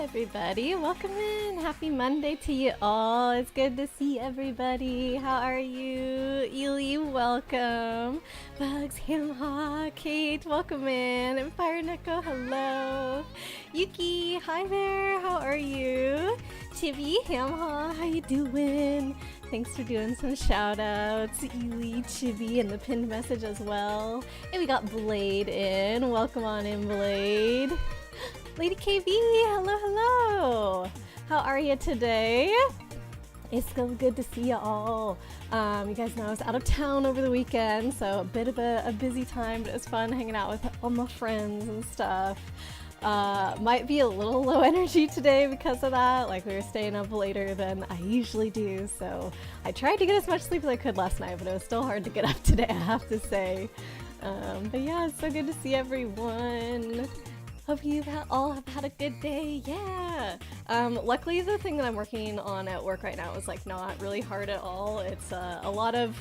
everybody. Welcome in. Happy Monday to you all. It's good to see everybody. How are you? Ely, welcome. Bugs, Hamha, Kate, welcome in. And Fire Neko, hello. Yuki, hi there. How are you? Chibi, Hamha, how you doing? Thanks for doing some shout outs. Ely, Chibi, and the pinned message as well. And we got Blade in. Welcome on in, Blade. Lady KB, hello, hello. How are you today? It's so good to see you all. You guys know I was out of town over the weekend, so a bit of a busy time, but it was fun hanging out with all my friends and stuff. Might be a little low energy today because of that. Like, we were staying up later than I usually do, so I tried to get as much sleep as I could last night, but it was still hard to get up today, I have to say. But yeah, it's so good to see everyone. Hope you all have had a good day. Yeah. Luckily, the thing that I'm working on at work right now is like not really hard at all. It's a lot of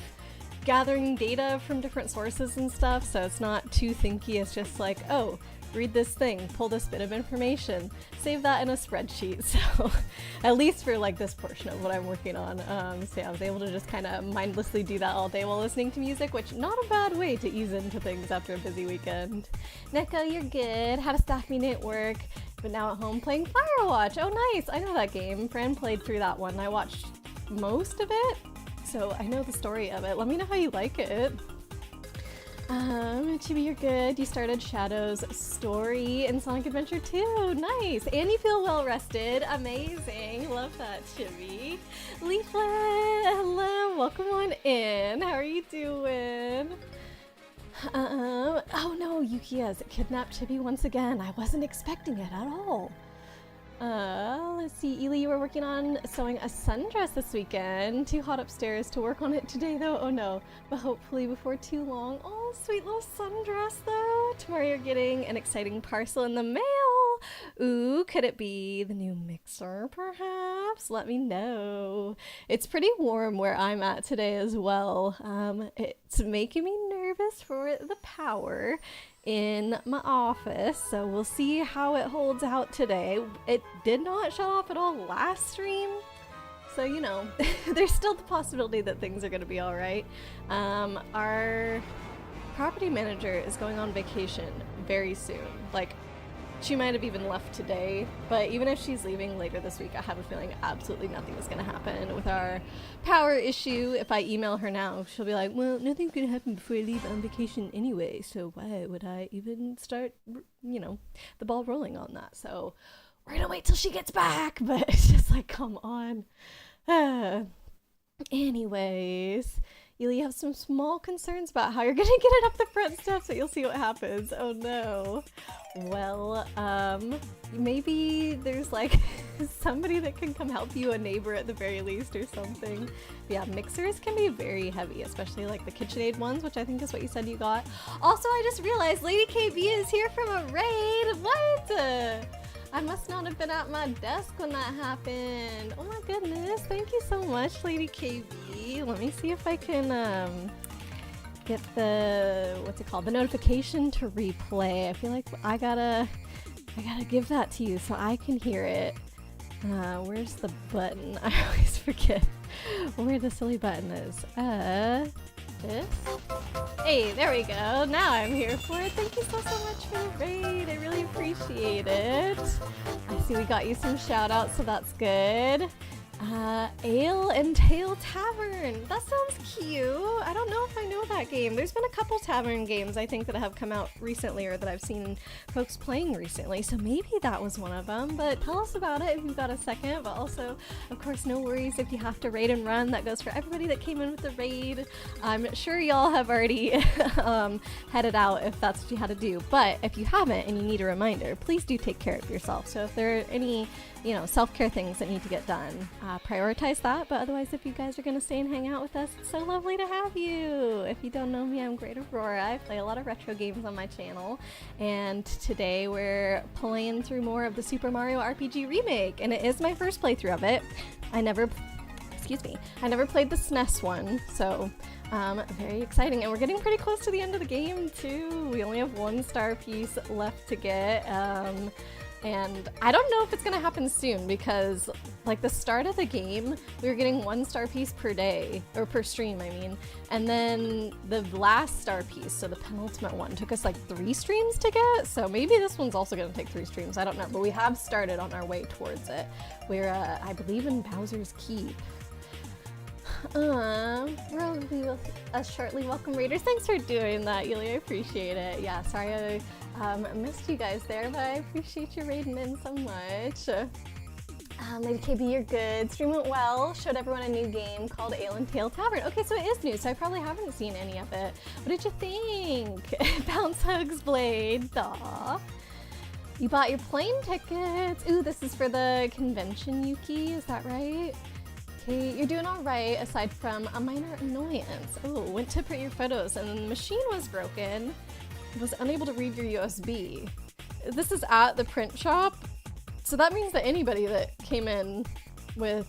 gathering data from different sources and stuff, so it's not too thinky. It's just like, oh, read this thing, pull this bit of information, save that in a spreadsheet. So at least for like this portion of what I'm working on. So yeah, I was able to just kind of mindlessly do that all day while listening to music, which not a bad way to ease into things after a busy weekend. Neko, you're good. Had a staff meeting at work, but now at home playing Firewatch. Oh nice, I know that game. Fran played through that one. I watched most of it, so I know the story of it. Let me know how you like it. Chibi, you're good. You started Shadow's story in Sonic Adventure 2. Nice. And you feel well rested. Amazing. Love that, Chibi. Leaflet, hello. Welcome on in. How are you doing? Oh no, Yuki has kidnapped Chibi once again. I wasn't expecting it at all. Let's see, Ely, you were working on sewing a sundress this weekend. Too hot upstairs to work on it today though, oh no. But hopefully before too long. Oh, sweet little sundress though. Tomorrow you're getting an exciting parcel in the mail. Ooh, could it be the new mixer perhaps? Let me know. It's pretty warm where I'm at today as well. It's making me nervous for the power in my office, so we'll see how it holds out today. It did not shut off at all last stream, so you know, there's still the possibility that things are going to be all right. Our property manager is going on vacation very soon. Like, she might have even left today, but even if she's leaving later this week, I have a feeling absolutely nothing is going to happen with our power issue. If I email her now, she'll be like, well, nothing's going to happen before I leave on vacation anyway, so why would I even start, you know, the ball rolling on that? So we're going to wait till she gets back, but it's just like, come on. Anyways, you have some small concerns about how you're gonna get it up the front steps, but you'll see what happens. Oh no. Well, maybe there's like somebody that can come help you, a neighbor at the very least or something. But yeah, mixers can be very heavy, especially like the KitchenAid ones, which I think is what you said you got. Also, I just realized Lady KB is here from a raid. What? I must not have been at my desk when that happened. Oh my goodness, thank you so much, Lady KB. Let me see if I can get the, what's it called, the notification to replay. I feel like I gotta give that to you so I can hear it. Where's the button? I always forget where the silly button is. This? Hey, there we go. Now I'm here for it. Thank you so much for the raid. I really appreciate it. I see we got you some shout outs, so that's good. Ale and Tail Tavern. That sounds cute. I don't know if I know that game. There's been a couple tavern games I think that have come out recently or that I've seen folks playing recently, so maybe that was one of them. But tell us about it if you've got a second. But also, of course, no worries if you have to raid and run. That goes for everybody that came in with the raid. I'm sure y'all have already headed out if that's what you had to do. But if you haven't and you need a reminder, please do take care of yourself. So if there are any, you know, self-care things that need to get done, prioritize that. But otherwise, if you guys are gonna stay and hang out with us, it's so lovely to have you. If you don't know me, I'm Great Aurora. I play a lot of retro games on my channel, and today we're playing through more of the Super Mario RPG Remake, and it is my first playthrough of it. I never played the SNES one, so very exciting, and we're getting pretty close to the end of the game too. We only have one star piece left to get. And I don't know if it's gonna happen soon because like the start of the game, we were getting 1 star piece per day, or per stream, I mean. And then the last star piece, so the penultimate one, took us like 3 streams to get. So maybe this one's also gonna take 3 streams, I don't know. But we have started on our way towards it. We're, I believe in Bowser's Keep. We'll be with us shortly. Welcome Raiders. Thanks for doing that, Yulia. I appreciate it. Yeah, sorry I missed you guys there, but I appreciate you raiding in so much. Lady KB, you're good. Stream went well. Showed everyone a new game called Ale and Tail Tavern. Okay, so it is new, so I probably haven't seen any of it. What did you think? Bounce Hugs Blade. Aw. You bought your plane tickets. Ooh, this is for the convention, Yuki. Is that right? Okay, you're doing all right aside from a minor annoyance. Oh, went to print your photos and the machine was broken. Was unable to read your USB. This is at the print shop, so that means that anybody that came in with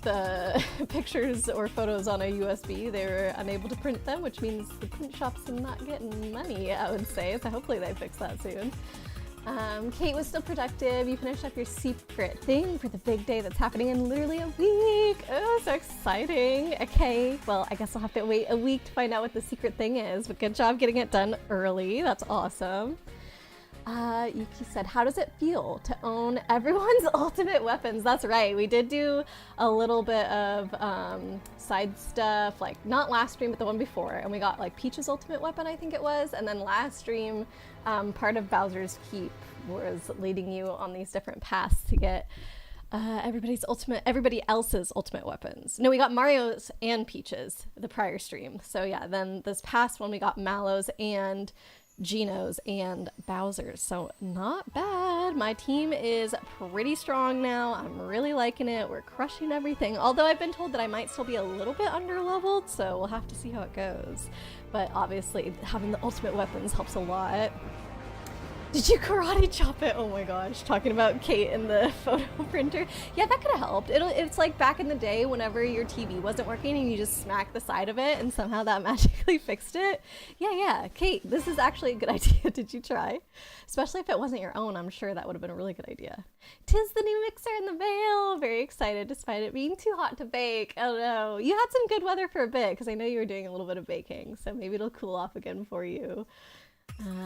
pictures or photos on a USB, they were unable to print them, which means the print shop's not getting money, I would say, so hopefully they fix that soon. Kate was still productive. You finished up your secret thing for the big day that's happening in literally a week. Oh, so exciting. Okay, well, I guess I'll have to wait a week to find out what the secret thing is, but good job getting it done early. That's awesome. Yuki said, how does it feel to own everyone's ultimate weapons? That's right, we did do a little bit of side stuff, like not last stream, but the one before, and we got like Peach's ultimate weapon, I think it was, and then last stream, part of Bowser's Keep was leading you on these different paths to get everybody else's ultimate weapons. No, we got Mario's and Peach's the prior stream. So yeah, then this past one we got Mallow's and Geno's and Bowser's, so not bad. My team is pretty strong now. I'm really liking it. We're crushing everything, although I've been told that I might still be a little bit under-leveled, so we'll have to see how it goes. But obviously having the ultimate weapons helps a lot. Did you karate chop it? Oh my gosh, talking about Kate and the photo printer. Yeah, that could have helped. It's like back in the day whenever your TV wasn't working and you just smacked the side of it and somehow that magically fixed it. Yeah, Kate, this is actually a good idea. Did you try? Especially if it wasn't your own, I'm sure that would have been a really good idea. 'Tis the new mixer in the veil. Very excited despite it being too hot to bake. Oh no, you had some good weather for a bit because I know you were doing a little bit of baking, so maybe it'll cool off again for you.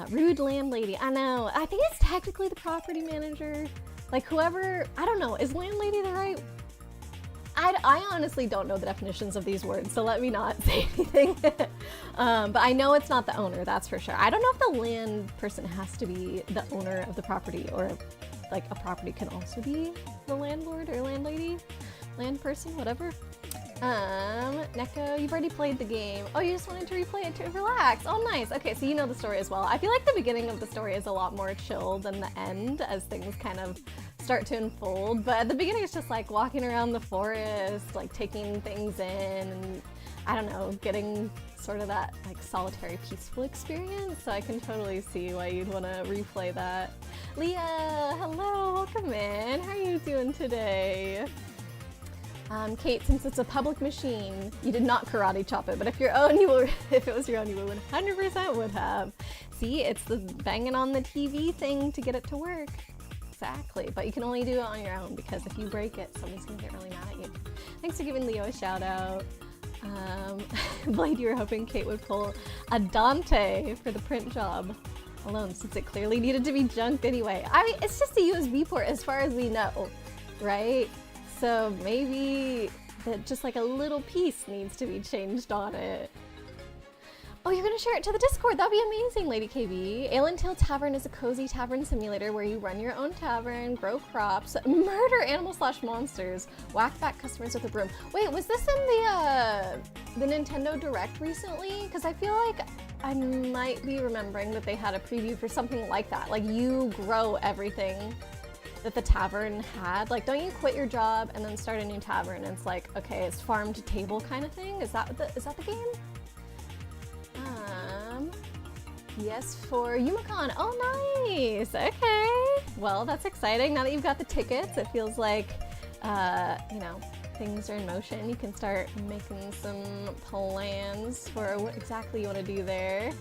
Rude landlady. I know. I think it's technically the property manager. Like whoever, I don't know, is landlady the right? I honestly don't know the definitions of these words, so let me not say anything. But I know it's not the owner, that's for sure. I don't know if the land person has to be the owner of the property, or like a property can also be the landlord or landlady, land person, whatever. Neko, you've already played the game. Oh, you just wanted to replay it to relax. Oh, nice. Okay, so you know the story as well. I feel like the beginning of the story is a lot more chill than the end as things kind of start to unfold. But at the beginning, it's just like walking around the forest, like taking things in, and I don't know, getting sort of that like solitary, peaceful experience. So I can totally see why you'd want to replay that. Leah, hello, welcome in. How are you doing today? Kate, since it's a public machine, you did not karate chop it, but if if it was your own, you would 100% would have. See, it's the banging on the TV thing to get it to work. Exactly, but you can only do it on your own because if you break it, somebody's gonna get really mad at you. Thanks for giving Leo a shout out. Blade, you were hoping Kate would pull a Dante for the print job alone, since it clearly needed to be junked anyway. I mean, it's just a USB port as far as we know, right? So maybe that just like a little piece needs to be changed on it. Oh, you're gonna share it to the Discord. That'd be amazing, Lady KB. Ale and Tail Tavern is a cozy tavern simulator where you run your own tavern, grow crops, murder animals/monsters, whack back customers with a broom. Wait, was this in the Nintendo Direct recently? Because I feel like I might be remembering that they had a preview for something like that. Like you grow everything that the tavern had. Like, don't you quit your job and then start a new tavern? And it's like, okay, it's farm to table kind of thing. Is that the game? Yes, for Yumacon. Oh, nice. Okay. Well, that's exciting. Now that you've got the tickets, it feels like, you know, things are in motion. You can start making some plans for what exactly you want to do there.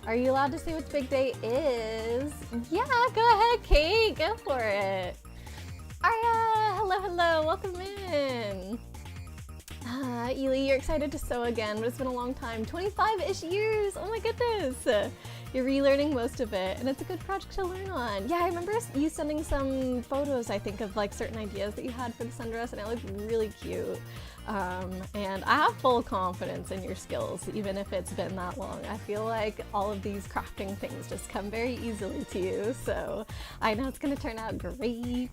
Are you allowed to say what the big day is? Yeah, go ahead, Kate. Go for it. Arya! Hello, hello, welcome in. Ely, you're excited to sew again, but it's been a long time. 25-ish years! Oh my goodness! You're relearning most of it, and it's a good project to learn on. Yeah, I remember you sending some photos, I think, of like certain ideas that you had for the sundress, and it looked really cute. And I have full confidence in your skills, even if it's been that long. I feel like all of these crafting things just come very easily to you, so I know it's gonna turn out great.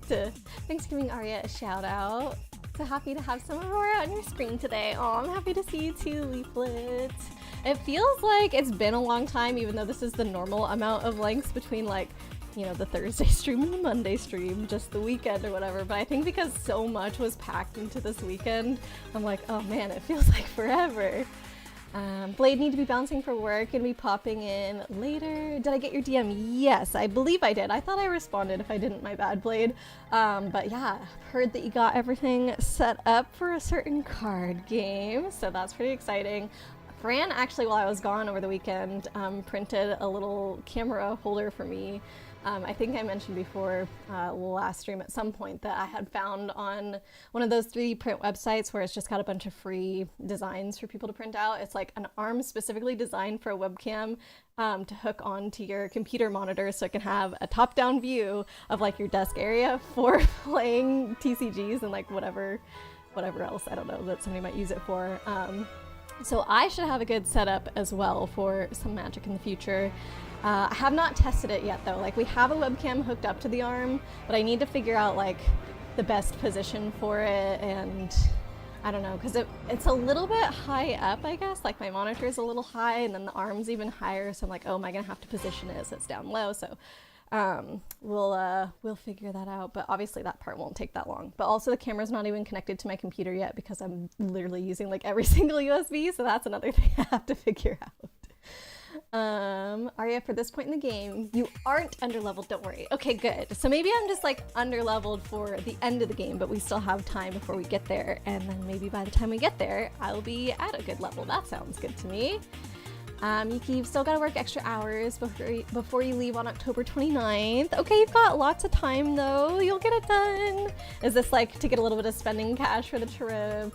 Thanks for giving Arya a shout out. So happy to have some Aurora on your screen today. Oh, I'm happy to see you too, Leaflet. It feels like it's been a long time, even though this is the normal amount of lengths between, like, you know, the Thursday stream and the Monday stream, just the weekend or whatever. But I think because so much was packed into this weekend, I'm like, oh man, it feels like forever. Blade need to be bouncing for work and be popping in later. Did I get your DM? Yes, I believe I did. I thought I responded. If I didn't, my bad, Blade. But yeah, heard that you got everything set up for a certain card game, so that's pretty exciting. Fran actually, while I was gone over the weekend, printed a little camera holder for me. I think I mentioned before last stream at some point that I had found on one of those 3D print websites where it's just got a bunch of free designs for people to print out. It's like an arm specifically designed for a webcam to hook onto your computer monitor so it can have a top-down view of like your desk area for playing TCGs and like whatever else, I don't know, that somebody might use it for. So I should have a good setup as well for some Magic in the future. I have not tested it yet though. Like, we have a webcam hooked up to the arm, but I need to figure out like the best position for it, and I don't know, because it's a little bit high up, I guess. Like, my monitor is a little high and then the arm's even higher, so I'm like, oh, am I gonna have to position it so it's down low? So we'll figure that out, but obviously that part won't take that long. But also the camera's not even connected to my computer yet because I'm literally using like every single USB, so that's another thing I have to figure out. Arya, for this point in the game, you aren't underleveled, don't worry. Okay, good. So maybe I'm just like underleveled for the end of the game, but we still have time before we get there, and then maybe by the time we get there, I'll be at a good level. That sounds good to me. Yuki, you've still got to work extra hours before you leave on October 29th. Okay, you've got lots of time though. You'll get it done. Is this like to get a little bit of spending cash for the trip?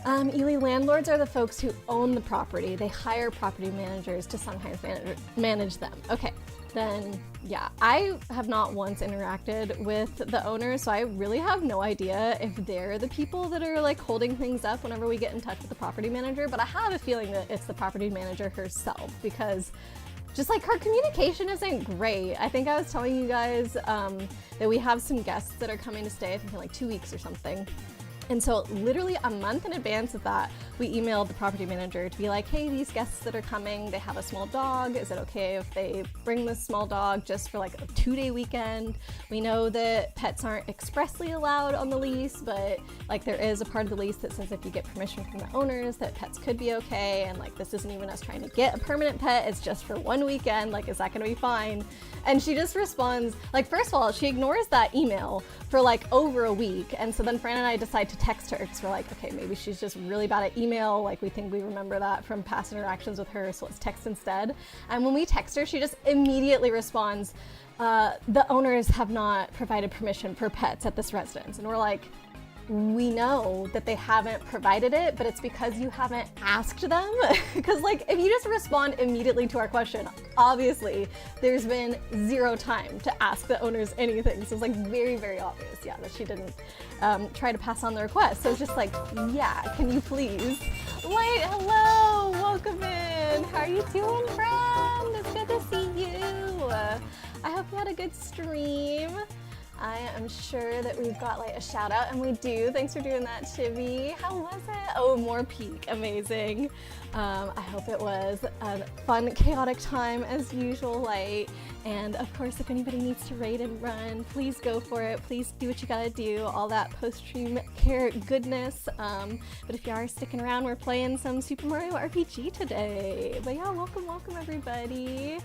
Ely, landlords are the folks who own the property. They hire property managers to sometimes manage them. Okay, then yeah, I have not once interacted with the owners, so I really have no idea if they're the people that are like holding things up whenever we get in touch with the property manager, but I have a feeling that it's the property manager herself, because just like her communication isn't great. I think I was telling you guys that we have some guests that are coming to stay, I think in like 2 weeks or something. And so literally a month in advance of that, we emailed the property manager to be like, hey, these guests that are coming, they have a small dog. Is it okay if they bring this small dog just for like a 2-day weekend? We know that pets aren't expressly allowed on the lease, but like there is a part of the lease that says if you get permission from the owners that pets could be okay. And like, this isn't even us trying to get a permanent pet. It's just for 1 weekend. Like, is that gonna be fine? And she just responds, like, first of all, she ignores that email for like over a week. And so then Fran and I decide to text her because we're like, okay, maybe she's just really bad at email. Like, we think we remember that from past interactions with her, so let's text instead. And when we text her, she just immediately responds, the owners have not provided permission for pets at this residence. And we're like, we know that they haven't provided it, but it's because you haven't asked them. Because like, if you just respond immediately to our question, obviously there's been zero time to ask the owners anything. So it's like very, very obvious, yeah, that she didn't try to pass on the request. So it's just like, yeah, can you please? Light, hello, welcome in. How are you doing, friend? It's good to see you. I hope you had a good stream. I am sure that we've got like a shout out, and we do. Thanks for doing that, Chibi. How was it? Oh, more peak. Amazing. I hope it was a fun, chaotic time as usual, Light. And of course, if anybody needs to raid and run, please go for it. Please do what you gotta do. All that post-stream care goodness. But if you are sticking around, we're playing some Super Mario RPG today. But yeah, welcome, welcome everybody.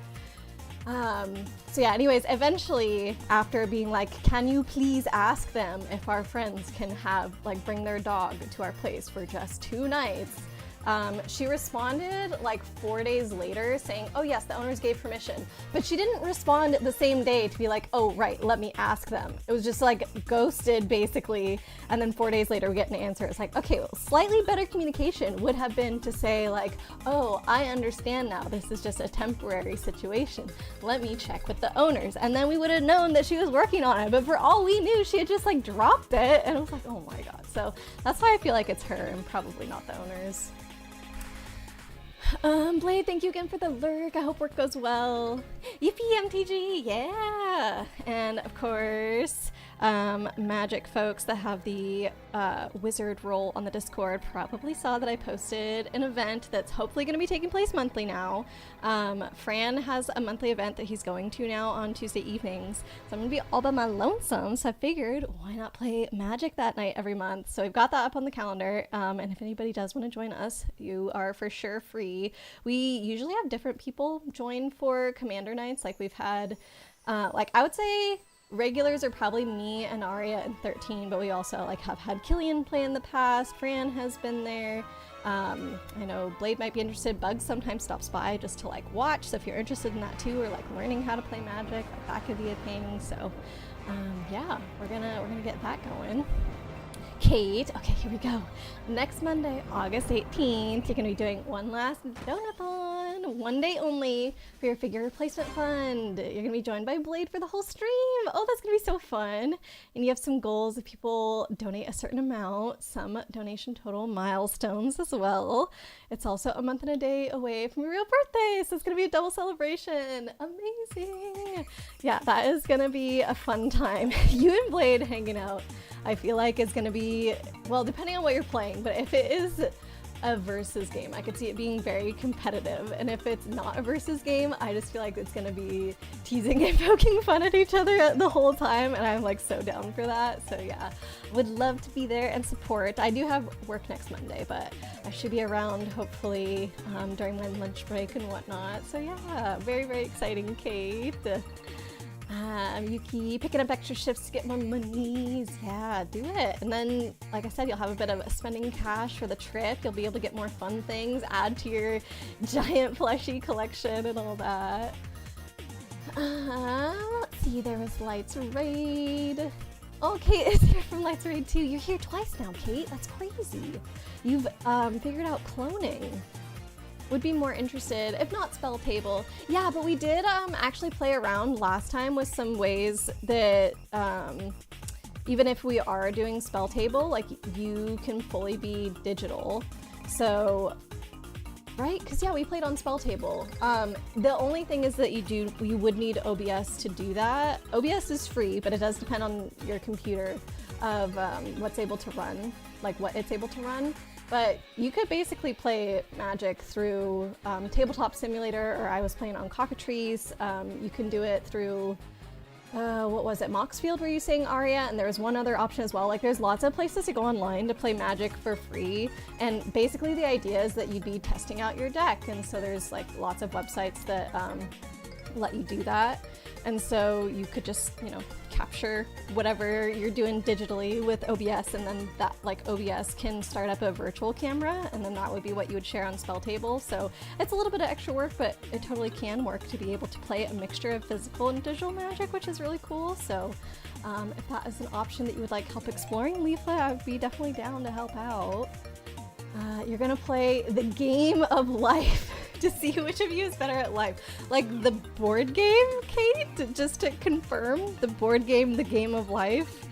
So yeah, anyways, eventually after being like, can you please ask them if our friends can have, like, bring their dog to our place for just 2 nights? She responded like 4 days later saying, oh yes, the owners gave permission. But she didn't respond the same day to be like, oh right, let me ask them. It was just like ghosted basically. And then 4 days later we get an answer. It's like, okay, well, slightly better communication would have been to say like, oh, I understand now. This is just a temporary situation. Let me check with the owners. And then we would have known that she was working on it. But for all we knew, she had just like dropped it. And it was like, oh my God. So that's why I feel like it's her and probably not the owners. Blade, thank you again for the lurk. I hope work goes well. Yippee, MTG, yeah! And of course, Magic folks that have the wizard role on the Discord probably saw that I posted an event that's hopefully going to be taking place monthly now. Fran has a monthly event that he's going to now on Tuesday evenings. So I'm going to be all by my lonesome, so I figured why not play Magic that night every month. So we've got that up on the calendar, and if anybody does want to join us, you are for sure free. We usually have different people join for Commander nights. Like we've had, like I would say regulars are probably me and Aria and 13, but we also like have had Killian play in the past. Fran has been there. I know Blade might be interested. Bugs sometimes stops by just to like watch. So if you're interested in that too, or like learning how to play Magic, like that could be a thing. So yeah, we're gonna get that going. Kate, okay, here we go. Next Monday, August 18th, you're gonna be doing one last donathon, one day only for your figure replacement fund. You're gonna be joined by Blade for the whole stream. Oh, that's gonna be so fun. And you have some goals if people donate a certain amount, some donation total milestones as well. It's also a month and a day away from your real birthday, so it's gonna be a double celebration. Amazing. Yeah, that is gonna be a fun time. You and Blade hanging out, I feel like it's gonna be, well, depending on what you're playing, but if it is a versus game, I could see it being very competitive. And if it's not a versus game, I just feel like it's gonna be teasing and poking fun at each other the whole time, and I'm like so down for that. So yeah, would love to be there and support. I do have work next Monday, but I should be around hopefully during my lunch break and whatnot. So yeah, very, very exciting, Kate. Yuki, picking up extra shifts to get more monies. Yeah, do it. And then, like I said, you'll have a bit of spending cash for the trip. You'll be able to get more fun things, add to your giant plushie collection and all that. Let's see, there was Lights Raid. Oh, Kate is here from Lights Raid too. You're here twice now, Kate. That's crazy. You've figured out cloning. Would be more interested, if not spell table. Yeah, but we did actually play around last time with some ways that even if we are doing spell table, like you can fully be digital. So, right? Because yeah, we played on spell table. The only thing is that you would need OBS to do that. OBS is free, but it does depend on your computer of what's able to run, like what it's able to run. But you could basically play Magic through Tabletop Simulator, or I was playing on Cockatrice. You can do it through, what was it, Moxfield were you saying, Aria? And there was one other option as well. Like there's lots of places to go online to play Magic for free. And basically the idea is that you'd be testing out your deck. And so there's like lots of websites that let you do that. And so you could just, you know, capture whatever you're doing digitally with OBS, and then that like OBS can start up a virtual camera, and then that would be what you would share on spell table. So it's a little bit of extra work, but it totally can work to be able to play a mixture of physical and digital Magic, which is really cool. So if that is an option that you would like help exploring, Leaflet, I would be definitely down to help out. You're gonna play the game of life to see which of you is better at life. Like the board game, Kate? Just to confirm, the board game, the game of life?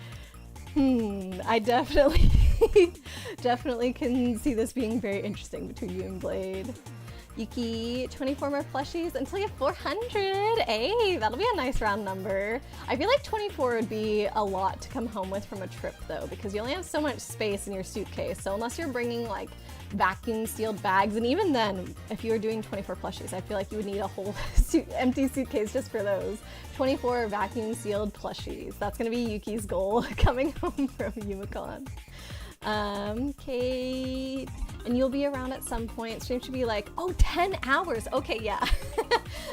I definitely, definitely can see this being very interesting between you and Blade. Yuki, 24 more plushies until you have 400. Hey, that'll be a nice round number. I feel like 24 would be a lot to come home with from a trip though, because you only have so much space in your suitcase. So unless you're bringing like vacuum sealed bags, and even then, if you were doing 24 plushies, I feel like you would need a whole empty suitcase just for those. 24 vacuum sealed plushies. That's gonna be Yuki's goal coming home from Yumicon. Kate, and you'll be around at some point. Stream should be like, oh, 10 hours. Okay, yeah.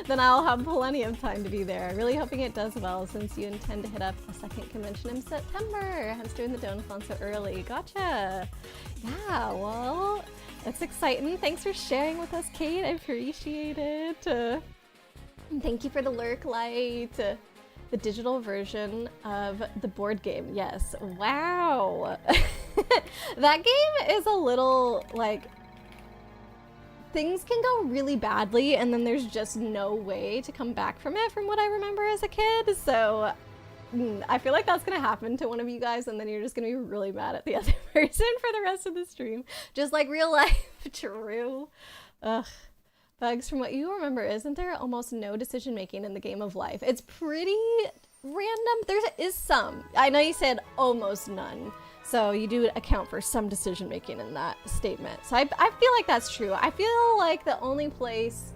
Then I'll have plenty of time to be there. Really hoping it does well since you intend to hit up a second convention in September. Hence doing the donathon so early. Gotcha. Yeah, well, That's exciting. Thanks for sharing with us, Kate. I appreciate it. And thank you for the lurk light. The digital version of the board game. Yes. Wow. That game is a little like, things can go really badly and then there's just no way to come back from it from what I remember as a kid. So I feel like that's gonna happen to one of you guys and then you're just gonna be really mad at the other person for the rest of the stream. Just like real life. True. Ugh. Bugs, from what you remember, isn't there almost no decision making in the game of life? It's pretty random. There is some. I know you said almost none. So you do account for some decision making in that statement. So I feel like that's true. I feel like the only place,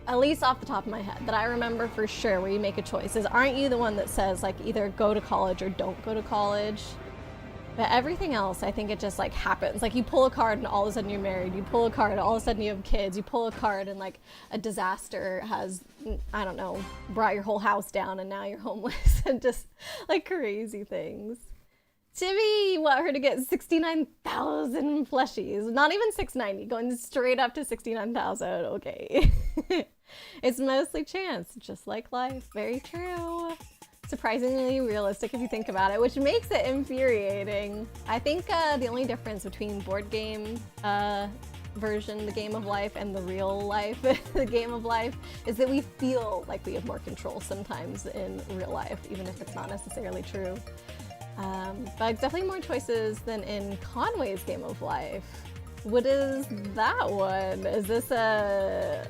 at least off the top of my head, that I remember for sure where you make a choice is, aren't you the one that says like either go to college or don't go to college? But everything else, I think it just like happens. Like you pull a card and all of a sudden you're married. You pull a card and all of a sudden you have kids. You pull a card and like a disaster has, I don't know, brought your whole house down and now you're homeless and just like crazy things. Timmy, you want her to get 69,000 plushies. Not even 690, going straight up to 69,000. Okay. It's mostly chance, just like life. Very true. Surprisingly realistic if you think about it, which makes it infuriating. I think the only difference between board game version, the game of life, and the real life, the game of life, is that we feel like we have more control sometimes in real life, even if it's not necessarily true. But definitely more choices than in Conway's game of life. What is that one? Is this a,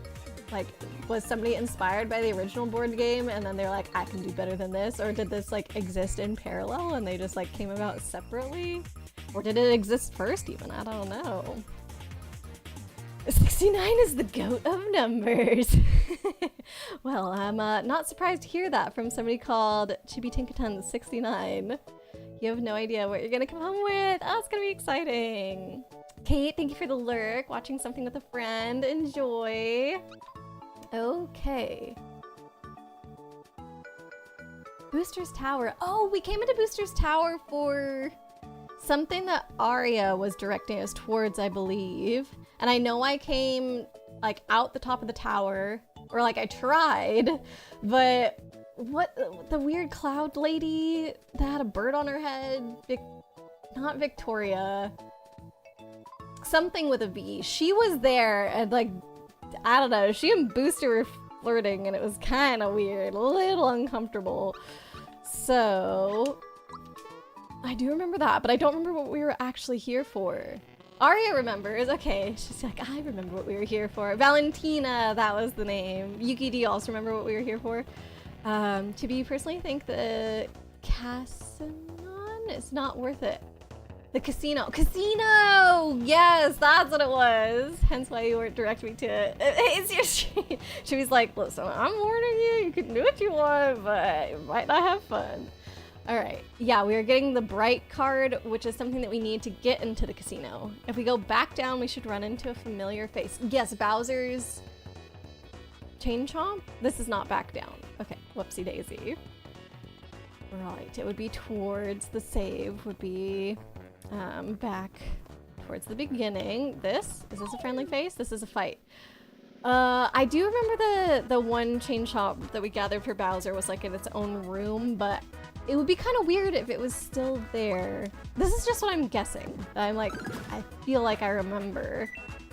like, was somebody inspired by the original board game and then they're like, I can do better than this? Or did this like exist in parallel and they just like came about separately? Or did it exist first even? I don't know. 69 is the goat of numbers. Well, I'm not surprised to hear that from somebody called Chibi Tinkaton 69. You have no idea what you're gonna come home with. Oh, it's gonna be exciting. Kate, thank you for the lurk. Watching something with a friend. Enjoy. Okay. Booster's Tower. Oh, we came into Booster's Tower for something that Aria was directing us towards, I believe. And I know I came like out the top of the tower, or like I tried, but what, the weird cloud lady that had a bird on her head? Not Victoria. Something with a V. She was there and like, I don't know, she and Booster were flirting and it was kind of weird, a little uncomfortable. So, I do remember that, but I don't remember what we were actually here for. Aria remembers. Okay, she's like, I remember what we were here for. Valentina, that was the name. Yuki, do you also remember what we were here for? Chibi, you personally think the Casinon is not worth it. The casino. Casino! Yes, that's what it was. Hence why you weren't directing me to it. It's your stream. Chibi's like, listen, I'm warning you. You can do what you want, but you might not have fun. Alright, yeah, we are getting the bright card, which is something that we need to get into the casino. If we go back down, we should run into a familiar face. Yes, Bowser's Chain Chomp? This is not back down. Okay, whoopsie daisy. Right, it would be towards the save, would be back towards the beginning. Is this a friendly face? This is a fight. I do remember the one Chain Chomp that we gathered for Bowser was like in its own room, but it would be kind of weird if it was still there. This is just what I'm guessing. I'm like, I feel like I remember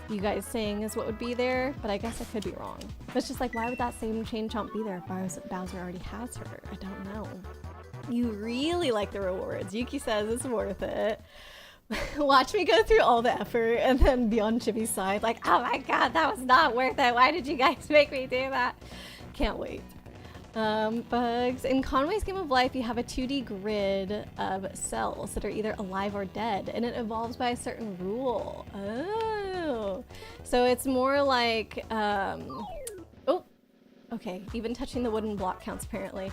you guys saying is what would be there, but I guess I could be wrong. But it's just like, why would that same Chain Chomp be there if Bowser already has her? I don't know. You really like the rewards. Yuki says it's worth it. Watch me go through all the effort and then be on Chibi's side like, oh my god, that was not worth it. Why did you guys make me do that? Can't wait. Bugs. In Conway's Game of Life, you have a 2D grid of cells that are either alive or dead, and it evolves by a certain rule. Oh. So it's more like, oh, okay, even touching the wooden block counts apparently.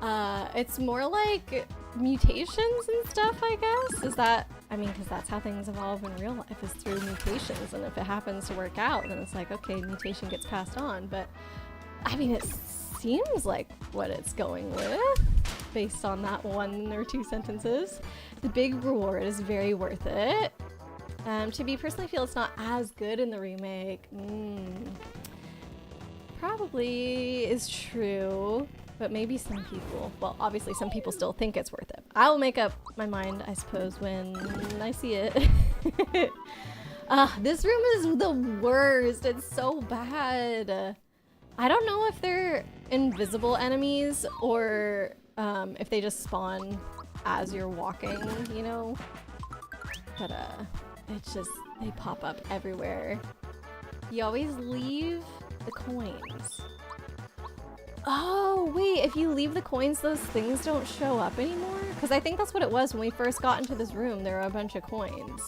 It's more like mutations and stuff, I guess? Is that, I mean, because that's how things evolve in real life, is through mutations, and if it happens to work out, then it's like, okay, mutation gets passed on, but I mean, it seems like what it's going with, based on that one or two sentences. The big reward is very worth it. Chibi personally feel it's not as good in the remake. Probably is true, but maybe some people, well, obviously some people still think it's worth it. I will make up my mind, I suppose, when I see it. This room is the worst. It's so bad. I don't know if they're invisible enemies or if they just spawn as you're walking, you know? But it's just, they pop up everywhere. You always leave the coins. Oh, wait, if you leave the coins, those things don't show up anymore? Because I think that's what it was when we first got into this room. There were a bunch of coins.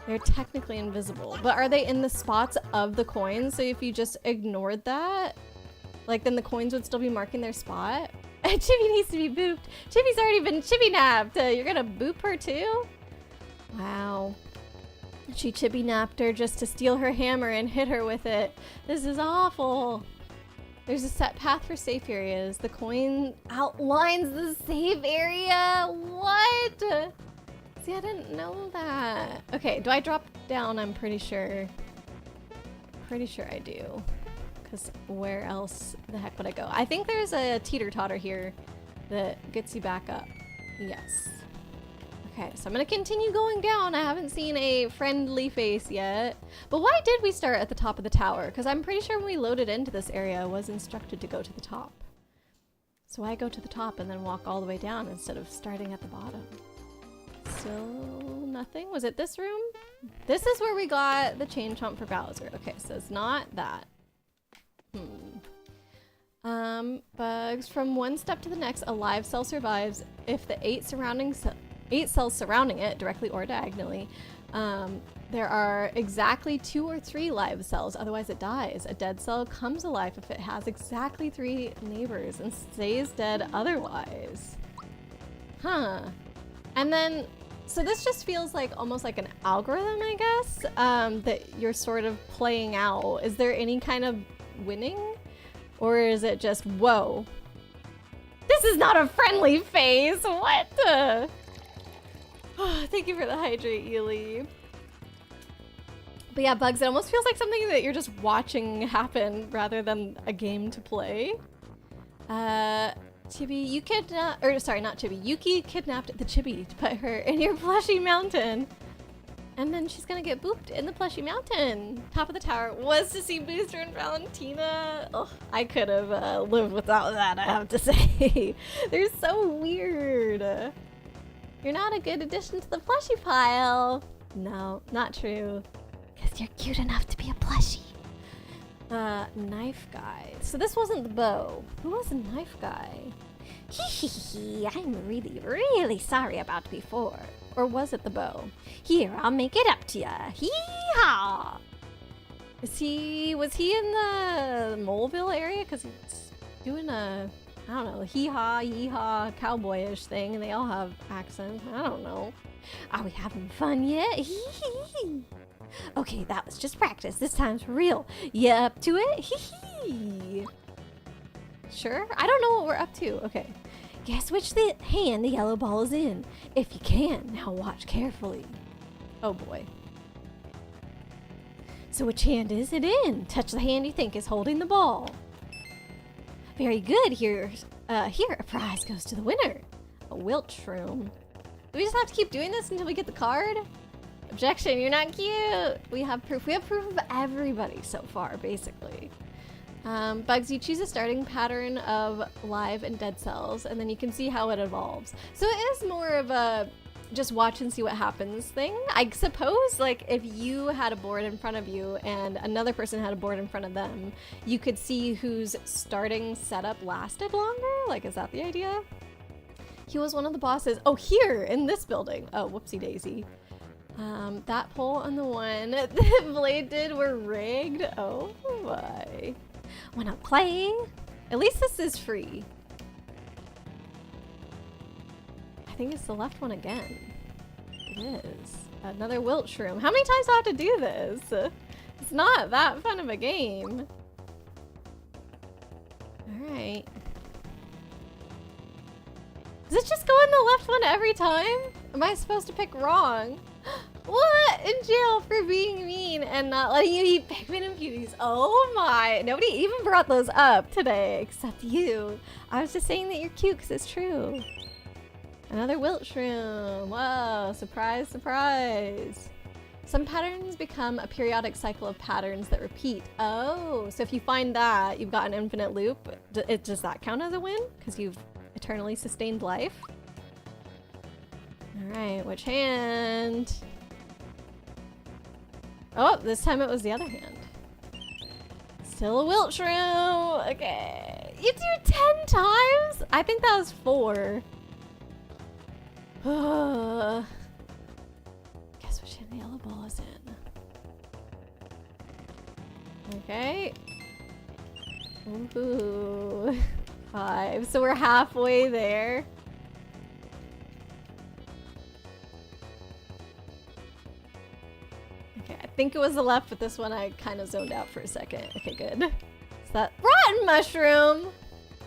They're technically invisible, but are they in the spots of the coins? So if you just ignored that, like then the coins would still be marking their spot? Chibi needs to be booped. Chibi's already been chibi napped. You're gonna boop her too? Wow. She chibi napped her just to steal her hammer and hit her with it. This is awful. There's a set path for safe areas. The coin outlines the safe area. What? See, I didn't know that. Okay, do I drop down? I'm pretty sure. Pretty sure I do. Because where else the heck would I go? I think there's a teeter-totter here that gets you back up. Yes. Okay, so I'm gonna continue going down. I haven't seen a friendly face yet. But why did we start at the top of the tower? Because I'm pretty sure when we loaded into this area, I was instructed to go to the top. So why go to the top and then walk all the way down instead of starting at the bottom? Still nothing? Was it this room? This is where we got the chain chomp for Bowser. Okay, so it's not that. Bugs. From one step to the next, a live cell survives if the 8 cells surrounding it, directly or diagonally, there are exactly 2 or 3 live cells, otherwise it dies. A dead cell comes alive if it has exactly 3 neighbors and stays dead otherwise. Huh. And then, so this just feels like almost like an algorithm, I guess, that you're sort of playing out. Is there any kind of winning? Or is it just, whoa, this is not a friendly face, what the? Oh, thank you for the hydrate, Ely. But yeah, Bugs, it almost feels like something that you're just watching happen rather than a game to play. Chibi, you kidnapped, or sorry, not Chibi, Yuki kidnapped the Chibi to put her in your plushy mountain. And then she's gonna get booped in the plushy mountain. Top of the tower was to see Booster and Valentina. Ugh, I could have lived without that, I have to say. They're so weird. You're not a good addition to the plushie pile. No, not true. Because you're cute enough to be a plushie. Knife guy. So this wasn't the bow. Who was the knife guy? Hee, I'm really sorry about before. Or was it the bow? Here, I'll make it up to ya. Hee-haw! Was he in the Moleville area? Because he's doing a, I don't know, hee-haw, yee-haw, cowboyish thing, and they all have accents. I don't know. Are we having fun yet? Hee-hee. Okay, that was just practice. This time's for real. You up to it? Hee-hee. Sure? I don't know what we're up to. Okay. Guess which hand the yellow ball is in. If you can, now watch carefully. Oh boy. So which hand is it in? Touch the hand you think is holding the ball. Very good. Here, a prize goes to the winner. A wilt shroom. Do we just have to keep doing this until we get the card? Objection, you're not cute. We have proof. We have proof of everybody so far, basically. Bugs, you choose a starting pattern of live and dead cells, and then you can see how it evolves. So it is more of a just watch and see what happens thing. I suppose, like, if you had a board in front of you and another person had a board in front of them, you could see whose starting setup lasted longer? Like, is that the idea? He was one of the bosses. Oh, here, in this building. Oh, whoopsie daisy. That pole and the one that Blade did were rigged. Oh my. When I'm playing, at least this is free. I think it's the left one again. It is. Another wilt shroom. How many times do I have to do this? It's not that fun of a game. Alright. Does it just go in the left one every time? Am I supposed to pick wrong? What? in jail for being mean and not letting you eat Pikmin and Beauties. Oh my, nobody even brought those up today except you. I was just saying that you're cute because it's true. Another wilt shroom. Whoa, surprise, surprise. Some patterns become a periodic cycle of patterns that repeat. Oh, so if you find that, you've got an infinite loop. Does that count as a win? Because you've eternally sustained life? All right, which hand? Oh, this time it was the other hand. Still a wilt shroom. Okay. You do 10 times? I think that was 4. Guess which hand the yellow ball is in. Okay. Ooh. 5. So we're halfway there. Okay, I think it was the left, but this one I kind of zoned out for a second. Okay, good. Is that rotten mushroom?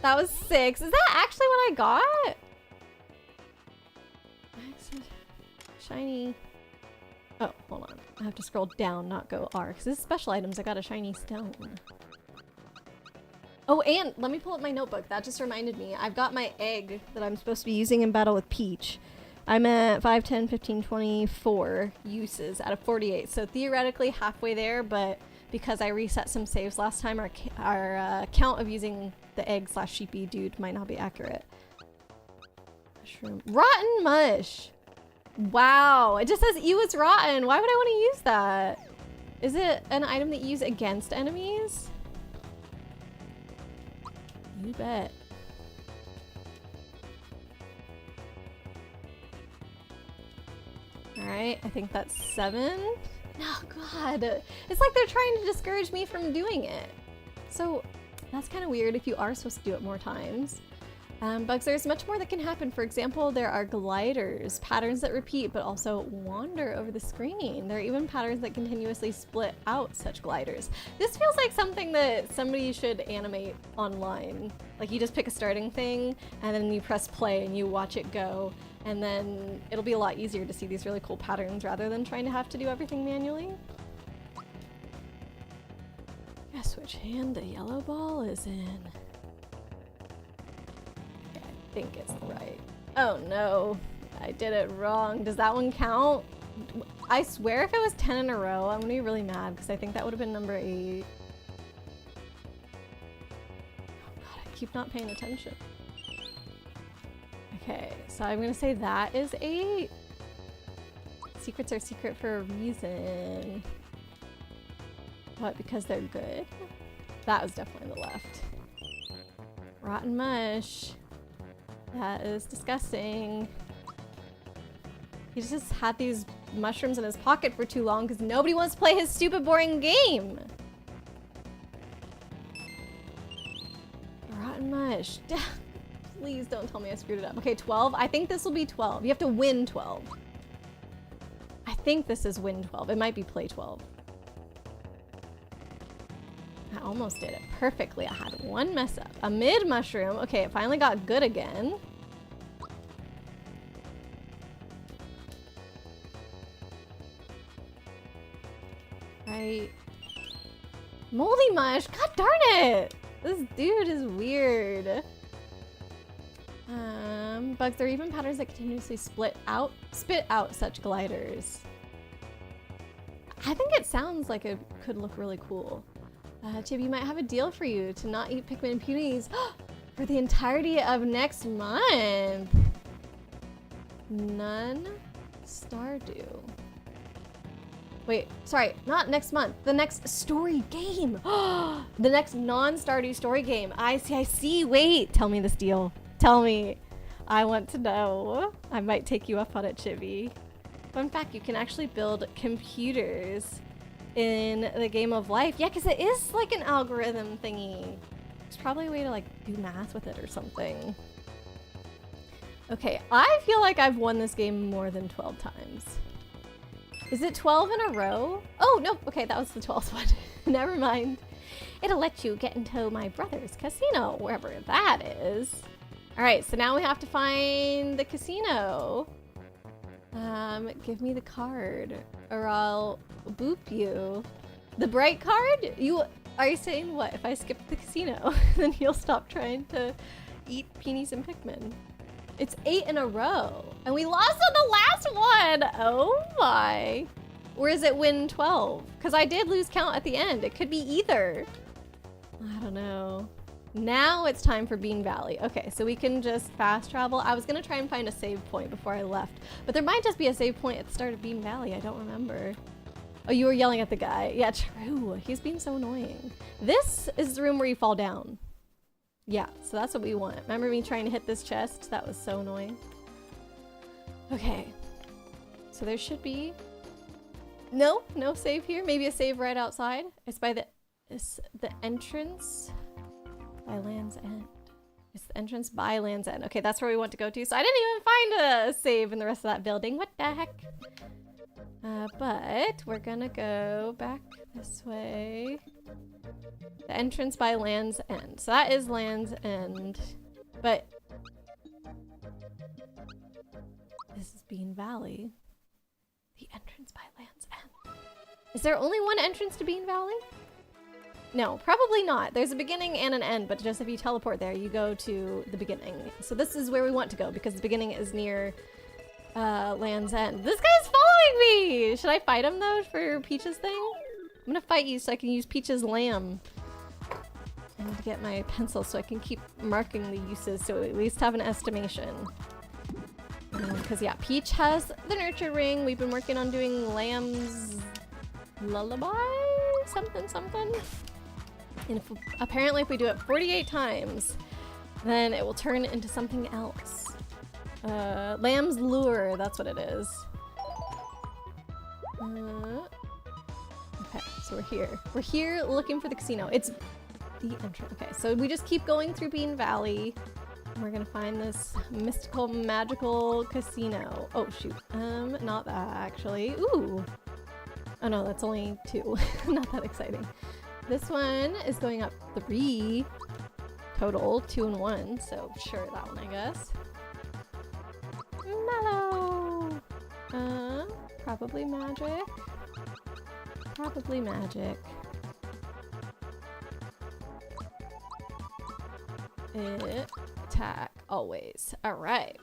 That was 6. Is that actually what I got? Shiny. Oh, hold on. I have to scroll down, not go R. Because this is special items. I got a shiny stone. Oh, and let me pull up my notebook. That just reminded me. I've got my egg that I'm supposed to be using in battle with Peach. I'm at 5, 10, 15, 24 uses out of 48. So theoretically halfway there, but because I reset some saves last time, our count of using the egg / sheepy dude might not be accurate. Mushroom. Rotten mush! Wow, it just says ew, it's rotten. Why would I want to use that? Is it an item that you use against enemies? You bet. Alright, I think that's 7. Oh god, it's like they're trying to discourage me from doing it. So that's kind of weird if you are supposed to do it more times. Bugs, there's much more that can happen. For example, there are gliders, patterns that repeat but also wander over the screen. There are even patterns that continuously split out such gliders. This feels like something that somebody should animate online. Like you just pick a starting thing and then you press play and you watch it go, and then it'll be a lot easier to see these really cool patterns rather than trying to have to do everything manually. Guess which hand the yellow ball is in. I think it's right. Oh no, I did it wrong. Does that one count? I swear if it was 10 in a row, I'm gonna be really mad because I think that would have been number 8. Oh god, I keep not paying attention. Okay, so I'm gonna say that is 8. Secrets are secret for a reason. What, because they're good? That was definitely the left. Rotten mush. That is disgusting. He just had these mushrooms in his pocket for too long because nobody wants to play his stupid, boring game. Rotten mush. Please don't tell me I screwed it up. Okay, 12. I think this will be 12. You have to win 12. I think this is win 12. It might be play 12. I almost did it perfectly. I had one mess up. A mid mushroom. Okay, it finally got good again. Right. Moldy mush. God darn it. This dude is weird. Bugs, there are even patterns that continuously spit out such gliders. I think it sounds like it could look really cool. Chibi might have a deal for you to not eat Pikmin and Puties for the entirety of next month. None Stardew. Wait, sorry, not next month. The next story game. The next non-Stardew story game. I see. Wait, tell me this deal. Tell me. I want to know. I might take you up on it, Chibi. Fun fact, you can actually build computers in the game of life. Yeah, because it is like an algorithm thingy. There's probably a way to like do math with it or something. Okay, I feel like I've won this game more than 12 times. Is it 12 in a row? Oh, no. Okay, that was the 12th one. Never mind. It'll let you get into my brother's casino, wherever that is. All right, so now we have to find the casino. Give me the card. or I'll boop you. The bright card? Are you saying what? If I skip the casino, then you'll stop trying to eat peonies and Pikmin. It's 8 in a row. And we lost on the last one. Oh my. Or is it win 12? Because I did lose count at the end. It could be either. I don't know. Now it's time for Bean Valley. Okay, so we can just fast travel. I was gonna try and find a save point before I left, but there might just be a save point at the start of Bean Valley. I don't remember. Oh, you were yelling at the guy. Yeah, true. He's being so annoying. This is the room where you fall down. Yeah, so that's what we want. Remember me trying to hit this chest? That was so annoying. Okay. So there should be... No save here. Maybe a save right outside. It's by the entrance by Land's End. It's the entrance by Land's End. Okay, that's where we want to go to. So I didn't even find a save in the rest of that building. What the heck? But we're gonna go back this way. The entrance by Land's End. So that is Land's End. But this is Bean Valley. The entrance by Land's End. Is there only one entrance to Bean Valley? No, probably not. There's a beginning and an end, but just if you teleport there, you go to the beginning. So this is where we want to go because the beginning is near Land's End. This guy's following me! Should I fight him though for Peach's thing? I'm gonna fight you so I can use Peach's lamb. And get my pencil so I can keep marking the uses so we at least have an estimation. Because yeah, Peach has the nurture ring. We've been working on doing Lamb's lullaby? Something. And apparently if we do it 48 times, then it will turn into something else. Lamb's lure, that's what it is. Okay, so we're here. We're here looking for the casino. It's the entrance. Okay, so we just keep going through Bean Valley. And we're gonna find this mystical, magical casino. Oh shoot, not that actually. Ooh. Oh no, that's only 2. Not that exciting. This one is going up 3 total, 2 and 1. So sure, that one I guess. Mallow. Probably magic. Probably magic. Attack always. All right.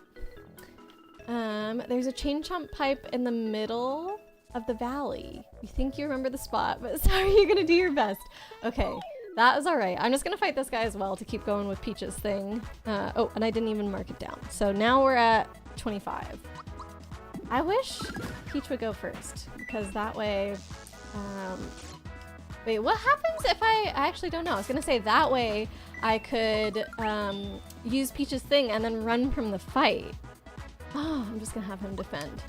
There's a chain chomp pipe in the middle of the valley. You think you remember the spot, but sorry, you're gonna do your best. Okay, that is all right. I'm just gonna fight this guy as well to keep going with Peach's thing. Oh, and I didn't even mark it down. So now we're at 25. I wish Peach would go first because that way, wait, what happens if I actually don't know. I was gonna say that way I could use Peach's thing and then run from the fight. Oh, I'm just gonna have him defend.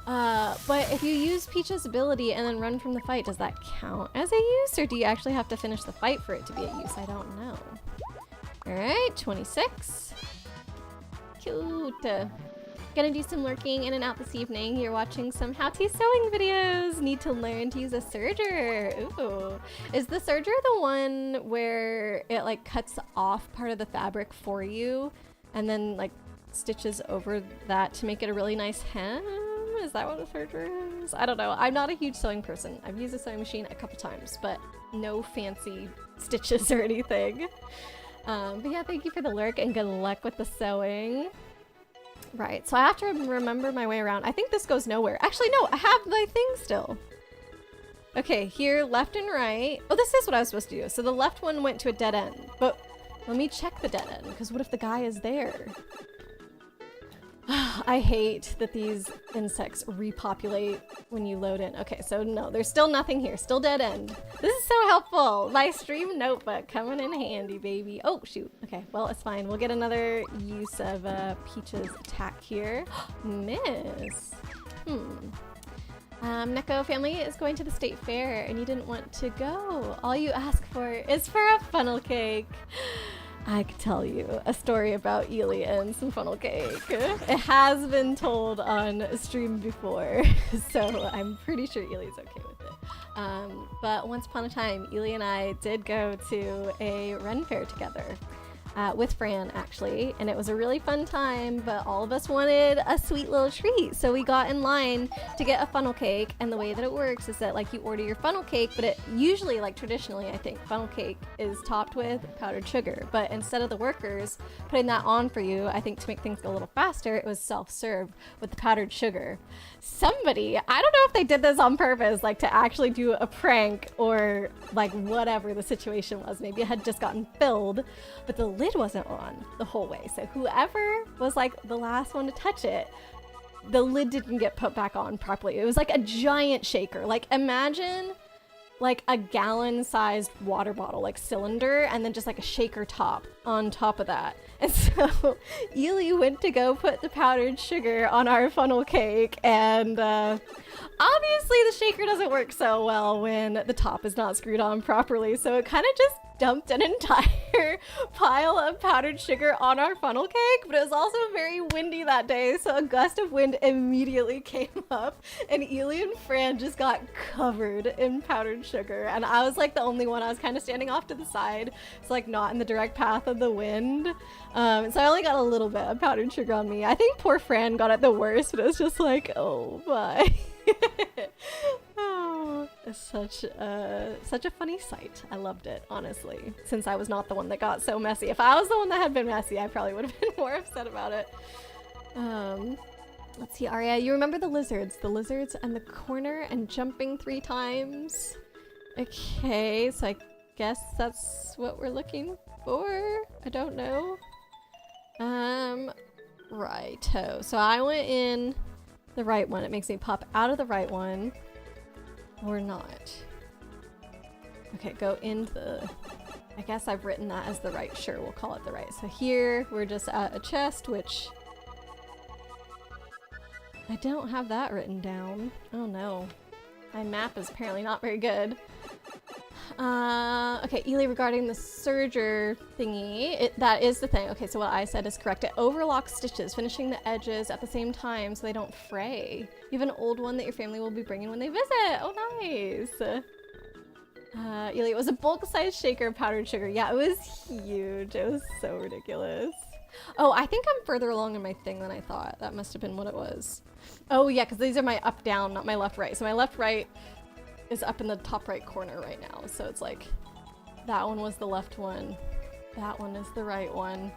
But if you use Peach's ability and then run from the fight, does that count as a use? Or do you actually have to finish the fight for it to be a use? I don't know. Alright, 26. Cute. Gonna do some lurking in and out this evening. You're watching some how-to sewing videos. Need to learn to use a serger. Ooh. Is the serger the one where it like cuts off part of the fabric for you and then like stitches over that to make it a really nice hem? Is that what a serger is? I don't know. I'm not a huge sewing person. I've used a sewing machine a couple times, but no fancy stitches or anything. But yeah, thank you for the lurk and good luck with the sewing. Right, so I have to remember my way around. I think this goes nowhere. Actually, no, I have my thing still. Okay, here, left and right. Oh, this is what I was supposed to do. So the left one went to a dead end, but let me check the dead end, because what if the guy is there? I hate that these insects repopulate when you load in. Okay, so no, there's still nothing here. Still dead end. This is so helpful. My stream notebook coming in handy, baby. Oh, shoot. Okay, well, it's fine. We'll get another use of Peach's attack here. Miss. Neko family is going to the state fair and you didn't want to go. All you ask for is for a funnel cake. I could tell you a story about Ely and some funnel cake. It has been told on stream before, so I'm pretty sure Ely's okay with it. But once upon a time, Ely and I did go to a run fair together. with Fran actually, and it was a really fun time, but all of us wanted a sweet little treat, so we got in line to get a funnel cake. And the way that it works is that like you order your funnel cake, but it usually, like traditionally I think, funnel cake is topped with powdered sugar, but instead of the workers putting that on for you, I think to make things go a little faster, it was self-serve with the powdered sugar. Somebody, I don't know if they did this on purpose, like to actually do a prank or like whatever the situation was, maybe it had just gotten filled, but the lid wasn't on the whole way. So whoever was like the last one to touch it, the lid didn't get put back on properly. It was like a giant shaker. Like imagine like a gallon-sized water bottle, like cylinder, and then just like a shaker top on top of that. And so Ely went to go put the powdered sugar on our funnel cake, and obviously the shaker doesn't work so well when the top is not screwed on properly, so it kind of just dumped an entire pile of powdered sugar on our funnel cake. But it was also very windy that day, so a gust of wind immediately came up, and Ely and Fran just got covered in powdered sugar, and I was like the only one. I was kind of standing off to the side, so like not in the direct path of the wind. So I only got a little bit of powdered sugar on me. I think poor Fran got it the worst, but it was just like, oh my. Oh, it's such a funny sight. I loved it, honestly, since I was not the one that got so messy. If I was the one that had been messy, I probably would have been more upset about it. Let's see, Aria, you remember the lizards and the corner and jumping 3 times? Okay, so I guess that's what we're looking for. I don't know. Righto. So I went in the right one. It makes me pop out of the right one. Or not. Okay, go into the... I guess I've written that as the right. Sure, we'll call it the right. So here, we're just at a chest, which... I don't have that written down. Oh no. My map is apparently not very good. Okay, Ely, regarding the serger thingy, that is the thing. Okay, so what I said is correct. It overlocks stitches, finishing the edges at the same time so they don't fray. You have an old one that your family will be bringing when they visit. Oh, nice. Ely, it was a bulk-sized shaker of powdered sugar. Yeah, it was huge. It was so ridiculous. Oh, I think I'm further along in my thing than I thought. That must have been what it was. Oh, yeah, because these are my up-down, not my left-right. So my left-right is up in the top right corner right now. So it's like, that one was the left one. That one is the right one.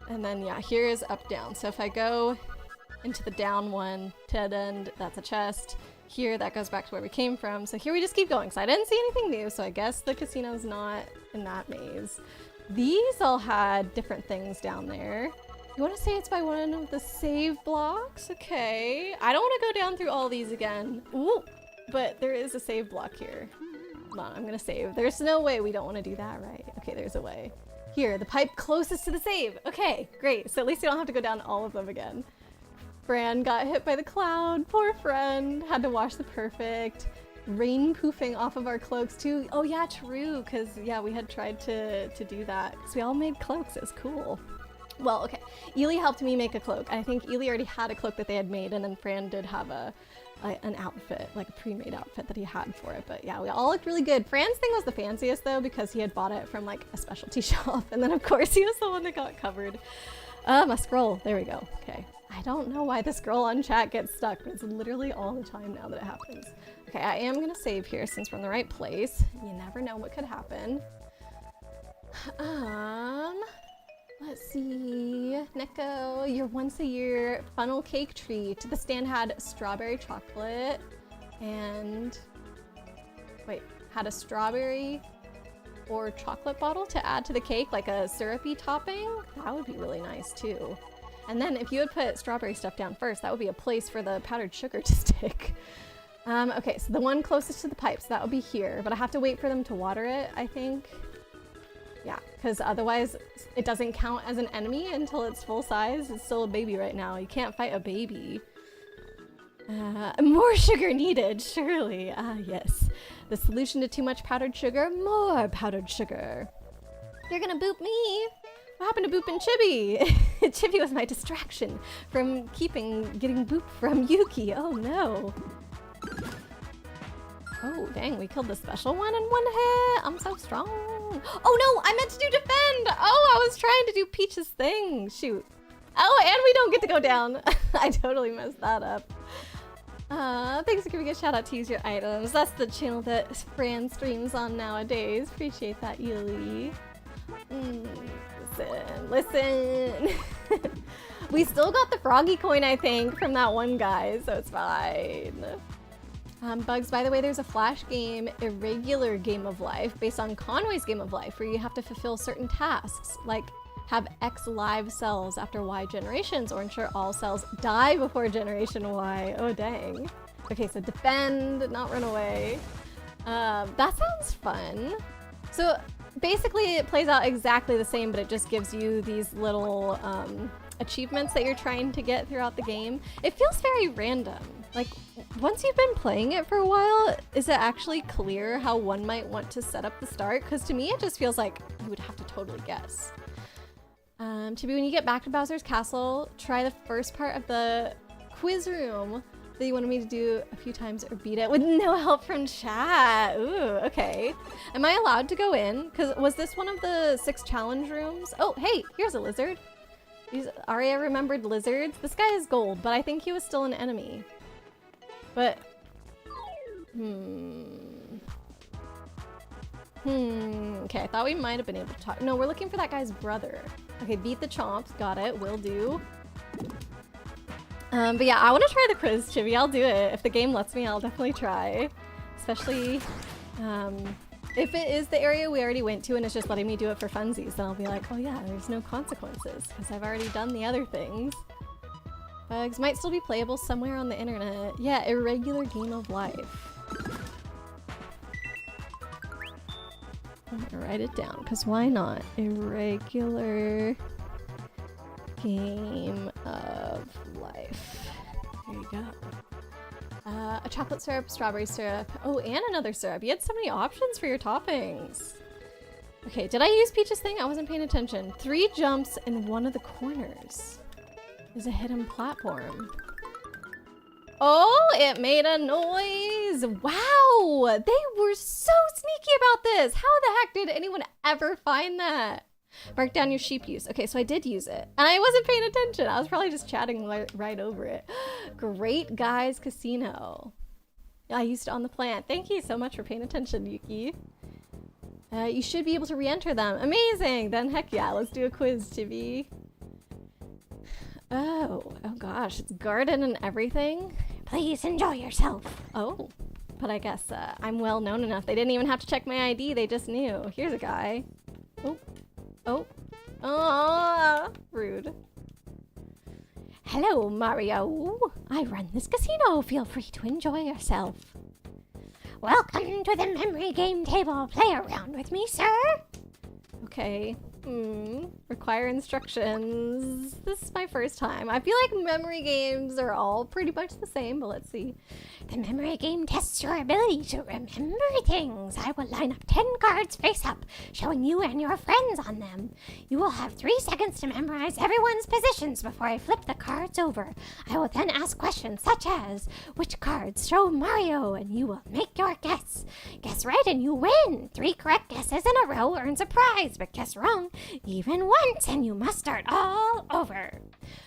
And then, yeah, here is up-down. So if I go into the down one, dead end, that's a chest. Here, that goes back to where we came from. So here we just keep going. So I didn't see anything new. So I guess the casino's not in that maze. These all had different things down there. You want to say it's by one of the save blocks? Okay. I don't want to go down through all these again. Ooh, but there is a save block here. Hold on, I'm going to save. There's no way we don't want to do that, right? Okay, there's a way. Here, the pipe closest to the save. Okay, great. So at least you don't have to go down all of them again. Fran got hit by the cloud. Poor friend. Had to wash the perfect. Rain poofing off of our cloaks too. Oh yeah, true, because yeah, we had tried to do that because we all made cloaks. It was cool. Well, okay, Ely helped me make a cloak. I think Ely already had a cloak that they had made, and then Fran did have an outfit, like a pre-made outfit that he had for it. But yeah, we all looked really good. Fran's thing was the fanciest though, because he had bought it from like a specialty shop, and then of course he was the one that got covered. My scroll, there we go. Okay, I don't know why the scroll on chat gets stuck, but it's literally all the time now that it happens. Okay, I am gonna save here since we're in the right place. You never know what could happen. Let's see. Neko, your once a year funnel cake treat. The stand had strawberry chocolate and wait, had a strawberry or chocolate bottle to add to the cake, like a syrupy topping. That would be really nice too. And then if you would put strawberry stuff down first, that would be a place for the powdered sugar to stick. Okay, so the one closest to the pipes, that would be here, but I have to wait for them to water it, I think. Yeah, because otherwise it doesn't count as an enemy until it's full size. It's still a baby right now. You can't fight a baby. More sugar needed, surely. Ah, yes. The solution to too much powdered sugar, more powdered sugar. You're gonna boop me. What happened to Boop and Chibi? Chibi was my distraction from getting booped from Yuki. Oh no. Oh, dang, we killed the special one in one hit. I'm so strong. Oh no, I meant to do defend. Oh, I was trying to do Peach's thing. Shoot. Oh, and we don't get to go down. I totally messed that up. Thanks for giving a shout out to Use Your Items. That's the channel that Fran streams on nowadays. Appreciate that, Yuli. Listen. We still got the froggy coin, I think, from that one guy, so it's fine. Bugs, by the way, there's a Flash game, Irregular Game of Life, based on Conway's Game of Life, where you have to fulfill certain tasks, like have X live cells after Y generations, or ensure all cells die before generation Y. Oh, dang. Okay, so defend, not run away. That sounds fun. So basically it plays out exactly the same, but it just gives you these little achievements that you're trying to get throughout the game. It feels very random. Like, once you've been playing it for a while, is it actually clear how one might want to set up the start? Because to me, it just feels like you would have to totally guess. To be when you get back to Bowser's Castle, try the first part of the quiz room that you wanted me to do a few times, or beat it with no help from chat. Ooh, okay. Am I allowed to go in? Because was this one of the 6 challenge rooms? Oh, hey, here's a lizard. Aria remembered lizards. This guy is gold, but I think he was still an enemy. But, okay, I thought we might have been able to talk. No, we're looking for that guy's brother. Okay, beat the chomps. Got it. Will do. But yeah, I want to try the quiz, Chibi. I'll do it. If the game lets me, I'll definitely try. Especially, if it is the area we already went to and it's just letting me do it for funsies, then I'll be like, oh yeah, there's no consequences, because I've already done the other things. Bugs might still be playable somewhere on the internet. Yeah, Irregular Game of Life. I'm gonna write it down, because why not? Irregular Game of Life. There you go. A chocolate syrup, strawberry syrup. Oh, and another syrup. You had so many options for your toppings. Okay, did I use Peach's thing? I wasn't paying attention. 3 jumps in one of the corners. There's a hidden platform. Oh, it made a noise. Wow, they were so sneaky about this. How the heck did anyone ever find that? Mark down your sheep use. Okay, so I did use it. And I wasn't paying attention. I was probably just chatting right over it. Great Guys Casino. I used it on the plant. Thank you so much for paying attention, Yuki. You should be able to re-enter them. Amazing! Then heck yeah, let's do a quiz, Chibi. Oh gosh, it's garden and everything. Please enjoy yourself. Oh, but I guess I'm well known enough. They didn't even have to check my ID, they just knew. Here's a guy. Oh, rude. Hello, Mario. I run this casino. Feel free to enjoy yourself. Welcome to the memory game table. Play around with me, sir. Okay. Require instructions. This is my first time. I feel like memory games are all pretty much the same, but let's see. The memory game tests your ability to remember things. I will line up 10 cards face up, showing you and your friends on them. You will have 3 seconds to memorize everyone's positions before I flip the cards over. I will then ask questions such as, which cards show Mario? And you will make your guess. Guess right and you win. 3 correct guesses in a row earns a prize, but guess wrong even once and you must start all over.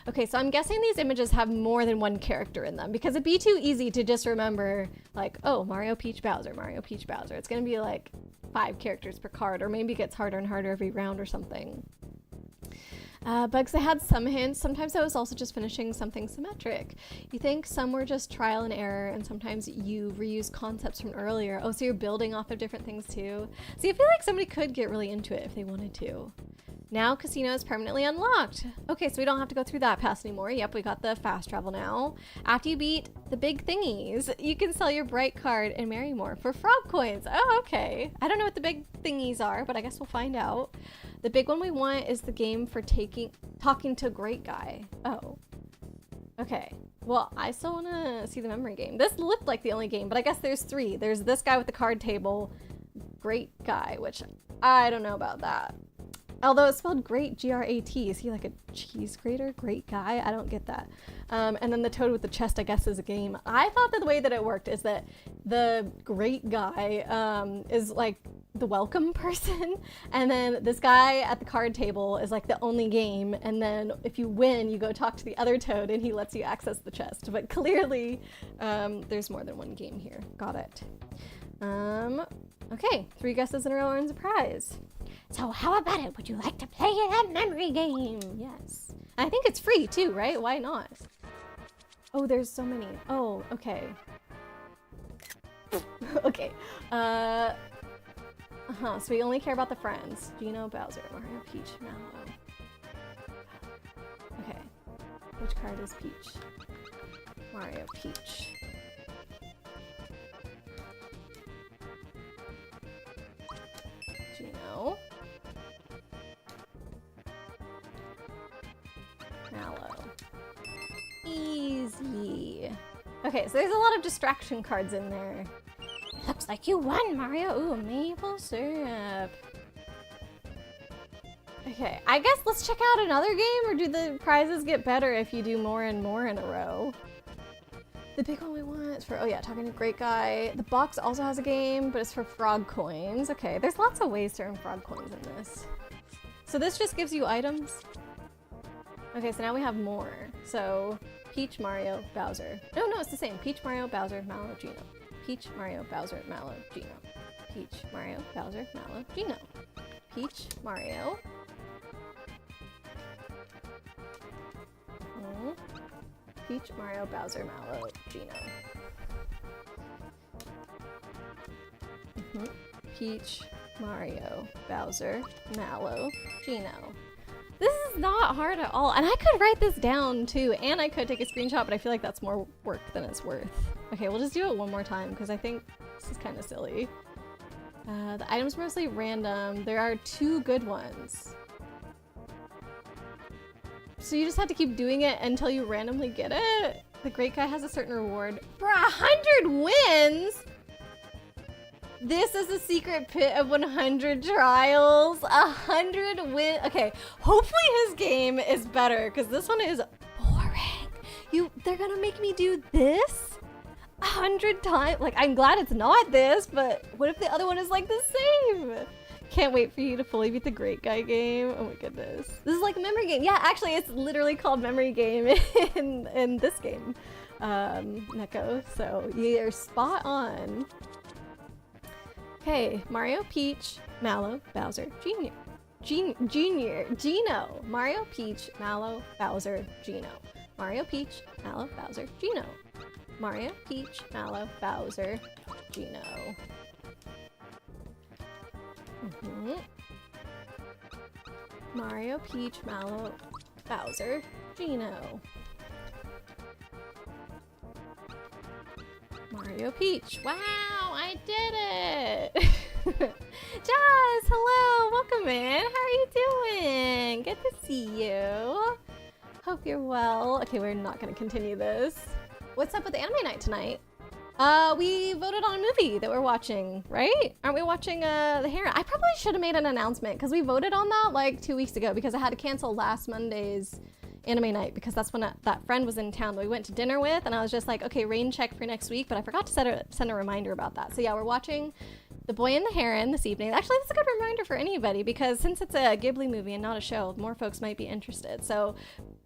Okay, so I'm guessing these images have more than one character in them, because it'd be too easy to just remember like, oh, Mario, Peach, Bowser, Mario, Peach, Bowser. It's gonna be like 5 characters per card, or maybe it gets harder and harder every round or something. Bugs, I had some hints. Sometimes I was also just finishing something symmetric. You think some were just trial and error, and sometimes you reuse concepts from earlier. Oh, so you're building off of different things too. See, I feel like somebody could get really into it if they wanted to. Now casino is permanently unlocked. Okay, so we don't have to go through that pass anymore. Yep, we got the fast travel now. After you beat the big thingies, you can sell your bright card and marry more for frog coins. Oh, okay. I don't know what the big thingies are, but I guess we'll find out. The big one we want is the game for talking to a great guy. Oh. Okay. Well, I still want to see the memory game. This looked like the only game, but I guess there's 3. There's this guy with the card table, great guy, which I don't know about that. Although it's spelled great, G-R-A-T. Is he like a cheese grater? Great guy? I don't get that. And then the toad with the chest, I guess, is a game. I thought that the way that it worked is that the great guy is like the welcome person, and then this guy at the card table is like the only game, and then if you win, you go talk to the other toad and he lets you access the chest. But clearly, there's more than one game here. Got it. Okay, 3 guesses in a row earns a prize. So how about it? Would you like to play a memory game? Yes. I think it's free too, right? Why not? Oh, there's so many. Oh, okay. Okay. So we only care about the friends. Geno, Bowser, Mario, Peach, Mallow. Okay. Which card is Peach? Mario, Peach. Geno. Mallow. Easy. Okay, so there's a lot of distraction cards in there. Looks like you won, Mario. Ooh, maple syrup. Okay, I guess let's check out another game, or do the prizes get better if you do more and more in a row? The big one we want is for, oh yeah, talking to Great Guy. The box also has a game, but it's for frog coins. Okay, there's lots of ways to earn frog coins in this. So this just gives you items? Okay, so now we have more. So, Peach, Mario, Bowser. No, it's the same. Peach, Mario, Bowser, Mallow, Geno. Peach, Mario, Bowser, Mallow, Geno. Peach, Mario, Bowser, Mallow, Geno. Peach, Mario. Peach, Mario, Bowser, Mallow, Geno. Peach, Mario, Bowser, Mallow, Geno. This is not hard at all. And I could write this down too, and I could take a screenshot, but I feel like that's more work than it's worth. Okay, we'll just do it one more time because I think this is kind of silly. The items are mostly random. There are 2 good ones. So you just have to keep doing it until you randomly get it? The Great Guy has a certain reward for 100 wins? This is the secret pit of 100 trials. 100 win. Okay, hopefully his game is better because this one is boring. They're gonna make me do this 100 times. Like, I'm glad it's not this, but what if the other one is like the same? Can't wait for you to fully beat the Great Guy game. Oh my goodness. This is like a memory game. Yeah, actually, it's literally called memory game in this game, Neko. So you're spot on. Okay, Mario, Peach, Mallow, Bowser, Geno. Mario, Peach, Mallow, Bowser, Geno. Mario, Peach, Mallow, Bowser, Geno. Mario, Peach, Mallow, Bowser, Geno. Mario, Peach, Mallow, Bowser, Geno. Mario, Peach. Wow, I did it! Jazz, hello! Welcome in! How are you doing? Good to see you. Hope you're well. Okay, we're not gonna continue this. What's up with the anime night tonight? We voted on a movie that we're watching, right? Aren't we watching The Heron? I probably should have made an announcement because we voted on that like 2 weeks ago because I had to cancel last Monday's anime night because that's when that friend was in town that we went to dinner with, and I was just like, okay, rain check for next week, but I forgot to send a reminder about that. So yeah, we're watching The Boy and the Heron this evening. Actually, that's a good reminder for anybody because since it's a Ghibli movie and not a show, more folks might be interested. So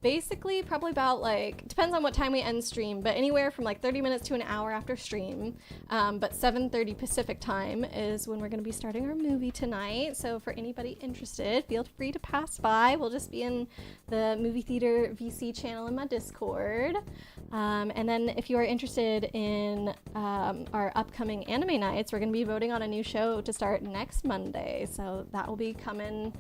basically probably about like, depends on what time we end stream, but anywhere from like 30 minutes to an hour after stream. But 7:30 Pacific time is when we're going to be starting our movie tonight. So for anybody interested, feel free to pass by. We'll just be in the movie theater VC channel in my Discord. And then if you are interested in our upcoming anime nights, we're going to be voting on a new show to start next Monday. So that will be coming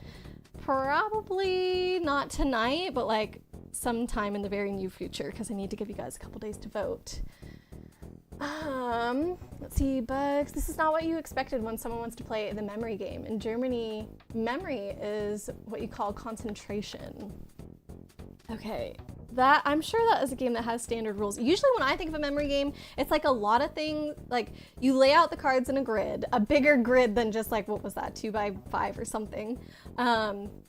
probably not tonight, but like sometime in the very near future because I need to give you guys a couple days to vote. Let's see, Bugs. This is not what you expected when someone wants to play the memory game. In Germany, memory is what you call concentration. Okay. I'm sure that is a game that has standard rules. Usually when I think of a memory game, it's like a lot of things, like you lay out the cards in a grid, a bigger grid than just like, what was that, 2x5 or something.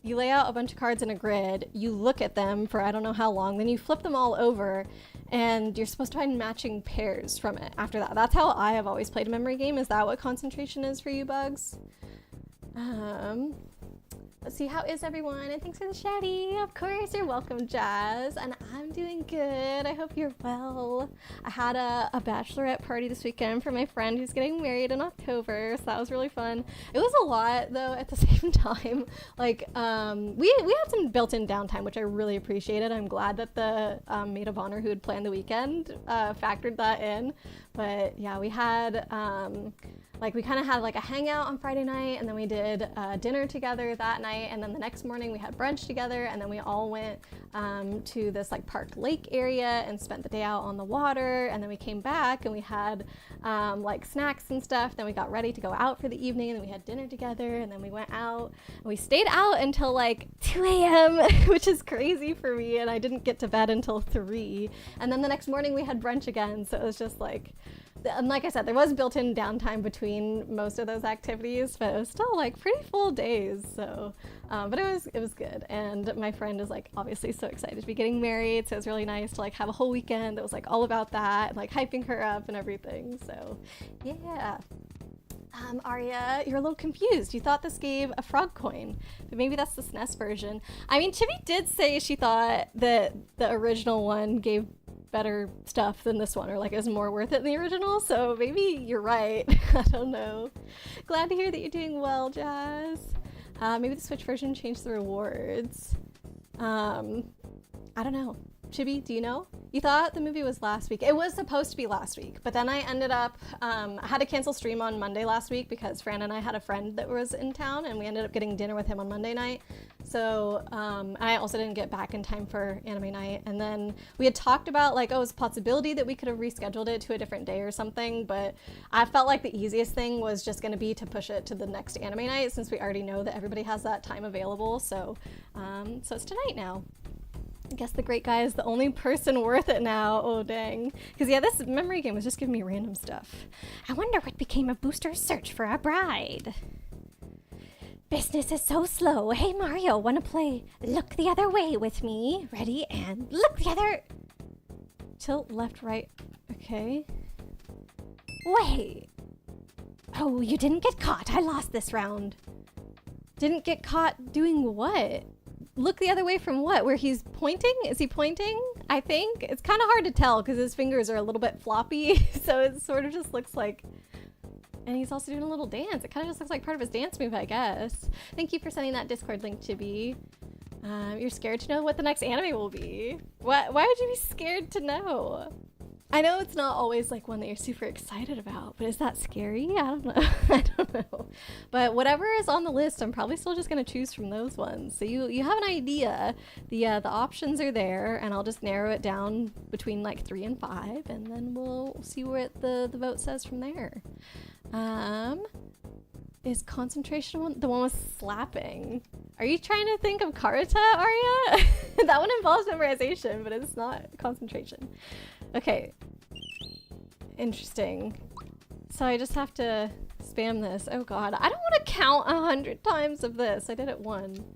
You lay out a bunch of cards in a grid, you look at them for I don't know how long, then you flip them all over, and you're supposed to find matching pairs from it after that. That's how I have always played a memory game. Is that what concentration is for you, Bugs? Um, let's see, how is everyone? And thanks for the chatty. Of course, you're welcome, Jazz. And I'm doing good. I hope you're well. I had a bachelorette party this weekend for my friend who's getting married in October, so that was really fun. It was a lot, though, at the same time. Like, we had some built-in downtime, which I really appreciated. I'm glad that the maid of honor who had planned the weekend factored that in. But yeah, we had like, we kind of had like a hangout on Friday night, and then we did dinner together that night, and then the next morning we had brunch together, and then we all went to this like park lake area and spent the day out on the water, and then we came back and we had like snacks and stuff. Then we got ready to go out for the evening, and then we had dinner together, and then we went out and we stayed out until like 2 a.m. which is crazy for me, and I didn't get to bed until 3, and then the next morning we had brunch again. So it was just like, and like I said, there was built-in downtime between most of those activities, but it was still like pretty full days. So, but it was good. And my friend is like obviously so excited to be getting married, so it was really nice to like have a whole weekend that was like all about that, and like hyping her up and everything. So, yeah. Arya, you're a little confused. You thought this gave a frog coin, but maybe that's the SNES version. I mean, Chibi did say she thought that the original one gave better stuff than this one, or like it was more worth it than the original, so maybe you're right. I don't know. Glad to hear that you're doing well, Jazz. Maybe the Switch version changed the rewards. I don't know. Chibi, do you know? You thought the movie was last week. It was supposed to be last week, but then I ended up, I had to cancel stream on Monday last week because Fran and I had a friend that was in town, and we ended up getting dinner with him on Monday night. So I also didn't get back in time for anime night. And then we had talked about like, oh, it's a possibility that we could have rescheduled it to a different day or something, but I felt like the easiest thing was just gonna be to push it to the next anime night, since we already know that everybody has that time available. So, so it's tonight now. I guess the great guy is the only person worth it now. Oh, dang. Because, yeah, this memory game was just giving me random stuff. I wonder what became of Booster's search for a bride. Business is so slow. Hey, Mario, want to play Look the Other Way with me? Ready? And look the other... Tilt left, right. Okay. Wait. Oh, you didn't get caught. I lost this round. Didn't get caught doing what? Look the other way from what? Where he's pointing? Is he pointing? I think. It's kind of hard to tell because his fingers are a little bit floppy, so it sort of just looks like... And he's also doing a little dance. It kind of just looks like part of his dance move, I guess. Thank you for sending that Discord link, Chibi. You're scared to know what the next anime will be. Why would you be scared to know? I know it's not always like one that you're super excited about, but is that scary? I don't know. I don't know. But whatever is on the list, I'm probably still just gonna choose from those ones. So you have an idea. The options are there, and I'll just narrow it down between like 3 and 5, and then we'll see what the vote says from there. Is concentration one the one with slapping? Are you trying to think of Karata, Arya? That one involves memorization, but it's not concentration. Okay. Interesting. So I just have to spam this. Oh god, I don't want to count 100 times of this. I did it 1.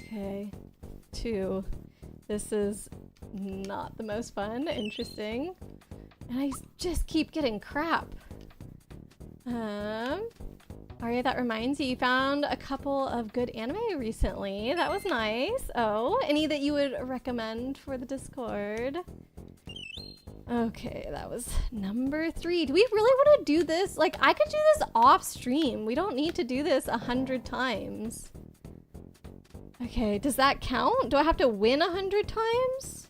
Okay. 2. This is not the most fun. Interesting. And I just keep getting crap. Arya, that reminds you found a couple of good anime recently. That was nice. Oh, any that you would recommend for the Discord? Okay, that was number 3. Do we really want to do this? Like, I could do this off stream. We don't need to do this 100 times. Okay, does that count? Do I have to win 100 times?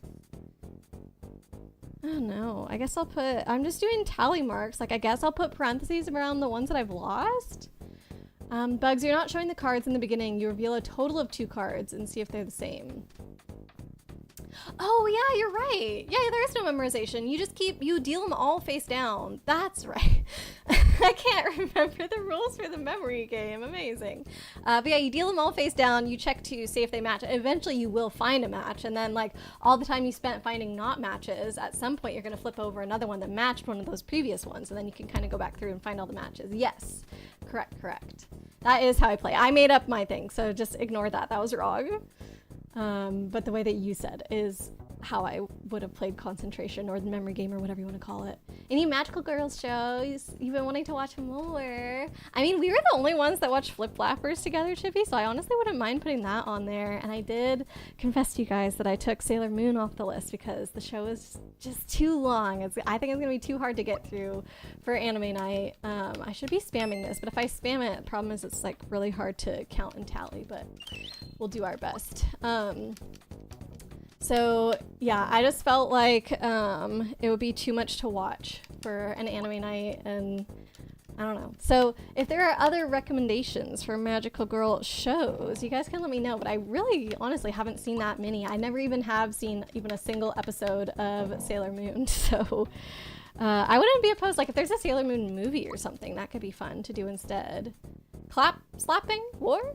I don't know. I guess I'll put... I'm just doing tally marks. Like, I guess I'll put parentheses around the ones that I've lost. Bugs, you're not showing the cards in the beginning. You reveal a total of 2 cards and see if they're the same. Oh, yeah, you're right. Yeah, there is no memorization. You just you deal them all face down. That's right. I can't remember the rules for the memory game. Amazing. But yeah, you deal them all face down. You check to see if they match. Eventually, you will find a match. And then, like, all the time you spent finding not matches, at some point, you're going to flip over another one that matched one of those previous ones. And then you can kind of go back through and find all the matches. Yes. Correct. That is how I play. I made up my thing, so just ignore that. That was wrong. But the way that you said is how I would have played Concentration or the Memory Game or whatever you want to call it. Any Magical Girls shows you've been wanting to watch more? I mean, we were the only ones that watched Flip Flappers together, Chippy, so I honestly wouldn't mind putting that on there. And I did confess to you guys that I took Sailor Moon off the list because the show is just too long. I think it's gonna be too hard to get through for anime night. I should be spamming this, but if I spam it, the problem is it's like really hard to count and tally, but we'll do our best. So yeah, I just felt like it would be too much to watch for an anime night, and I don't know. So if there are other recommendations for Magical Girl shows, you guys can let me know, but I really honestly haven't seen that many. I never even have seen even a single episode of Sailor Moon, so I wouldn't be opposed. Like if there's a Sailor Moon movie or something, that could be fun to do instead. Slapping? War?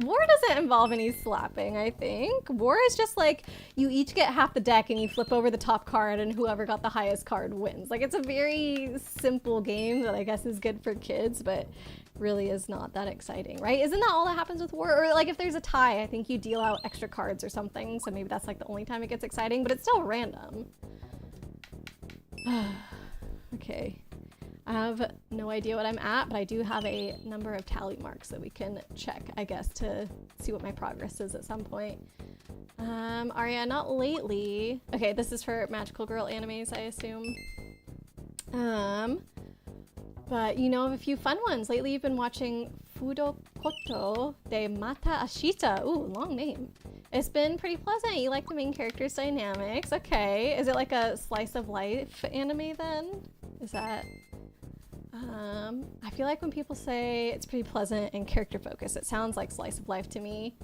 War doesn't involve any slapping, I think. War is just like you each get half the deck and you flip over the top card and whoever got the highest card wins. Like it's a very simple game that I guess is good for kids, but really is not that exciting, right? Isn't that all that happens with War? Or like if there's a tie, I think you deal out extra cards or something, so maybe that's like the only time it gets exciting, but it's still random. Okay. I have no idea what I'm at, but I do have a number of tally marks that we can check, I guess, to see what my progress is at some point. Aria, not lately. Okay, this is for Magical Girl animes, I assume. But you know of a few fun ones. Lately you've been watching Fudokoto de Mata Ashita. Ooh, long name. It's been pretty pleasant. You like the main character's dynamics. Okay. Is it like a slice of life anime then? Is that... I feel like when people say it's pretty pleasant and character focused, it sounds like slice of life to me.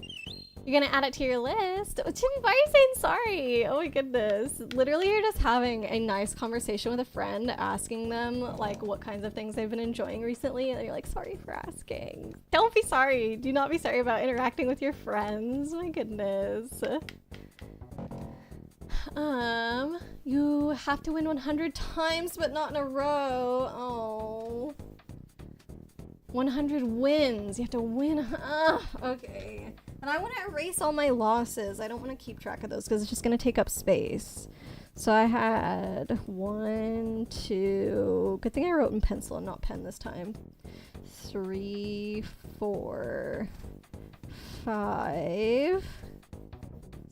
You're gonna add it to your list? Oh, Timmy, why are you saying sorry? Oh my goodness. Literally, you're just having a nice conversation with a friend, asking them like what kinds of things they've been enjoying recently, and you're like, sorry for asking. Don't be sorry. Do not be sorry about interacting with your friends. My goodness. You have to win 100 times, but not in a row. Oh. 100 wins. You have to win. Okay. And I want to erase all my losses. I don't want to keep track of those because it's just going to take up space. So I had 1, 2. Good thing I wrote in pencil and not pen this time. 3, 4, 5.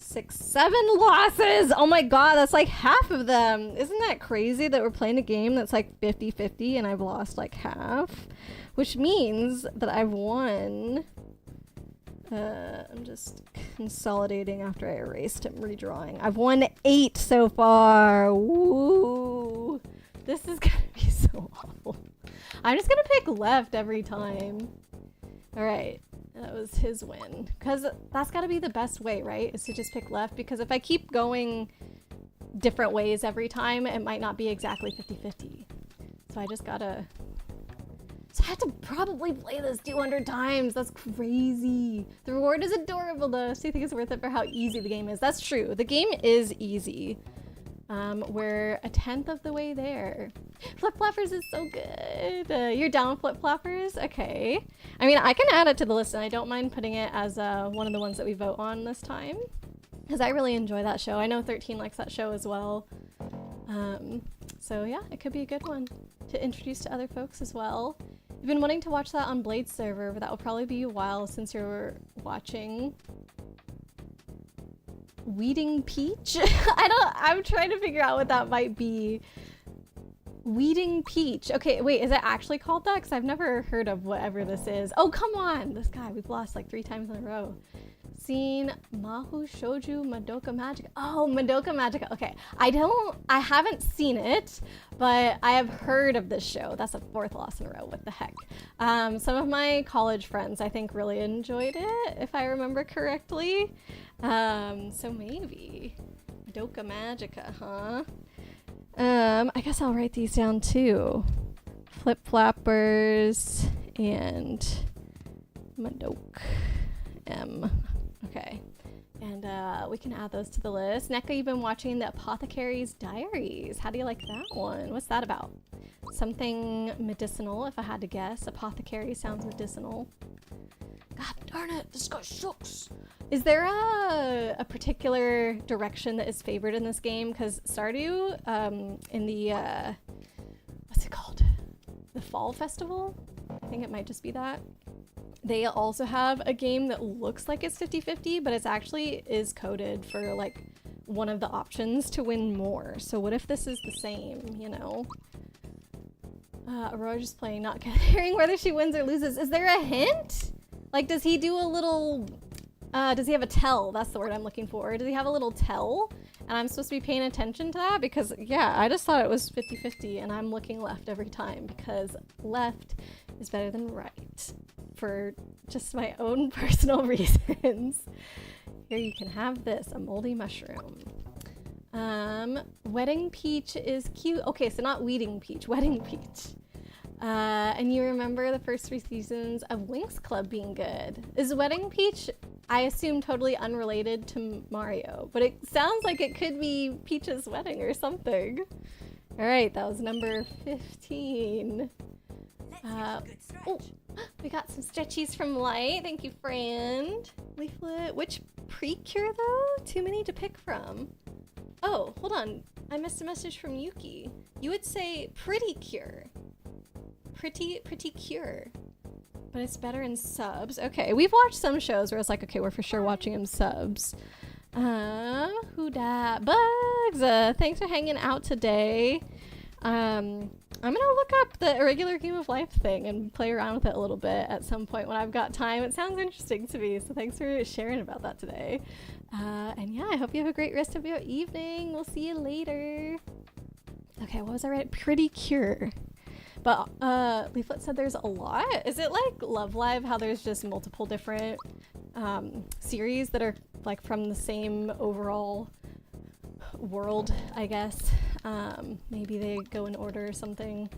6, 7 losses! Oh my god, that's like half of them! Isn't that crazy that we're playing a game that's like 50-50 and I've lost like half? Which means that I've won... I'm just consolidating after I erased and redrawing. I've won 8 so far! Woo! This is gonna be so awful. I'm just gonna pick left every time. Alright. That was his win. Because that's got to be the best way, right? Is to just pick left. Because if I keep going different ways every time, it might not be exactly 50-50. So I just gotta... So I have to probably play this 200 times. That's crazy. The reward is adorable though. So you think it's worth it for how easy the game is. That's true. The game is easy. We're 1/10 of the way there. Flip Flappers is so good. You're down with Flip Flappers? Okay. I mean, I can add it to the list and I don't mind putting it as one of the ones that we vote on this time. Because I really enjoy that show. I know 13 likes that show as well. So yeah, it could be a good one to introduce to other folks as well. You've been wanting to watch that on Blade server, but that will probably be a while since you're watching Weeding Peach? I'm trying to figure out what that might be. Weeding Peach. Okay, wait, is it actually called that? Because I've never heard of whatever this is. Oh, come on! This guy, we've lost like 3 times in a row. Seen Mahu Shouju Madoka Magica. Oh, Madoka Magica. Okay, I haven't seen it, but I have heard of this show. That's a 4th loss in a row. What the heck? Some of my college friends, I think, really enjoyed it, if I remember correctly. So maybe. Madoka Magica, huh? I guess I'll write these down too. Flip Flappers and Madoka M. Okay. And we can add those to the list. Neko, you've been watching The Apothecary's Diaries. How do you like that one? What's that about? Something medicinal, if I had to guess. Apothecary sounds medicinal. God darn it, this guy sucks. Is there a particular direction that is favored in this game? Because Stardew, in the, what's it called? The Fall Festival? I think it might just be that. They also have a game that looks like it's 50-50, but it's actually is coded for like one of the options to win more. So what if this is the same, you know? Aurora just playing, not caring whether she wins or loses. Is there a hint? Like, does he do a little... does he have a tell? That's the word I'm looking for. Does he have a little tell? And I'm supposed to be paying attention to that? Because, yeah, I just thought it was 50-50, and I'm looking left every time, because left is better than right. For just my own personal reasons. Here you can have this, a moldy mushroom. Wedding Peach is cute. Okay, so not Weeding Peach, Wedding Peach. And you remember the first 3 seasons of Winx Club being good. Is Wedding Peach, I assume, totally unrelated to Mario, but it sounds like it could be Peach's wedding or something. All right, that was number 15. Oh, we got some stretchies from Light. Thank you, friend. Leaflet. Which Precure, though? Too many to pick from. Oh, hold on. I missed a message from Yuki. You would say Pretty Cure. Pretty Cure. But it's better in subs. Okay, we've watched some shows where it's like, okay, we're for sure watching in subs. Who dat? Bugs! Thanks for hanging out today. I'm gonna look up the irregular game of life thing and play around with it a little bit at some point when I've got time. It sounds interesting to me, so thanks for sharing about that today. And yeah, I hope you have a great rest of your evening. We'll see you later. Okay, what was I right? Pretty Cure. But Leaflet said there's a lot. Is it like Love Live, how there's just multiple different series that are like from the same overall world, I guess? Maybe they go in order or something.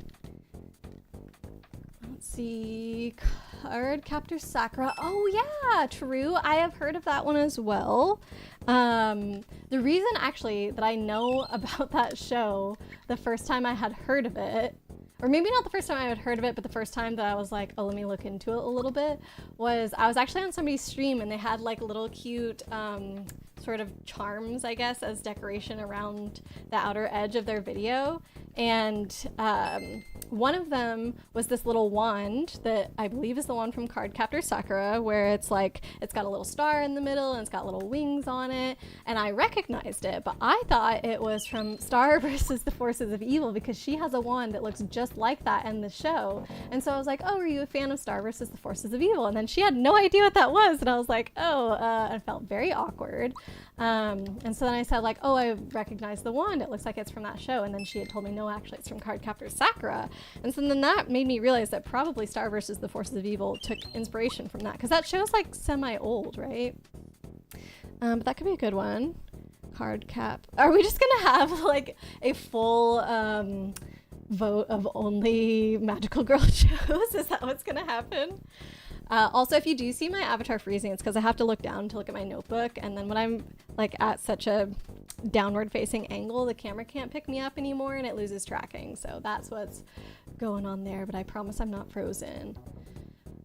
Let's see. Card Captor Sakura. Oh yeah, true. I have heard of that one as well. The reason actually that I know about that show, the first time I had heard of it, or maybe not the first time I had heard of it, but the first time that I was like, oh, let me look into it a little bit, was I was actually on somebody's stream and they had like little cute sort of charms, I guess, as decoration around the outer edge of their video. And one of them was this little wand that I believe is the one from Card Captor Sakura, where it's like, it's got a little star in the middle and it's got little wings on it. And I recognized it, but I thought it was from Star versus the Forces of Evil because she has a wand that looks just like that in the show. And so I was like, oh, are you a fan of Star versus the Forces of Evil? And then she had no idea what that was. And I was like, oh, I felt very awkward. And so then I said like, oh, I recognize the wand. It looks like it's from that show. And then she had told me, no, actually it's from Card Captor Sakura. And so then that made me realize that probably Star versus the Forces of Evil took inspiration from that. Because that show's like semi-old, right? But that could be a good one. Card Cap. Are we just gonna have like a full vote of only magical girl shows? Is that what's gonna happen? Also, if you do see my avatar freezing, it's because I have to look down to look at my notebook, and then when I'm like at such a downward facing angle, the camera can't pick me up anymore and it loses tracking. So that's what's going on there, but I promise I'm not frozen.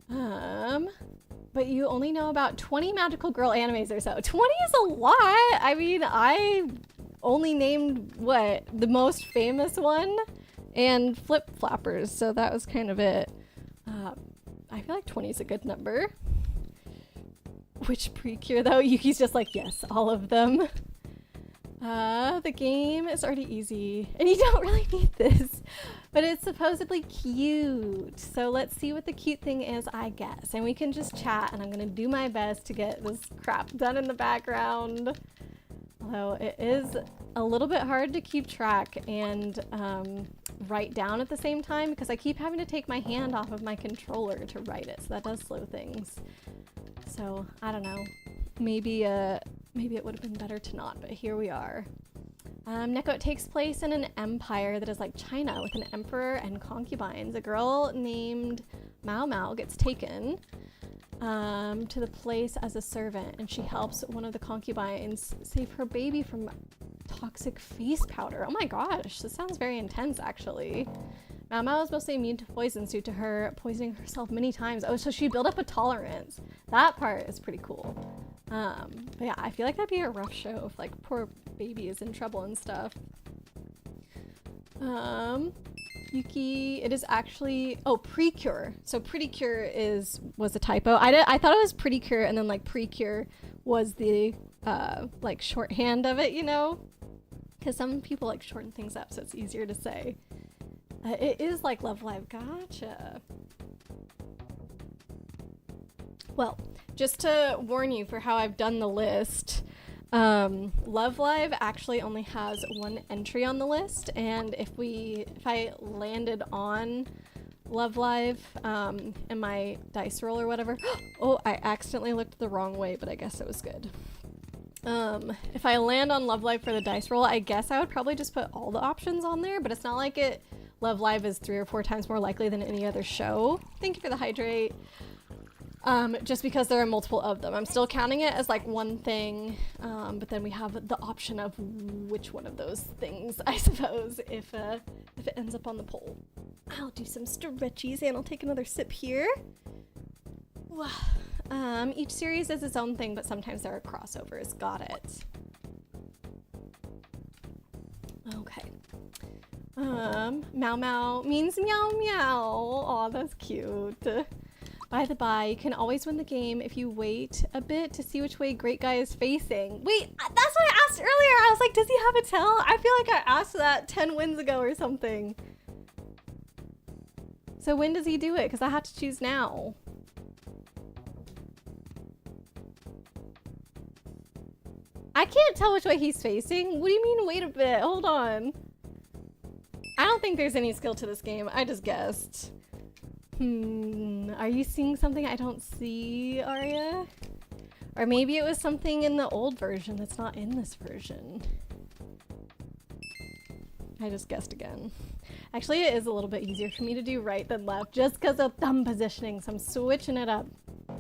But you only know about 20 magical girl animes or so. 20 is a lot! I mean, I only named, what, the most famous one? And Flip Flappers, so that was kind of it. I feel like 20 is a good number. Which Precure though? Yuki's just like, yes, all of them. The game is already easy, and you don't really need this, but it's supposedly cute. So let's see what the cute thing is, I guess. And we can just chat, and I'm gonna do my best to get this crap done in the background. Although it is a little bit hard to keep track and write down at the same time because I keep having to take my hand off of my controller to write it, so that does slow things. So I don't know. Maybe it would have been better to not, but here we are. Neko, it takes place in an empire that is like China with an emperor and concubines. A girl named Mallow gets taken to the place as a servant, and she helps one of the concubines save her baby from toxic face powder. Oh my gosh, this sounds very intense actually. Mallow is mostly immune to poisons due to her poisoning herself many times. Oh, so she built up a tolerance. That part is pretty cool. But yeah, I feel like that'd be a rough show if like poor baby is in trouble and stuff. Yuki, it is actually, oh, Precure. So Pretty Cure was a typo. I thought it was Pretty Cure, and then like Precure was the like shorthand of it, you know? Because some people like shorten things up so it's easier to say. It is like Love Live. Gotcha. Well, just to warn you for how I've done the list, Love Live actually only has one entry on the list, and if I landed on Love Live in my dice roll or whatever, oh, I accidentally looked the wrong way, but I guess it was good. If I land on Love Live for the dice roll, I guess I would probably just put all the options on there, but it's not like Love Live is 3 or 4 times more likely than any other show. Thank you for the hydrate. Just because there are multiple of them. I'm still counting it as like one thing, but then we have the option of which one of those things, I suppose, if it ends up on the poll. I'll do some stretchies and I'll take another sip here. Each series is its own thing, but sometimes there are crossovers. Got it. Okay. Mau Mau means meow meow. Aw, that's cute. By the by, you can always win the game if you wait a bit to see which way Great Guy is facing. Wait, that's what I asked earlier. I was like, does he have a tell? I feel like I asked that 10 wins ago or something. So when does he do it? Because I have to choose now. I can't tell which way he's facing. What do you mean, wait a bit? Hold on. I don't think there's any skill to this game. I just guessed. Are you seeing something I don't see, Arya? Or maybe it was something in the old version that's not in this version. I just guessed again. Actually, it is a little bit easier for me to do right than left just because of thumb positioning, so I'm switching it up.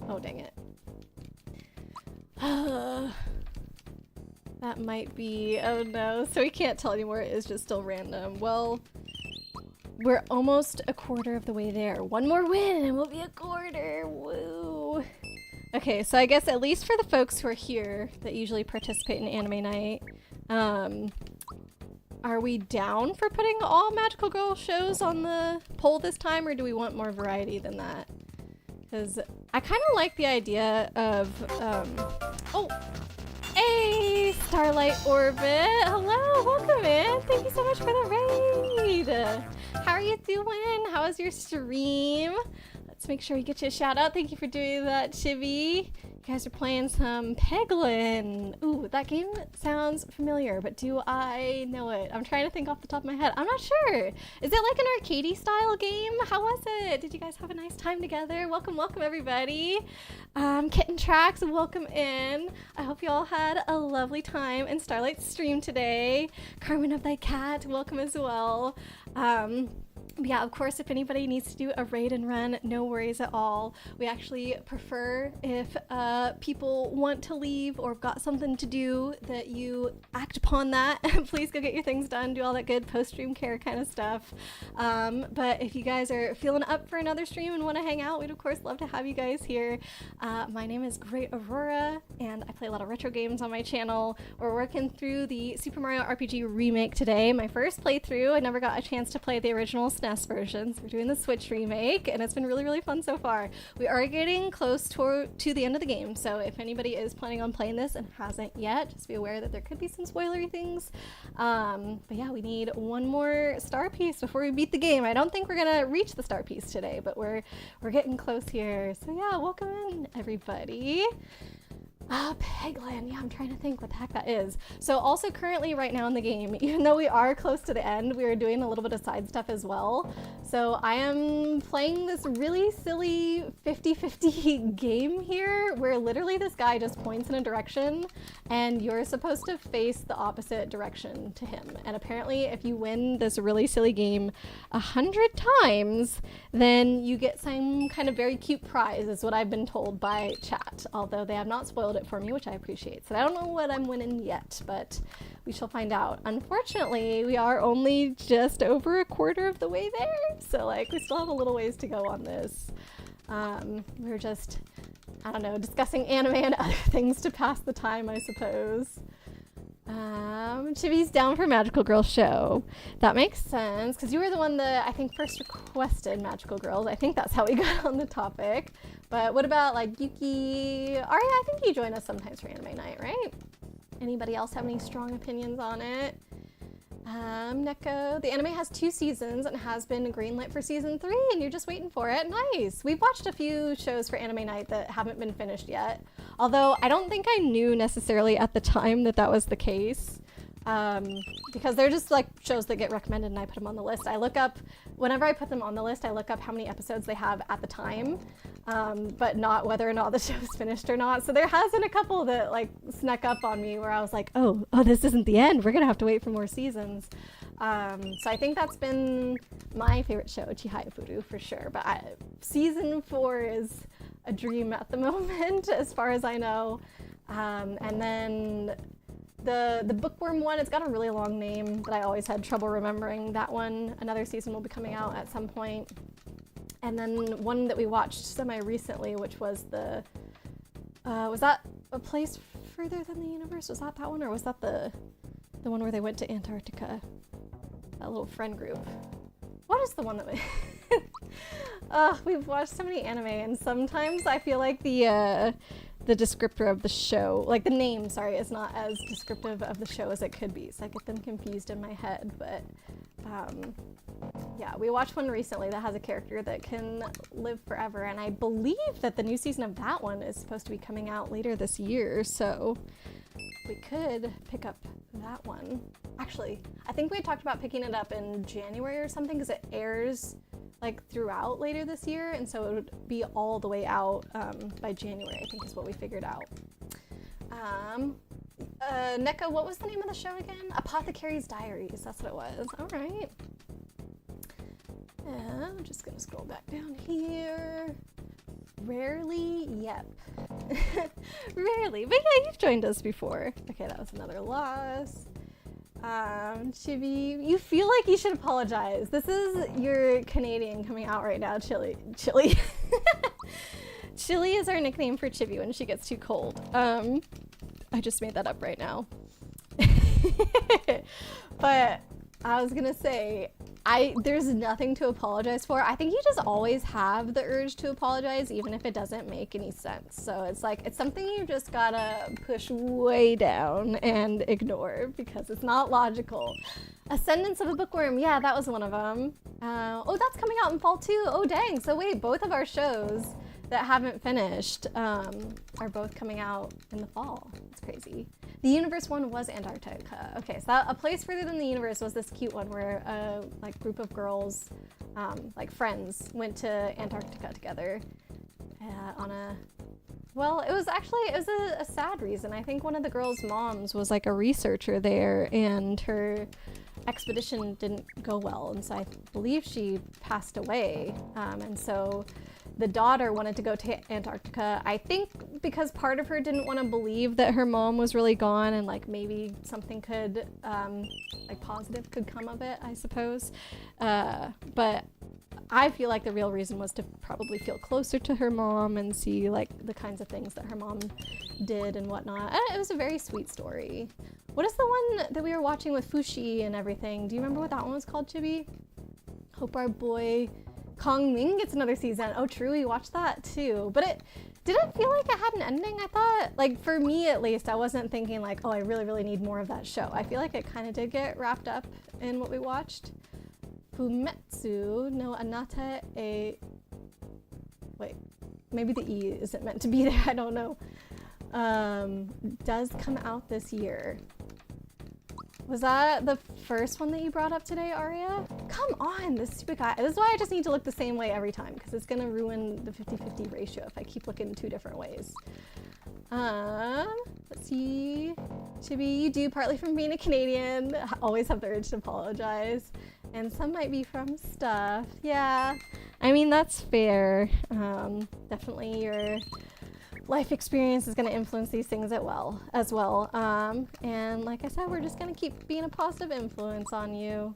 Oh, dang it. That might be... Oh no, so we can't tell anymore. It is just still random. Well... We're almost a quarter of the way there. One more win and we'll be a quarter. Woo. Okay, so I guess at least for the folks who are here that usually participate in Anime Night, are we down for putting all Magical Girl shows on the poll this time, or do we want more variety than that? Because I kind of like the idea of, oh, hey, Starlight Orbit. Hello, welcome in. Thank you so much for the raid. How are you doing? How was your stream? Let's make sure we get you a shout out. Thank you for doing that, Chibi. You guys are playing some Peglin. Ooh, that game sounds familiar, but do I know it? I'm trying to think off the top of my head. I'm not sure. Is it like an arcadey style game? How was it? Did you guys have a nice time together? Welcome, welcome everybody. Kitten Tracks, welcome in. I hope you all had a lovely time in Starlight's stream today. Carmen of Thy Cat, welcome as well. Yeah, of course, if anybody needs to do a raid and run, no worries at all. We actually prefer if people want to leave or got something to do that you act upon that. Please go get your things done, do all that good post-stream care kind of stuff. But if you guys are feeling up for another stream and want to hang out, we'd of course love to have you guys here. My name is Great Aurora, and I play a lot of retro games on my channel. We're working through the Super Mario RPG Remake today, my first playthrough. I never got a chance to play the original SNES versions. We're doing the Switch remake, and it's been really, really fun so far. We are getting close to the end of the game, so if anybody is planning on playing this and hasn't yet, just be aware that there could be some spoilery things. But yeah, we need one more star piece before we beat the game. I don't think we're gonna reach the star piece today, but we're getting close here. So yeah, welcome in everybody. Peglin, yeah, I'm trying to think what the heck that is. So also currently right now in the game, even though we are close to the end, we are doing a little bit of side stuff as well. So I am playing this really silly 50-50 game here where literally this guy just points in a direction and you're supposed to face the opposite direction to him. And apparently if you win this really silly game 100 times, then you get some kind of very cute prize, is what I've been told by chat, although they have not spoiled it for me, which I appreciate. So I don't know what I'm winning yet, but we shall find out. Unfortunately, we are only just over a quarter of the way there, so like we still have a little ways to go on this. We're just I don't know, discussing anime and other things to pass the time, I suppose. Chibi's down for Magical Girl show. That makes sense, because you were the one that I think first requested Magical Girls. I think that's how we got on the topic. But what about like Yuki? Aria, I think you join us sometimes for anime night, right? Anybody else have any strong opinions on it? Neko, the anime has 2 seasons and has been greenlit for season 3, and you're just waiting for it. Nice. We've watched a few shows for anime night that haven't been finished yet. Although I don't think I knew necessarily at the time that that was the case. Because they're just like shows that get recommended and I put them on the list. I look up, whenever I put them on the list, I look up how many episodes they have at the time, but not whether or not the show's finished or not. So there has been a couple that like snuck up on me where I was like, oh, this isn't the end. We're gonna have to wait for more seasons. So I think that's been my favorite show, Chihaya Furu, for sure. But season 4 is a dream at the moment, as far as I know. And then the bookworm one, it's got a really long name that I always had trouble remembering. That one, another season will be coming out at some point. And then one that we watched semi-recently, which was was that A Place Further Than the Universe? Was that one, or was that the one where they went to Antarctica? That little friend group. What is the one that we... we've watched so many anime, and sometimes I feel like the descriptor of the show, like the name, sorry, is not as descriptive of the show as it could be, so I get them confused in my head. But yeah, we watched one recently that has a character that can live forever, and I believe that the new season of that one is supposed to be coming out later this year, so we could pick up that one. Actually, I think we had talked about picking it up in January or something, because it airs like throughout later this year, and so it would be all the way out by January, I think is what we figured out. Neko, what was the name of the show again? Apothecary's Diaries, that's what it was. All right. I'm just gonna scroll back down here. Rarely, yep. Rarely, but yeah, you've joined us before. Okay, that was another loss. Chibi, you feel like you should apologize. This is your Canadian coming out right now, Chili. Chili is our nickname for Chibi when she gets too cold. I just made that up right now. But I was gonna say, there's nothing to apologize for. I think you just always have the urge to apologize, even if it doesn't make any sense. So it's like, it's something you just gotta push way down and ignore because it's not logical. Ascendance of a Bookworm, yeah, that was one of them. Oh, that's coming out in fall too. Oh, dang. So wait, both of our shows that haven't finished are both coming out in the fall. It's crazy. The Universe one was Antarctica. Okay, so A Place Further Than the Universe was this cute one where a like group of girls, like friends, went to Antarctica together on a... Well, it was a sad reason. I think one of the girls' moms was like a researcher there, and her expedition didn't go well, and so I believe she passed away. And so the daughter wanted to go to Antarctica, I think because part of her didn't want to believe that her mom was really gone, and like maybe something could, like positive could come of it, I suppose. But I feel like the real reason was to probably feel closer to her mom and see like the kinds of things that her mom did and whatnot. It was a very sweet story. What is the one that we were watching with Fushi and everything? Do you remember what that one was called, Chibi? Hope our boy Kong Ming gets another season. Oh, true, we watched that too. But it didn't feel like it had an ending. I thought, like for me at least, I wasn't thinking like, oh, I really, really need more of that show. I feel like it kind of did get wrapped up in what we watched. Fumetsu no Anata e... Wait, maybe the E isn't meant to be there, I don't know. Does come out this year. Was that the first one that you brought up today, Aria? Come on, this stupid guy. This is why I just need to look the same way every time, because it's gonna ruin the 50-50 ratio if I keep looking 2 different ways. Let's see. Chibi, you do, partly from being a Canadian. I always have the urge to apologize. And some might be from stuff. Yeah, I mean, that's fair. Definitely your life experience is going to influence these things as well. And like I said, we're just going to keep being a positive influence on you.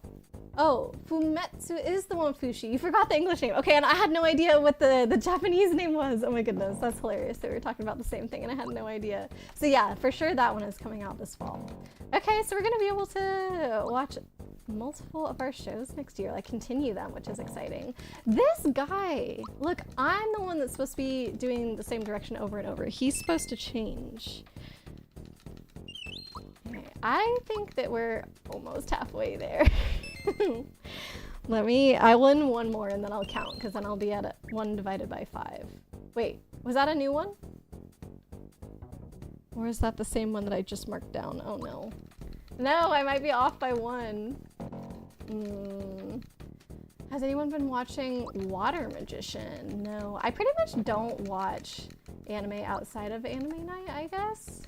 Oh, Fumetsu is the one with Fushi. You forgot the English name. Okay, and I had no idea what the Japanese name was. Oh my goodness, that's hilarious. They were talking about the same thing and I had no idea. So yeah, for sure that one is coming out this fall. Okay, so we're gonna be able to watch multiple of our shows next year, like continue them, which is exciting. This guy, look, I'm the one that's supposed to be doing the same direction over and over. He's supposed to change. Okay, I think that we're almost halfway there. I win one more and then I'll count, because then I'll be at 1 divided by 5. Wait, was that a new one? Or is that the same one that I just marked down? Oh no. No, I might be off by 1. Has anyone been watching Water Magician? No, I pretty much don't watch anime outside of anime night, I guess.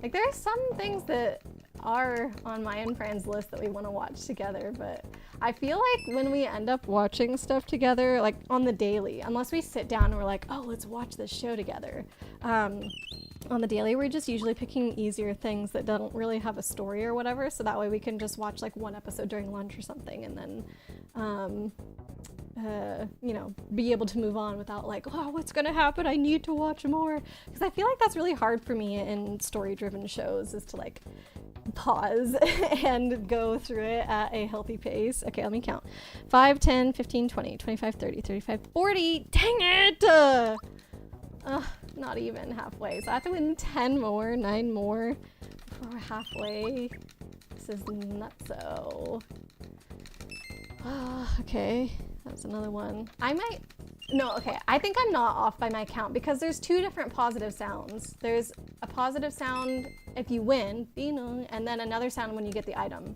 Like, there are some things that are on my and friends list that we want to watch together, but I feel like when we end up watching stuff together, like on the daily, unless we sit down and we're like, oh, let's watch this show together, on the daily, we're just usually picking easier things that don't really have a story or whatever, so that way we can just watch like one episode during lunch or something, and then you know, be able to move on without like, oh, what's gonna happen? I need to watch more. Because I feel like that's really hard for me in story-driven shows, is to like pause and go through it at a healthy pace. Okay, let me count. 5, 10, 15, 20, 25, 30, 35, 40. Dang it! Not even halfway. So I have to win 10 more, 9 more before we're halfway. This is nutso. Okay, that's another one. I think I'm not off by my count, because there's 2 different positive sounds. There's a positive sound if you win, and then another sound when you get the item.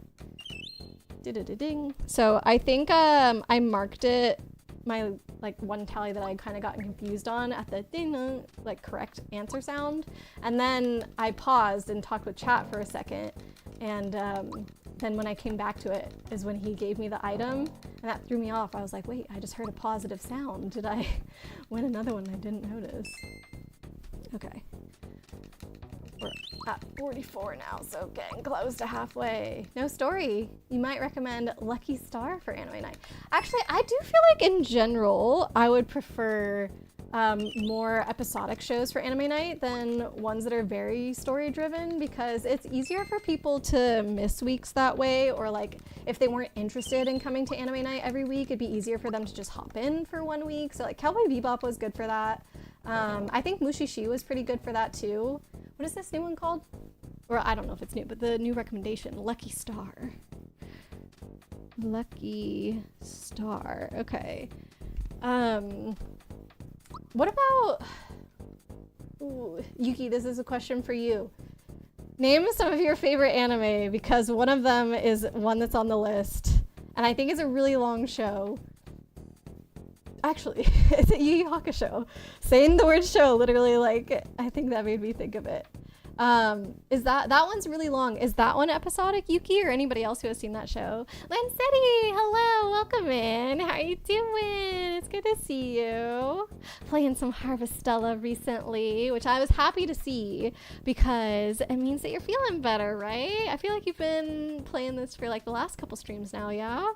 Ding. So I think I marked it, my like one tally that I kind of gotten confused on at the ding, like correct answer sound, and then I paused and talked with chat for a second, and then when I came back to it is when he gave me the item, and that threw me off. I was like, wait, I just heard a positive sound. Did I win another one I didn't notice? Okay. We're at 44 now, so getting close to halfway. No story. You might recommend Lucky Star for anime night. Actually, I do feel like in general, I would prefer more episodic shows for anime night than ones that are very story driven, because it's easier for people to miss weeks that way, or like if they weren't interested in coming to anime night every week, it'd be easier for them to just hop in for 1 week. So like Cowboy Bebop was good for that. I think Mushishi was pretty good for that too. What is this new one called? Or I don't know if it's new, but the new recommendation, Lucky Star. Lucky Star, okay. What about, ooh, Yuki, this is a question for you. Name some of your favorite anime, because one of them is one that's on the list, and I think it's a really long show. Actually, it's a Yu Yu Hakusho. Saying the word show, literally, like, I think that made me think of it. Is that one's really long. Is that one episodic, Yuki, or anybody else who has seen that show? Lancetti, hello, welcome in. How are you doing? It's good to see you. Playing some Harvestella recently, which I was happy to see, because it means that you're feeling better, right? I feel like you've been playing this for like the last couple streams now, yeah?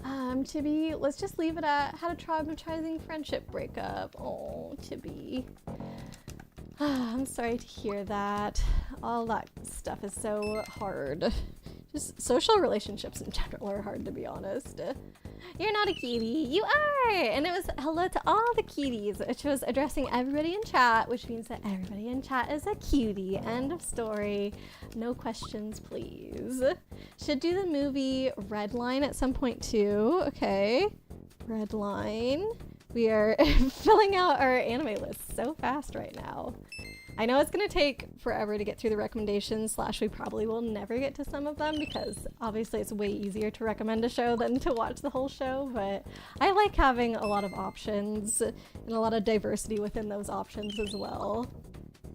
Chibi, let's just leave it at had a traumatizing friendship breakup. Oh, Chibi. I'm sorry to hear that. All that stuff is so hard. Just social relationships in general are hard, to be honest. You're not a cutie. You are! And it was hello to all the cuties, which was addressing everybody in chat, which means that everybody in chat is a cutie. End of story. No questions, please. Should do the movie Redline at some point too. Okay. Redline. We are filling out our anime list so fast right now. I know it's going to take forever to get through the recommendations, / we probably will never get to some of them, because obviously it's way easier to recommend a show than to watch the whole show, but I like having a lot of options and a lot of diversity within those options as well.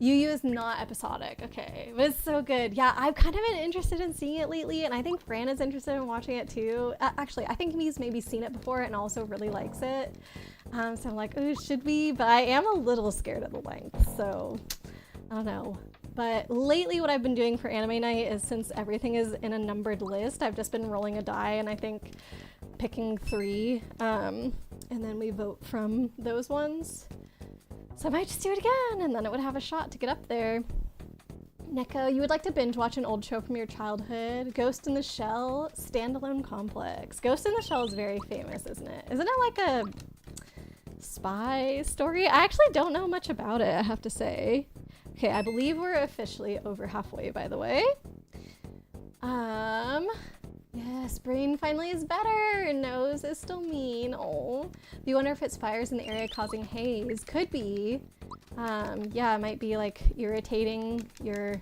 Yu Yu is not episodic, okay, but it's so good. Yeah, I've kind of been interested in seeing it lately, and I think Fran is interested in watching it too. Actually, I think he's maybe seen it before and also really likes it. So I'm like, oh, should we? But I am a little scared of the length, so I don't know. But lately what I've been doing for anime night is, since everything is in a numbered list, I've just been rolling a die and I think picking 3, and then we vote from those ones. So I might just do it again, and then it would have a shot to get up there. Neko, you would like to binge watch an old show from your childhood? Ghost in the Shell, Standalone Complex. Ghost in the Shell is very famous, isn't it? Isn't it like a spy story? I actually don't know much about it, I have to say. Okay, I believe we're officially over halfway, by the way. Yes, brain finally is better. Nose is still mean. Oh, you wonder if it's fires in the area causing haze. Could be. Yeah, it might be like irritating your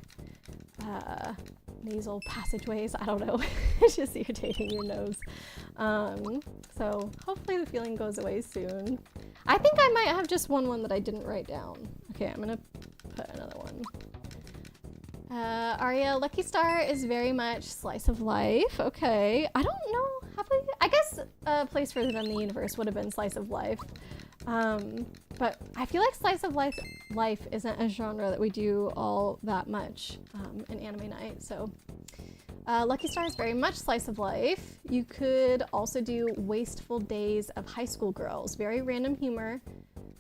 nasal passageways. I don't know. It's just irritating your nose. So hopefully the feeling goes away soon. I think I might have just one that I didn't write down. Okay, I'm gonna put another one. Arya, Lucky Star is very much slice of life. Okay. I don't know. Have we? I guess Place Further Than the Universe would have been slice of life. But I feel like slice of life isn't a genre that we do all that much in anime night. So Lucky Star is very much slice of life. You could also do Wasteful Days of High School Girls. Very random humor.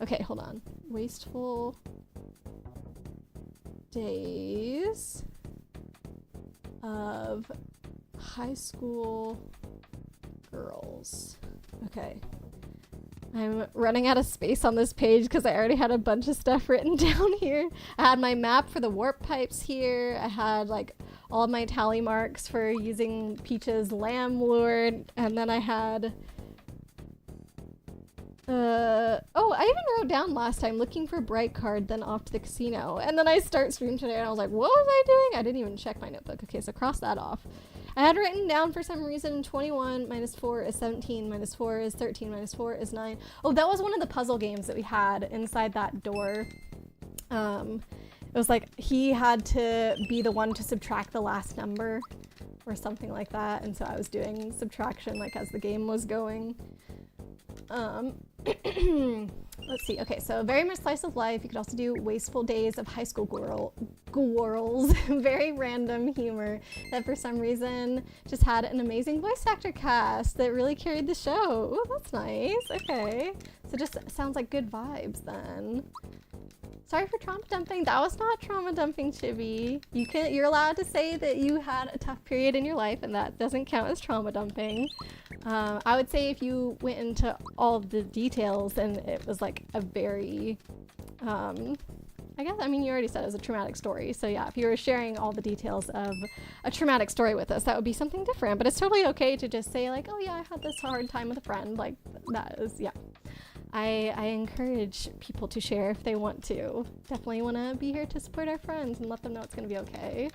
Okay, hold on. Wasteful Days of High School Girls. Okay. I'm running out of space on this page because I already had a bunch of stuff written down here. I had my map for the warp pipes here. I had like all of my tally marks for using Peach's lamb lure, and then I had oh, I even wrote down last time, looking for bright card, then off to the casino. And then I start stream today and I was like, what was I doing? I didn't even check my notebook. Okay, so cross that off. I had written down for some reason 21 minus 4 is 17, minus 4 is 13, minus 4 is 9. Oh, that was one of the puzzle games that we had inside that door. It was like he had to be the one to subtract the last number or something like that. And so I was doing subtraction like as the game was going. Let's see. Okay, so very much slice of life. You could also do Wasteful Days of High School Girls. Very random humor that for some reason just had an amazing voice actor cast that really carried the show. Ooh, that's nice. Okay, so just sounds like good vibes then. Sorry for trauma dumping. That was not trauma dumping, Chibi. You're allowed to say that you had a tough period in your life, and that doesn't count as trauma dumping. I would say if you went into all of the details and it was like a very, I mean, you already said it was a traumatic story. So yeah, if you were sharing all the details of a traumatic story with us, that would be something different. But it's totally okay to just say like, oh yeah, I had this hard time with a friend. Like that is, yeah. I encourage people to share if they want to. Definitely want to be here to support our friends and let them know it's going to be okay.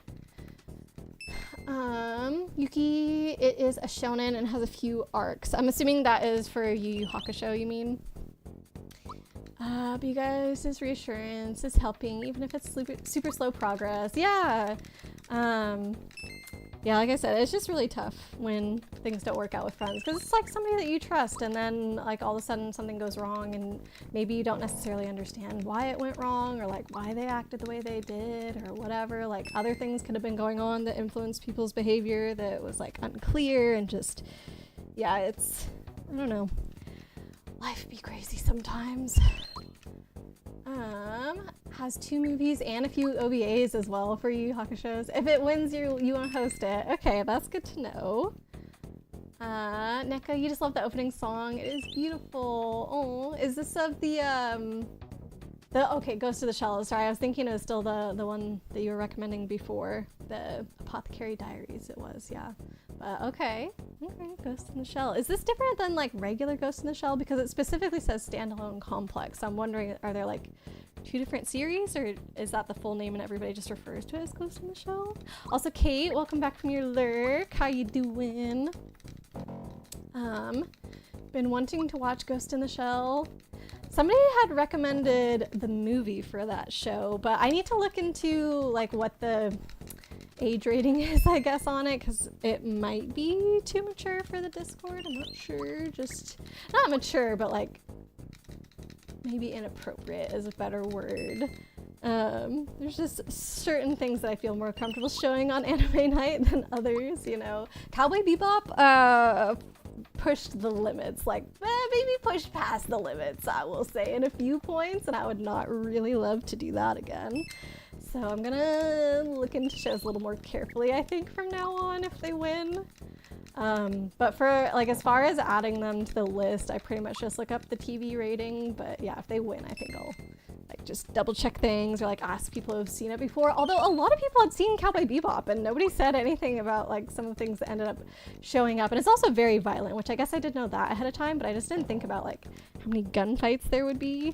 Yuki, it is a shonen and has a few arcs. I'm assuming that is for Yu Yu Hakusho, you mean? But you guys, this reassurance is helping, even if it's super slow progress. Yeah. Yeah, like I said, it's just really tough when things don't work out with friends because it's like somebody that you trust and then like all of a sudden something goes wrong and maybe you don't necessarily understand why it went wrong or like why they acted the way they did or whatever. Like other things could have been going on that influenced people's behavior that was like unclear and just, yeah, it's, I don't know. Life be crazy sometimes. Has 2 movies and a few OVAs as well for Yu Yu Hakusho's. If it wins, you want to host it. Okay, that's good to know. Neko, you just love the opening song. It is beautiful. Oh, is this of the okay, Ghost of the Shell. Sorry, I was thinking it was still the one that you were recommending before. The Apothecary Diaries it was, yeah. But okay, Ghost in the Shell. Is this different than like regular Ghost in the Shell? Because it specifically says Standalone Complex. I'm wondering, are there like 2 different series or is that the full name and everybody just refers to it as Ghost in the Shell? Also, Kate, welcome back from your lurk. How you doing? Been wanting to watch Ghost in the Shell. Somebody had recommended the movie for that show, but I need to look into like what the age rating is, I guess, on it, because it might be too mature for the Discord. I'm not sure. Just not mature, but like maybe inappropriate is a better word. There's just certain things that I feel more comfortable showing on anime night than others, you know. Cowboy Bebop, pushed the limits, like maybe pushed past the limits, I will say, in a few points, and I would not really love to do that again. So I'm gonna look into shows a little more carefully, I think, from now on if they win. But for, like, as far as adding them to the list, I pretty much just look up the TV rating, but yeah, if they win, I think I'll, like, just double check things or, like, ask people who've seen it before. Although a lot of people had seen Cowboy Bebop and nobody said anything about, like, some of the things that ended up showing up. And it's also very violent, which I guess I did know that ahead of time, but I just didn't think about, like, how many gunfights there would be.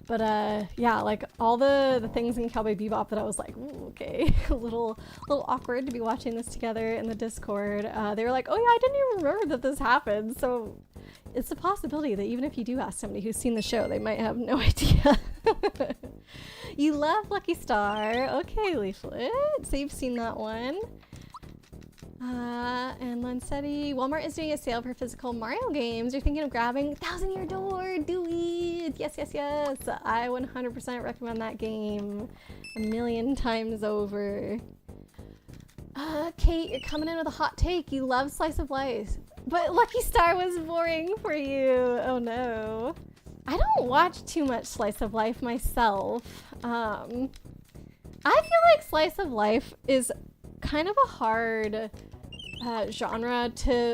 Yeah, like all the things in Cowboy Bebop that I was like, ooh, okay, a little awkward to be watching this together in the Discord. They were like, oh yeah, I didn't even remember that this happened. So it's a possibility that even if you do ask somebody who's seen the show, they might have no idea. You love Lucky Star. Okay, Leaflet. So you've seen that one. And Lancetti, Walmart is doing a sale for physical Mario games. You're thinking of grabbing Thousand Year Door, do it! Yes, yes, yes! I 100% recommend that game a million times over. Kate, you're coming in with a hot take. You love Slice of Life, but Lucky Star was boring for you. Oh no. I don't watch too much Slice of Life myself. I feel like Slice of Life is kind of a hard genre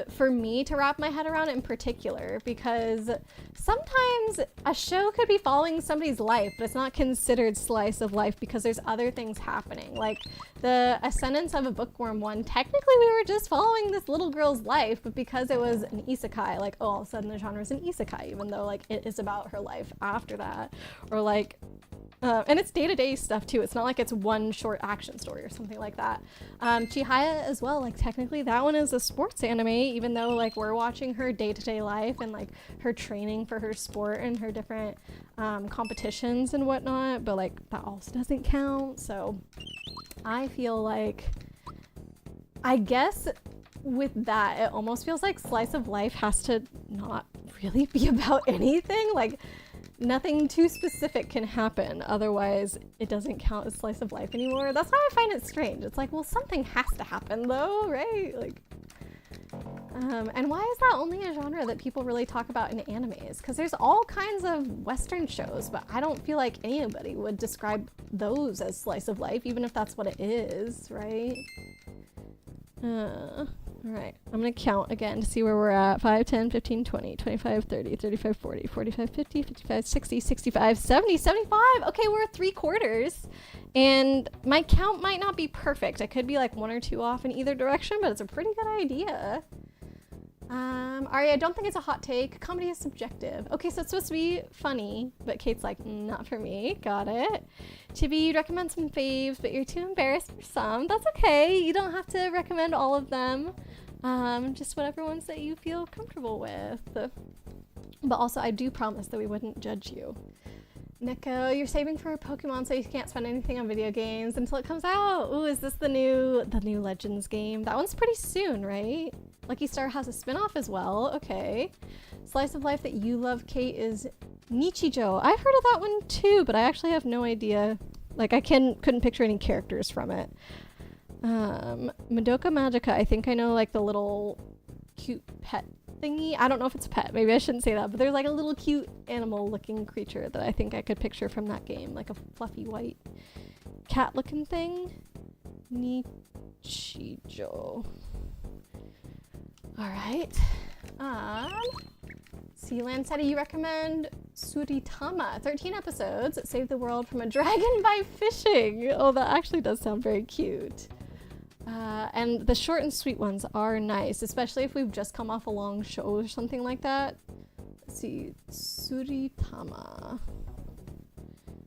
for me to wrap my head around in particular, because sometimes a show could be following somebody's life, but it's not considered slice of life because there's other things happening. Like the Ascendance of a Bookworm one, technically we were just following this little girl's life, but because it was an isekai, like, oh, all of a sudden the genre is an isekai, even though like it is about her life after that. Or like and it's day-to-day stuff too. It's not like it's one short action story or something like that. Chihaya as well, like technically that one is a sports anime, even though like we're watching her day-to-day life and like her training for her sport and her different competitions and whatnot, but like that also doesn't count. So I feel like, I guess with that, it almost feels like Slice of Life has to not really be about anything. Like nothing too specific can happen, otherwise it doesn't count as Slice of Life anymore. That's why I find it strange. It's like, well, something has to happen though, right? Like, and why is that only a genre that people really talk about in animes? Because there's all kinds of Western shows, but I don't feel like anybody would describe those as Slice of Life, even if that's what it is, right? Alright, I'm gonna count again to see where we're at. 5, 10, 15, 20, 25, 30, 35, 40, 45, 50, 55, 60, 65, 70, 75! Okay, we're at 3/4. And my count might not be perfect. I could be like 1 or 2 off in either direction, but it's a pretty good idea. Ari, I don't think it's a hot take. Comedy is subjective. Okay, so it's supposed to be funny, but Kate's like, not for me. Got it. Chibi, you'd recommend some faves, but you're too embarrassed for some. That's okay. You don't have to recommend all of them. Just whatever ones that you feel comfortable with. But also, I do promise that we wouldn't judge you. Neko, you're saving for Pokemon, so you can't spend anything on video games until it comes out. Ooh, is this the new Legends game? That one's pretty soon, right? Lucky Star has a spin-off as well. Okay. Slice of Life that you love, Kate, is Nichijou. I've heard of that one too, but I actually have no idea. Like, I couldn't picture any characters from it. Madoka Magica, I think I know, like, the little cute pet thingy. I don't know if it's a pet. Maybe I shouldn't say that, but there's like a little cute animal-looking creature that I think I could picture from that game, like a fluffy white cat-looking thing. Nichijou. All right. Sealand said you recommend Suritama. 13 episodes that save the world from a dragon by fishing. Oh, that actually does sound very cute. And the short and sweet ones are nice, especially if we've just come off a long show or something like that. Let's see. Suritama.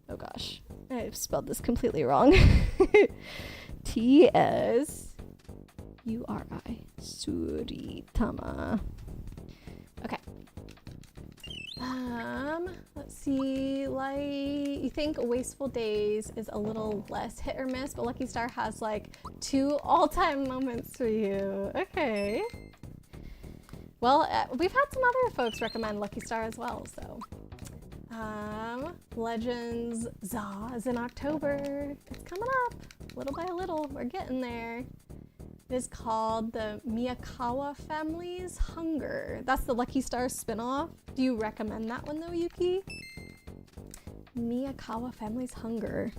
Oh gosh. I've spelled this completely wrong. T-S-U-R-I. Suritama. Okay. Let's see, like, you think Wasteful Days is a little less hit or miss, but Lucky Star has like 2 all-time moments for you. Okay. Well, we've had some other folks recommend Lucky Star as well, so. Legends Za is in October. It's coming up, little by little. We're getting there. It is called the Miyakawa Family's Hunger. That's the Lucky Star spinoff. Do you recommend that one though, Yuki? Miyakawa Family's Hunger.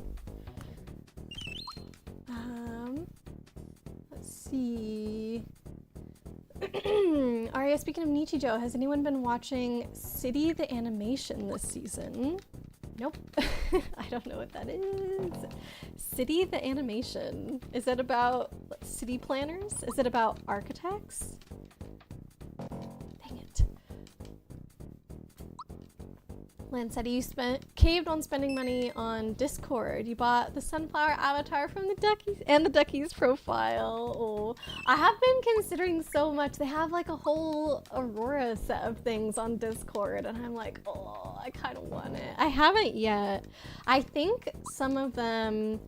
Let's see. Aria, speaking of Nichijou, has anyone been watching City the Animation this season? Nope. I don't know what that is. City the Animation. Is it about city planners? Is it about architects? Dang it. Lan said you caved on spending money on Discord. You bought the sunflower avatar from the Duckies and the Duckies profile. Oh, I have been considering so much. They have like a whole Aurora set of things on Discord and I'm like, oh, I kind of want it. I haven't yet. I think some of them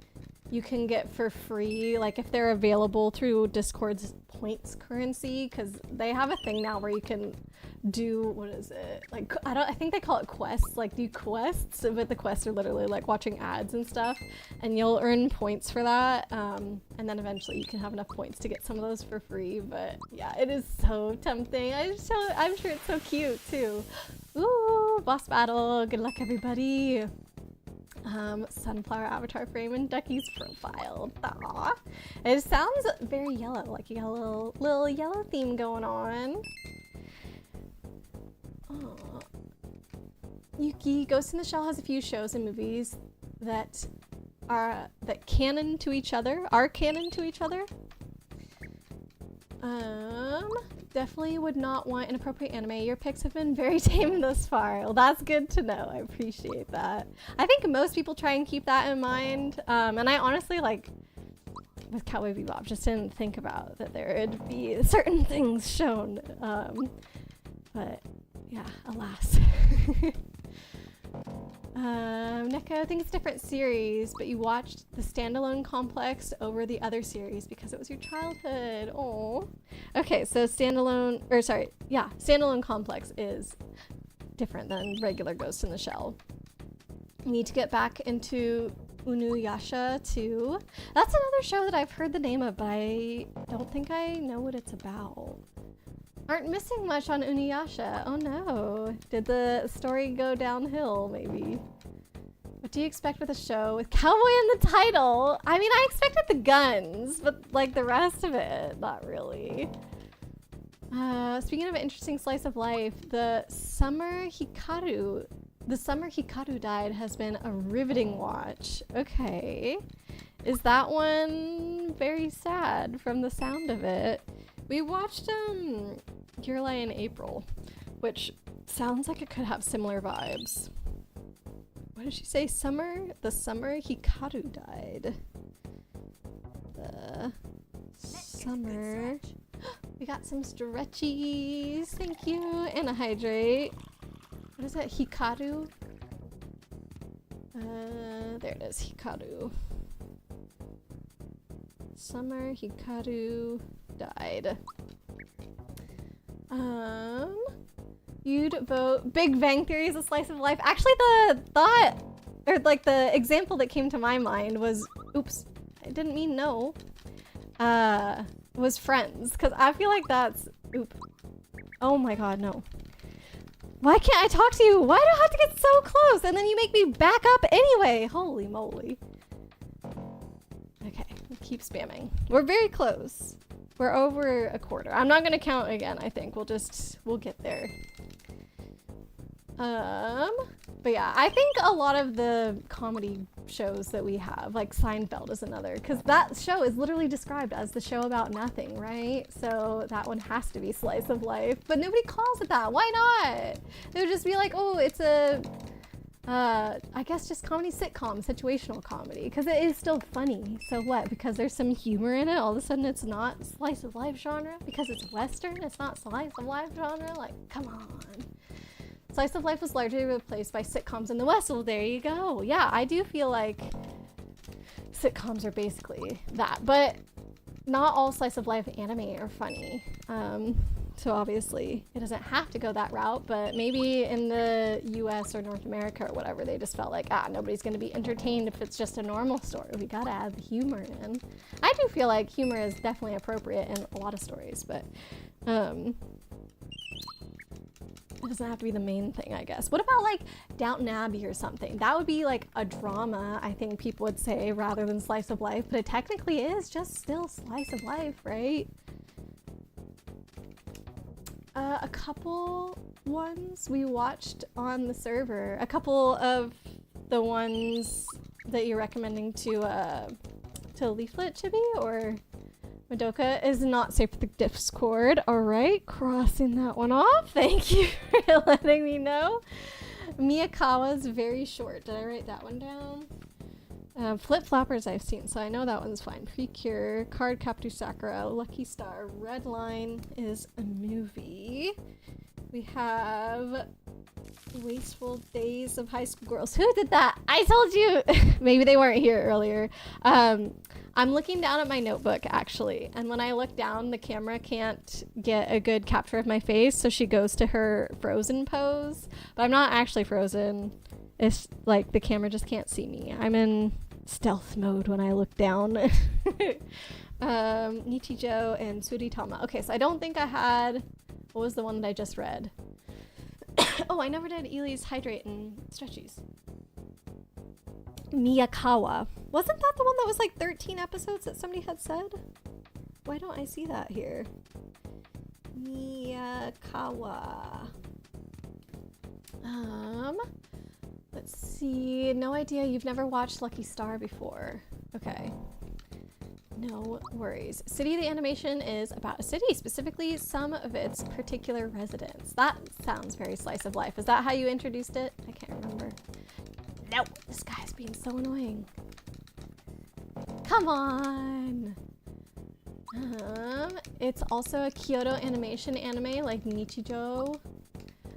you can get for free, like if they're available through Discord's points currency, because they have a thing now where you can do, what is it? Like, I think they call it quests, like do quests, but the quests are literally like watching ads and stuff, and you'll earn points for that, and then eventually you can have enough points to get some of those for free, but yeah, it is so tempting. I'm sure it's so cute too. Ooh, boss battle, good luck everybody. Sunflower avatar frame and Ducky's profile. Aww. It sounds very yellow, like you got a little yellow theme going on. Aww. Yuki, Ghost in the Shell has a few shows and movies that are canon to each other. Are canon to each other. Definitely would not want inappropriate anime. Your picks have been very tame thus far. Well, that's good to know. I appreciate that. I think most people try and keep that in mind. And I honestly, like, with Cowboy Bebop, just didn't think about that there would be certain things shown. But yeah, alas. Neko, I think it's a different series, but you watched the standalone complex over the other series because it was your childhood. Oh. Okay, so standalone complex is different than regular Ghost in the Shell. You need to get back into Inuyasha too. That's another show that I've heard the name of, but I don't think I know what it's about. Aren't missing much on Inuyasha. Oh no. Did the story go downhill, maybe? What do you expect with a show with cowboy in the title? I mean, I expected the guns, but like the rest of it, not really. Speaking of an interesting slice of life, the summer Hikaru died has been a riveting watch. Okay. Is that one very sad from the sound of it? We watched Yurlai in April, which sounds like it could have similar vibes. What did she say? The summer Hikaru died. The summer. We got some stretchies. Thank you. And a hydrate. What is that? Hikaru? There it is. Hikaru. Summer Hikaru died. You'd vote Big Bang Theory is a slice of life. Actually, the thought, or like the example that came to my mind was, oops, I didn't mean no, was Friends, because I feel like that's, oh my god, no. Why can't I talk to you? Why do I have to get so close? And then you make me back up anyway. Holy moly. Okay, keep spamming. We're very close. We're over a quarter. I'm not gonna count again, I think. We'll get there. But yeah, I think a lot of the comedy shows that we have, like Seinfeld is another, because that show is literally described as the show about nothing, right? So that one has to be slice of life, but nobody calls it that. Why not? They would just be like, oh, it's a, I guess just comedy sitcom, situational comedy, because it is still funny. So what? Because there's some humor in it, all of a sudden it's not slice of life genre? Because it's Western, it's not slice of life genre? Like, come on. Slice of life was largely replaced by sitcoms in the West. Well, there you go. Yeah, I do feel like sitcoms are basically that, but not all slice of life anime are funny. So obviously it doesn't have to go that route, but maybe in the US or North America or whatever, they just felt like, nobody's going to be entertained if it's just a normal story. We got to add the humor in. I do feel like humor is definitely appropriate in a lot of stories, but it doesn't have to be the main thing, I guess. What about like Downton Abbey or something? That would be like a drama, I think people would say, rather than slice of life, but it technically is just still slice of life, right? A couple ones we watched on the server. A couple of the ones that you're recommending to Leaflet, Chibi, or Madoka is not safe for the Discord. All right, crossing that one off. Thank you for letting me know. Miyakawa's very short. Did I write that one down? Flip Floppers I've seen, so I know that one's fine. Precure, Card Captor Sakura, Lucky Star, Red Line is a movie. We have Wasteful Days of High School Girls. Who did that? I told you! Maybe they weren't here earlier. I'm looking down at my notebook, actually, and when I look down, the camera can't get a good capture of my face, so she goes to her frozen pose. But I'm not actually frozen. It's like the camera just can't see me. I'm in stealth mode when I look down. Nichijou and Tsuritama. Okay, so I don't think I had... What was the one that I just read? Oh, I never did Ili's Hydrate and Stretchies. Miyakawa. Wasn't that the one that was like 13 episodes that somebody had said? Why don't I see that here? Miyakawa. Let's see. No idea. You've never watched Lucky Star before. Okay. No worries. City, the animation is about a city, specifically some of its particular residents. That sounds very slice of life. Is that how you introduced it? I can't remember. No, this guy's being so annoying. Come on. It's also a Kyoto animation anime like Nichijou.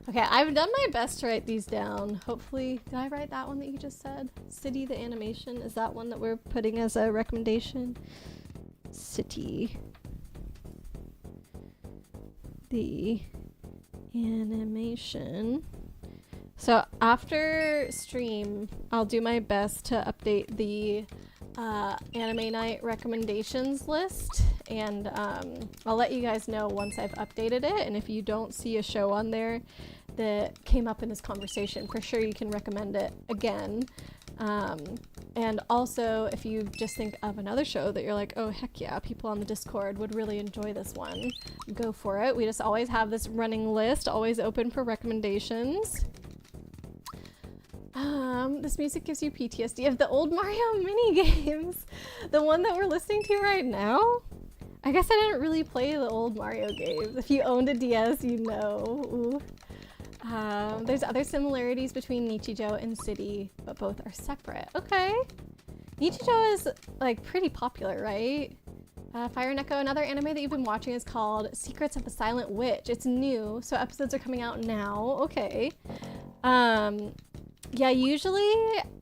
Okay, I've done my best to write these down. Hopefully, did I write that one that you just said? City, the animation, is that one that we're putting as a recommendation? City. The animation. So after stream, I'll do my best to update the Anime Night recommendations list, and I'll let you guys know once I've updated it. And if you don't see a show on there that came up in this conversation, for sure you can recommend it again. And also, if you just think of another show that you're like, oh heck yeah, people on the Discord would really enjoy this one, go for it. We just always have this running list, always open for recommendations. This music gives you PTSD of the old Mario mini games. The one that we're listening to right now? I guess I didn't really play the old Mario games. If you owned a DS, you know. Ooh. There's other similarities between Nichijou and City, but both are separate. Okay. Nichijou is like pretty popular, right? Fire and Echo, another anime that you've been watching is called Secrets of the Silent Witch. It's new, so episodes are coming out now. Okay. Yeah, usually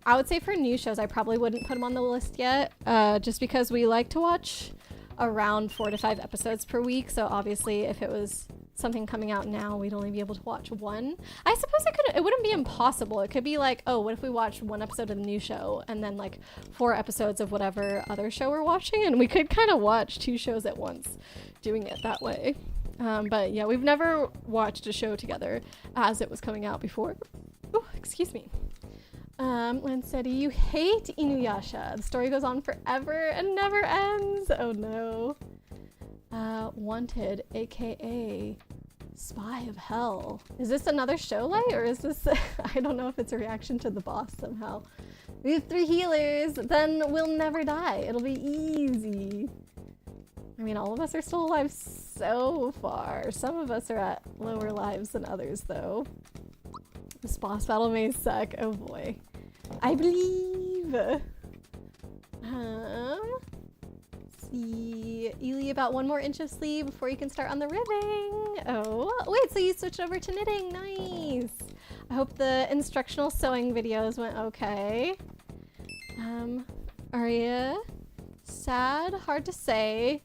I would say for new shows, I probably wouldn't put them on the list yet, just because we like to watch around 4 to 5 episodes per week. So obviously if it was something coming out now, we'd only be able to watch one. I suppose it wouldn't be impossible. It could be like, oh, what if we watched 1 episode of the new show and then like 4 episodes of whatever other show we're watching, and we could kind of watch 2 shows at once, doing it that way. But yeah, we've never watched a show together as it was coming out before. Oh, excuse me. Lanceti, you hate Inuyasha. The story goes on forever and never ends. Oh no. Wanted, aka Spy of Hell. Is this another show light, or is this I don't know if it's a reaction to the boss somehow. We have 3 healers, then we'll never die. It'll be easy. I mean, all of us are still alive so far. Some of us are at lower lives than others, though. This boss battle may suck. Oh boy. I believe. See, Ely, about 1 more inch of sleeve before you can start on the ribbing. Oh, wait, so you switched over to knitting. Nice. I hope the instructional sewing videos went okay. Are you sad? Hard to say.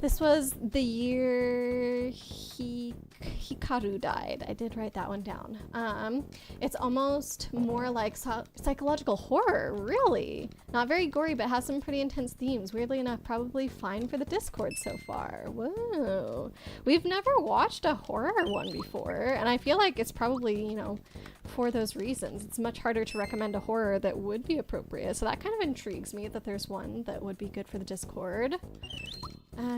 This was the year Hikaru died. I did write that one down. It's almost more like psychological horror, really. Not very gory, but has some pretty intense themes. Weirdly enough, probably fine for the Discord so far. Whoa. We've never watched a horror one before, and I feel like it's probably, you know, for those reasons. It's much harder to recommend a horror that would be appropriate, so that kind of intrigues me that there's one that would be good for the Discord.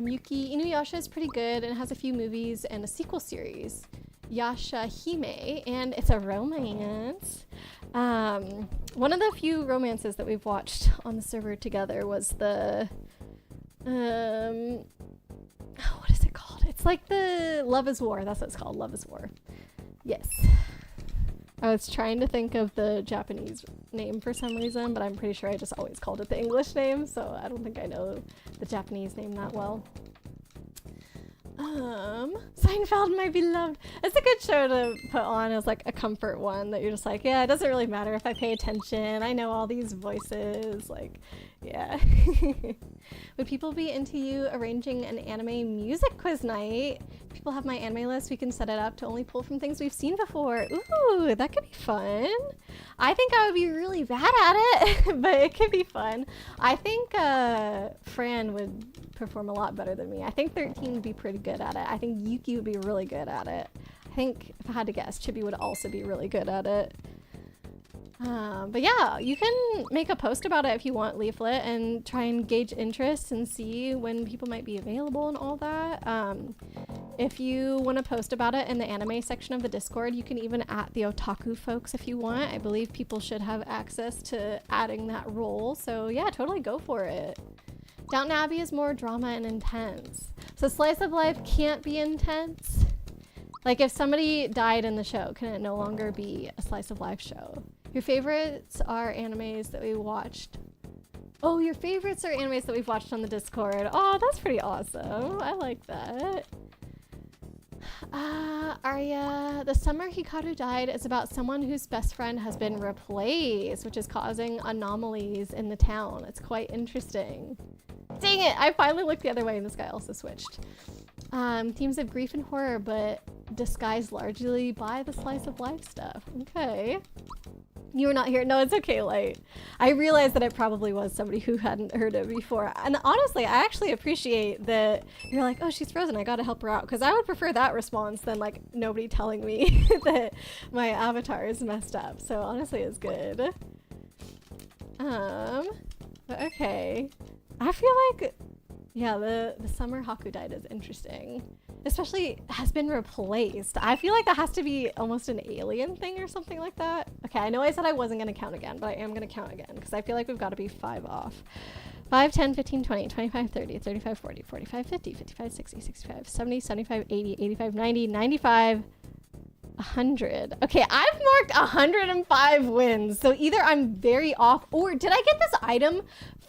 Yuki Inuyasha is pretty good and it has a few movies and a sequel series, Yasha Hime, and it's a romance. One of the few romances that we've watched on the server together was the what is it called? It's like the Love is War. That's what it's called. Love is War. Yes. I was trying to think of the Japanese name for some reason, but I'm pretty sure I just always called it the English name, so I don't think I know the Japanese name that well. Seinfeld, my beloved. It's a good show to put on as like a comfort one that you're just like, yeah, it doesn't really matter if I pay attention. I know all these voices, like, yeah. Would people be into you arranging an anime music quiz night? If people have my anime list, we can set it up to only pull from things we've seen before. Ooh, that could be fun. I think I would be really bad at it, but it could be fun. I think Fran would perform a lot better than me. I think 13 would be pretty good at it. I think Yuki would be really good at it. I think, if I had to guess, Chibi would also be really good at it. But yeah, you can make a post about it if you want, Leaflet, and try and gauge interest and see when people might be available and all that. If you want to post about it in the anime section of the Discord, you can even at the otaku folks if you want. I believe people should have access to adding that role. So yeah, totally go for it. Downton Abbey is more drama and intense. So slice of life can't be intense. Like if somebody died in the show, can it no longer be a slice of life show? Your favorites are animes that we watched. Oh, your favorites are animes that we've watched on the Discord. Oh, that's pretty awesome. I like that. Arya, the summer Hikaru died is about someone whose best friend has been replaced, which is causing anomalies in the town. It's quite interesting. Dang it! I finally looked the other way and this guy also switched. Themes of grief and horror, but disguised largely by the slice of life stuff. Okay. You were not here. No, it's okay, Light. I realized that it probably was somebody who hadn't heard it before. And honestly, I actually appreciate that you're like, oh, she's frozen. I gotta help her out. Because I would prefer that response than like nobody telling me that my avatar is messed up. So honestly, it's good. But okay. I feel like, yeah, the summer Haku died is interesting. Especially has been replaced. I feel like that has to be almost an alien thing or something like that. Okay, I know I said I wasn't going to count again, but I am going to count again because I feel like we've got to be 5 off. 5, 10, 15, 20, 25, 30, 35, 40, 45, 50, 55, 60, 65, 70, 75, 80, 85, 90, 95, 100. Okay, I've marked 105 wins. So either I'm very off or did I get this item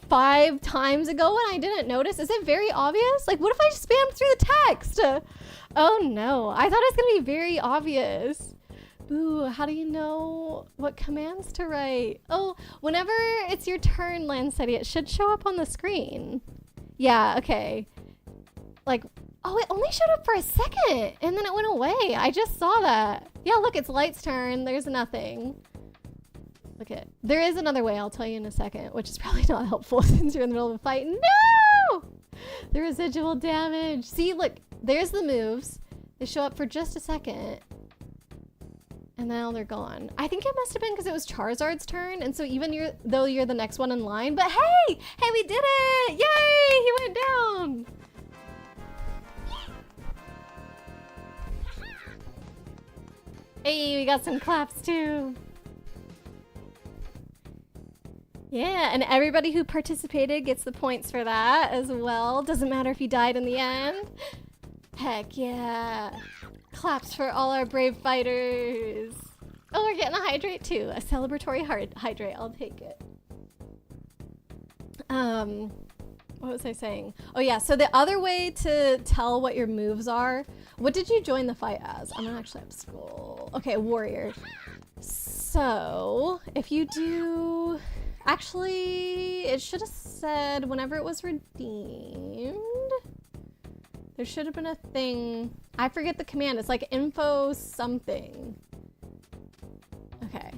5 times ago and I didn't notice? Is it very obvious? Like, what if I spammed through the text? Oh no, I thought it was gonna be very obvious. Ooh, how do you know what commands to write? Oh, whenever it's your turn, Lanceti, it should show up on the screen. Yeah, okay. Like, oh, it only showed up for a second and then it went away. I just saw that. Yeah, look, it's Light's turn. There's nothing. Look at, there is another way, I'll tell you in a second, which is probably not helpful since you're in the middle of a fight. No! The residual damage. See, look, there's the moves. They show up for just a second. And now they're gone. I think it must have been because it was Charizard's turn, and so even though you're the next one in line, but hey! Hey, we did it! Yay! He went down! Hey, we got some claps too. Yeah, and everybody who participated gets the points for that as well. Doesn't matter if you died in the end. Heck yeah. Claps for all our brave fighters. Oh, we're getting a hydrate too. A celebratory hydrate. I'll take it. What was I saying? Oh yeah, so the other way to tell what your moves are, what did you join the fight as? I'm gonna actually have school. Okay, warrior. So if you do, actually, it should have said whenever it was redeemed. There should have been a thing. I forget the command. It's like info something. Okay.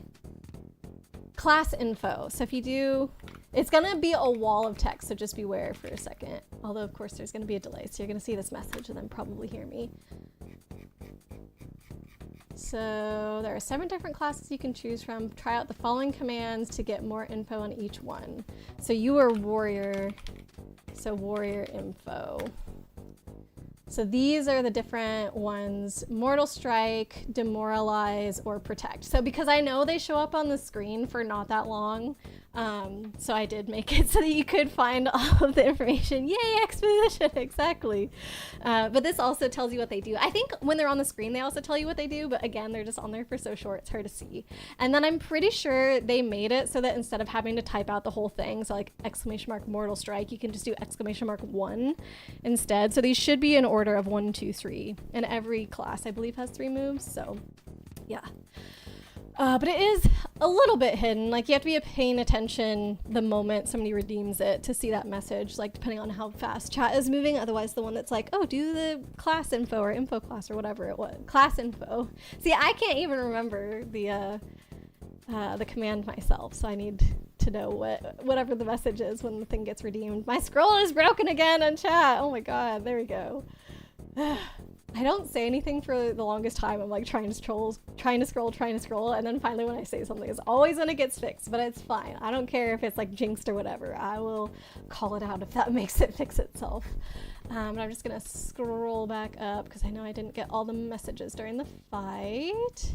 Class info. So if you do, it's gonna be a wall of text, so just beware for a second. Although of course there's gonna be a delay, so you're gonna see this message and then probably hear me. So there are 7 different classes you can choose from. Try out the following commands to get more info on each one. So you are warrior, so warrior info. So these are the different ones: Mortal Strike, Demoralize, or Protect. So because I know they show up on the screen for not that long, so I did make it so that you could find all of the information. Yay, exposition, exactly. But this also tells you what they do. I think when they're on the screen, they also tell you what they do, but again, they're just on there for so short, it's hard to see. And then I'm pretty sure they made it so that instead of having to type out the whole thing, so like !Mortal Strike, you can just do !1 instead. So these should be in order of 1, 2, 3. And every class, I believe, has 3 moves, so yeah. But it is a little bit hidden. Like, you have to be paying attention the moment somebody redeems it to see that message, like depending on how fast chat is moving. Otherwise, the one that's like, oh, do the class info or info class or whatever it was. Class info. See, I can't even remember the command myself, so I need to know whatever the message is when the thing gets redeemed. My scroll is broken again on chat. Oh my god, there we go. I don't say anything for the longest time. I'm like trying to scroll, and then finally when I say something, it's always when it gets fixed, but it's fine. I don't care if it's like jinxed or whatever. I will call it out if that makes it fix itself. And I'm just gonna scroll back up because I know I didn't get all the messages during the fight.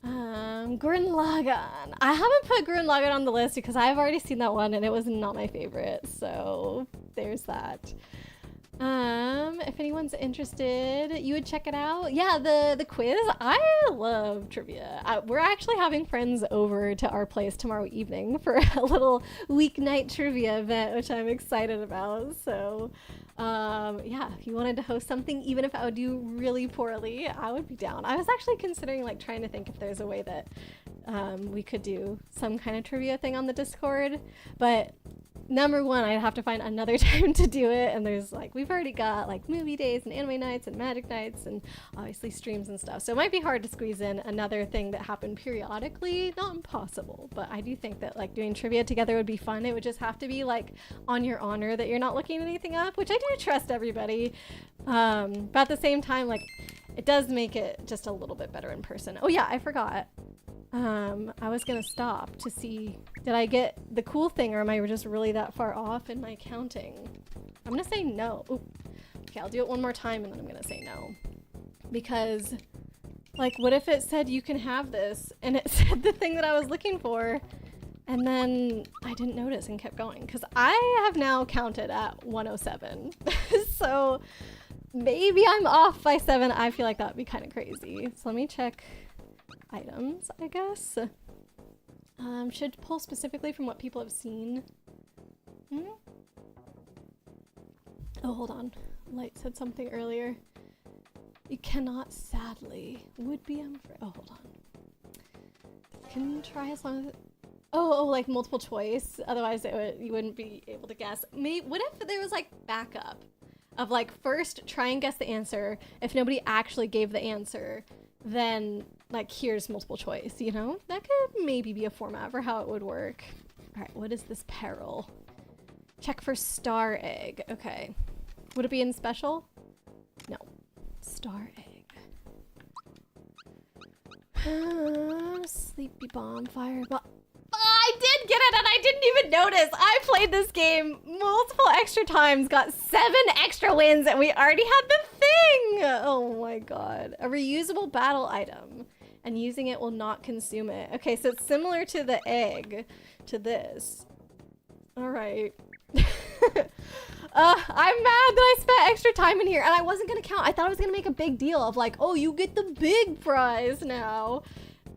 Gurren Lagann. I haven't put Gurren Lagann on the list because I've already seen that one and it was not my favorite, so there's that. If anyone's interested, you would check it out. Yeah, the quiz. I love trivia. We're actually having friends over to our place tomorrow evening for a little weeknight trivia event, which I'm excited about. So, yeah, if you wanted to host something, even if I would do really poorly, I would be down. I was actually considering like trying to think if there's a way that we could do some kind of trivia thing on the Discord, but number one, I'd have to find another time to do it, and there's like, we've already got like movie days and anime nights and magic nights and obviously streams and stuff, so it might be hard to squeeze in another thing that happened periodically. Not impossible, but I do think that like doing trivia together would be fun. It would just have to be like on your honor that you're not looking anything up, which I do trust everybody, but at the same time, like, it does make it just a little bit better in person. Oh yeah, I forgot. I was gonna stop to see, did I get the cool thing or am I just really that far off in my counting? I'm gonna say no. Ooh. Okay, I'll do it one more time and then I'm gonna say no. Because, like, what if it said you can have this and it said the thing that I was looking for and then I didn't notice and kept going? Because I have now counted at 107. So maybe I'm off by 7. I feel like that would be kind of crazy. So let me check items, I guess. Should pull specifically from what people have seen. Oh, hold on. Light said something earlier. You cannot, sadly. Would be oh, hold on. Can try as long as oh, like multiple choice. Otherwise, you wouldn't be able to guess. What if there was like backup of like first try and guess the answer. If nobody actually gave the answer, then like here's multiple choice, you know? That could maybe be a format for how it would work. All right, what is this peril? Check for star egg. Okay. Would it be in special? No. Star egg. Sleepy bomb, fire bomb. I did get it and I didn't even notice. I played this game multiple extra times, got 7 extra wins, and we already had the thing. Oh my god. A reusable battle item, and using it will not consume it. Okay, so it's similar to the egg, to this. All right. I'm mad that I spent extra time in here, and I wasn't gonna count. I thought I was gonna make a big deal of like, oh, you get the big prize now.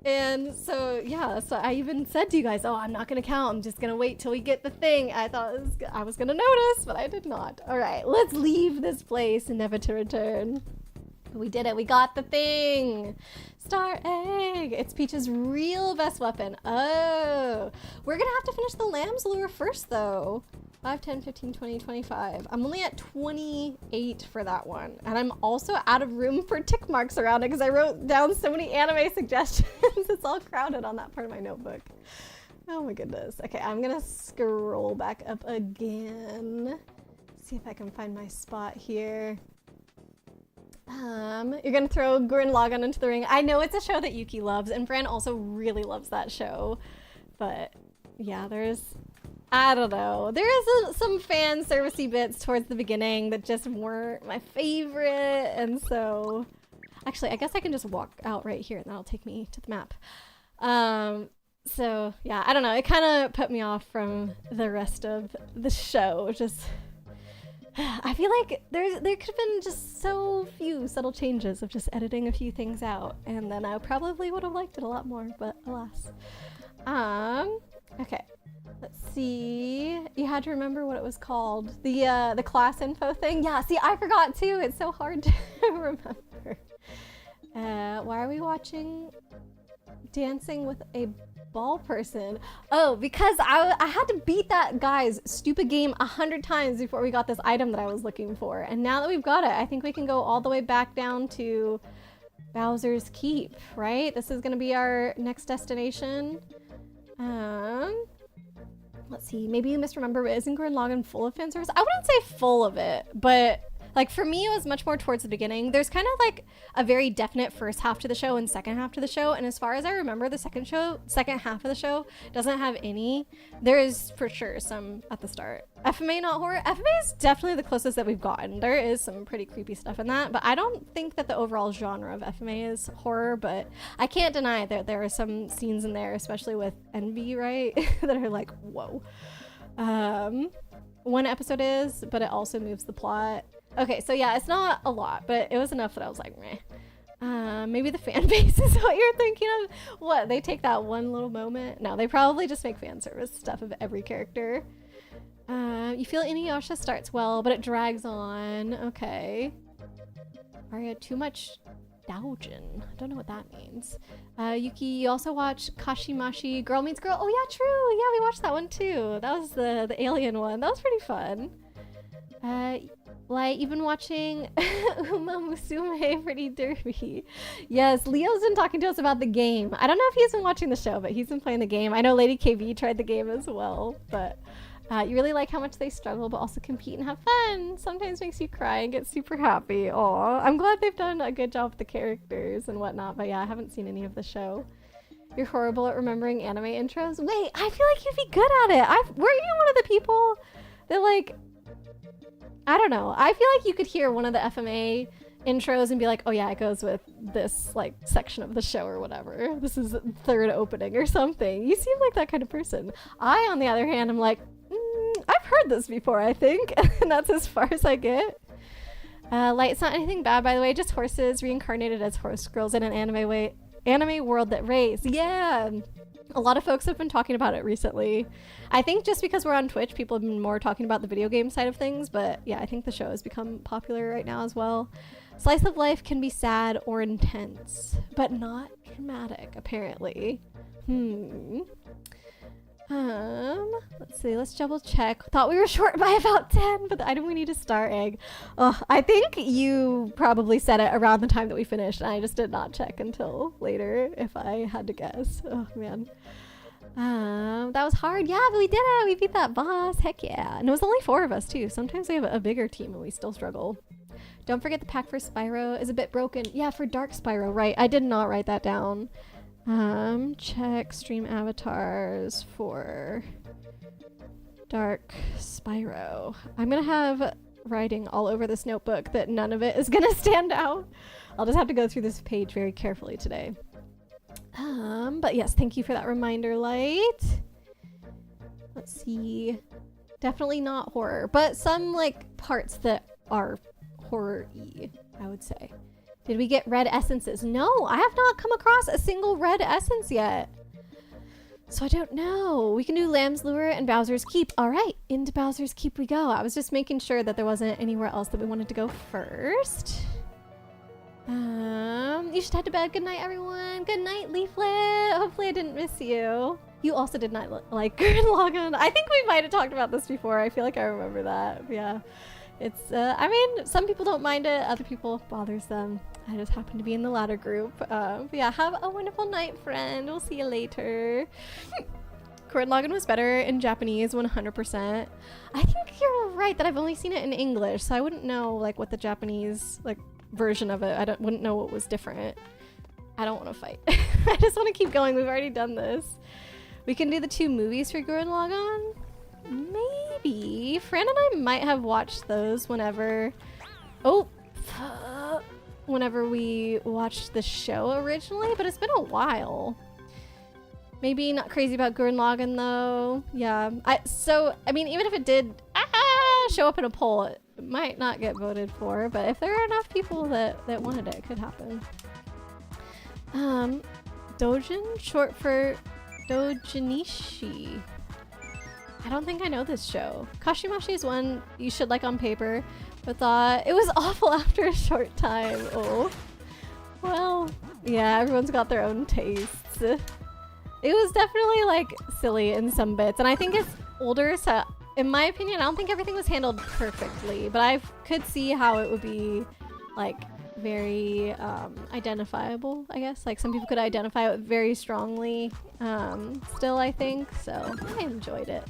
And so, yeah, so I even said to you guys, oh, I'm not gonna count. I'm just gonna wait till we get the thing. I thought I was gonna notice, but I did not. All right, let's leave this place and never to return. We did it. We got the thing. Star egg. It's Peach's real best weapon. Oh, we're gonna have to finish the lamb's lure first, though. 5, 10, 15, 20, 25. I'm only at 28 for that one. And I'm also out of room for tick marks around it because I wrote down so many anime suggestions. It's all crowded on that part of my notebook. Oh my goodness. Okay, I'm gonna scroll back up again. See if I can find my spot here. You're gonna throw Gurren Lagann into the ring. I know it's a show that Yuki loves, and Fran also really loves that show. But yeah, I don't know. There is some fan servicey bits towards the beginning that just weren't my favorite, and so actually I guess I can just walk out right here and that'll take me to the map. So yeah, I don't know. It kind of put me off from the rest of the show. Just I feel like there could have been just so few subtle changes of just editing a few things out, and then I probably would have liked it a lot more, but alas. Okay. Let's see. You had to remember what it was called. The class info thing. Yeah, see, I forgot too. It's so hard to remember. Why are we watching Dancing with a Ball Person? Oh, because I had to beat that guy's stupid game 100 times before we got this item that I was looking for. And now that we've got it, I think we can go all the way back down to Bowser's Keep, right? This is gonna be our next destination. Let's see, maybe you misremember, but isn't Gurren Lagann full of fan service? I wouldn't say full of it, but like for me, it was much more towards the beginning. There's kind of like a very definite first half to the show and second half to the show. And as far as I remember, the second half of the show doesn't have any. There is for sure some at the start. FMA not horror. FMA is definitely the closest that we've gotten. There is some pretty creepy stuff in that, but I don't think that the overall genre of FMA is horror, but I can't deny that there are some scenes in there, especially with Envy, right? that are like, whoa. One episode is, but it also moves the plot. Okay, so yeah, it's not a lot, but it was enough that I was like, meh. Maybe the fan base is what you're thinking of. What, they take that one little moment? No, they probably just make fan service stuff of every character. You feel Inuyasha starts well, but it drags on. Okay. Aria, too much Daojin. I don't know what that means. Yuki, you also watch Kashimashi Girl Meets Girl. Oh yeah, true. Yeah, we watched that one too. That was the alien one. That was pretty fun. Like, you've been watching Uma Musume Pretty Derby. Yes, Leo's been talking to us about the game. I don't know if he's been watching the show, but he's been playing the game. I know Lady KB tried the game as well, but you really like how much they struggle, but also compete and have fun. Sometimes makes you cry and get super happy. Aw, I'm glad they've done a good job with the characters and whatnot, but yeah, I haven't seen any of the show. You're horrible at remembering anime intros. Wait, I feel like you'd be good at it. Were you one of the people that like... I don't know. I feel like you could hear one of the FMA intros and be like, oh yeah, it goes with this like section of the show or whatever. This is the third opening or something. You seem like that kind of person. I, on the other hand, am like, I've heard this before, I think. And that's as far as I get. Light, it's not anything bad, by the way. Just horses reincarnated as horse girls in an anime world that race. Yeah. A lot of folks have been talking about it recently. I think just because we're on Twitch, people have been more talking about the video game side of things, but yeah, I think the show has become popular right now as well. Slice of life can be sad or intense, but not dramatic, apparently. Let's see, let's double check. Thought we were short by about 10, but the item we need is Star Egg. Oh, I think you probably said it around the time that we finished, and I just did not check until later, if I had to guess. Oh, man. That was hard. Yeah, but we did it. We beat that boss. Heck yeah. And it was only 4 of us, too. Sometimes we have a bigger team, and we still struggle. Don't forget the pack for Spyro is a bit broken. Yeah, for Dark Spyro, right. I did not write that down. Check stream avatars for Dark Spyro. I'm gonna have writing all over this notebook that none of it is gonna stand out. I'll just have to go through this page very carefully today. But yes, thank you for that reminder, Light. Let's see. Definitely not horror, but some like parts that are horror-y, I would say. Did we get red essences? No, I have not come across a single red essence yet. So I don't know. We can do Lamb's Lure and Bowser's Keep. All right, into Bowser's Keep we go. I was just making sure that there wasn't anywhere else that we wanted to go first. You should head to bed. Good night, everyone. Good night, Leaflet. Hopefully I didn't miss you. You also did not like Gurren Lagann. I think we might have talked about this before. I feel like I remember that. Yeah. It's, I mean, some people don't mind it. Other people bothers them. I just happen to be in the latter group. But yeah, have a wonderful night, friend. We'll see you later. Gurren Lagann was better in Japanese, 100%. I think you're right that I've only seen it in English, so I wouldn't know like what the Japanese like version of it. Wouldn't know what was different. I don't want to fight. I just want to keep going. We've already done this. We can do the 2 movies for Gurren Lagann. Maybe. Fran and I might have watched those whenever. Oh, whenever we watched the show originally, but it's been a while. Maybe not crazy about Gurren Lagann though. Yeah. I mean, even if it did show up in a poll, it might not get voted for. But if there are enough people that wanted it, it could happen. Dojin, short for Dojinishi. I don't think I know this show. Kashimashi is one you should like on paper, but thought it was awful after a short time. Oh. Well, yeah, everyone's got their own tastes. It was definitely like silly in some bits, and I think it's older, so in my opinion, I don't think everything was handled perfectly, but I could see how it would be like very identifiable, I guess. Like some people could identify it very strongly still, I think, so I enjoyed it.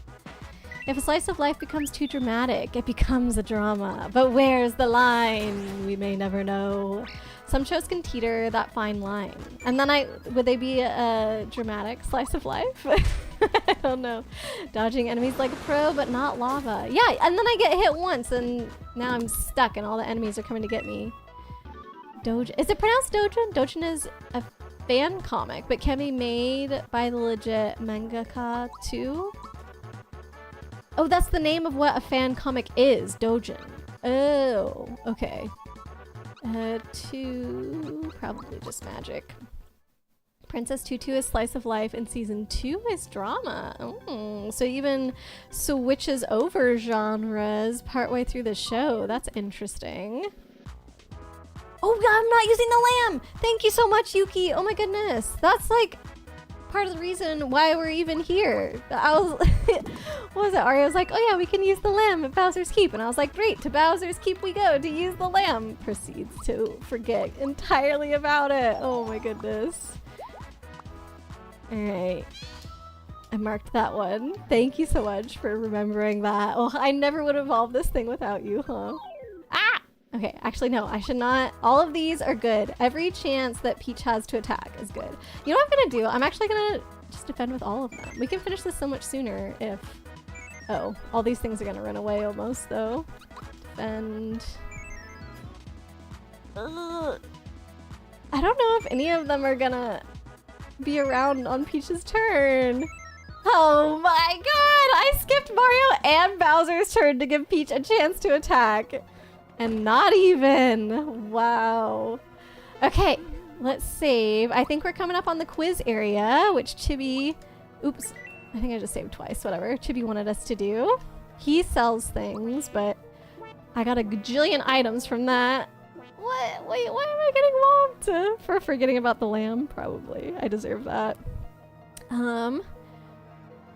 If a slice of life becomes too dramatic, it becomes a drama. But where's the line? We may never know. Some shows can teeter that fine line. And then would they be a dramatic slice of life? I don't know. Dodging enemies like a pro, but not lava. Yeah, and then I get hit once and now I'm stuck and all the enemies are coming to get me. Is it pronounced Dojin? Dojin is a fan comic, but can be made by the legit mangaka too? Oh, that's the name of what a fan comic is, Dojin. Oh, okay. 2, probably just magic. Princess Tutu is slice of life and season 2 is drama. Oh, so even switches over genres partway through the show. That's interesting. Oh, I'm not using the lamb. Thank you so much, Yuki. Oh my goodness. That's like part of the reason why we're even here. I was, what was it? Arya was like, oh yeah, we can use the lamb at Bowser's Keep. And I was like, great, to Bowser's Keep we go to use the lamb. Proceeds to forget entirely about it. Oh my goodness. All right. I marked that one. Thank you so much for remembering that. Oh, I never would evolve this thing without you, huh? Ah! Okay, actually no, I should not. All of these are good. Every chance that Peach has to attack is good. You know what I'm gonna do? I'm actually gonna just defend with all of them. We can finish this so much sooner if... Oh, all these things are gonna run away almost though. Defend... Ugh. I don't know if any of them are gonna be around on Peach's turn. Oh my god! I skipped Mario and Bowser's turn to give Peach a chance to attack. And not even. Wow. Okay, let's save. I think we're coming up on the quiz area, which Chibi... Oops. I think I just saved twice. Whatever. Chibi wanted us to do. He sells things, but I got a gajillion items from that. What? Wait, why am I getting mobbed? For forgetting about the lamb? Probably. I deserve that.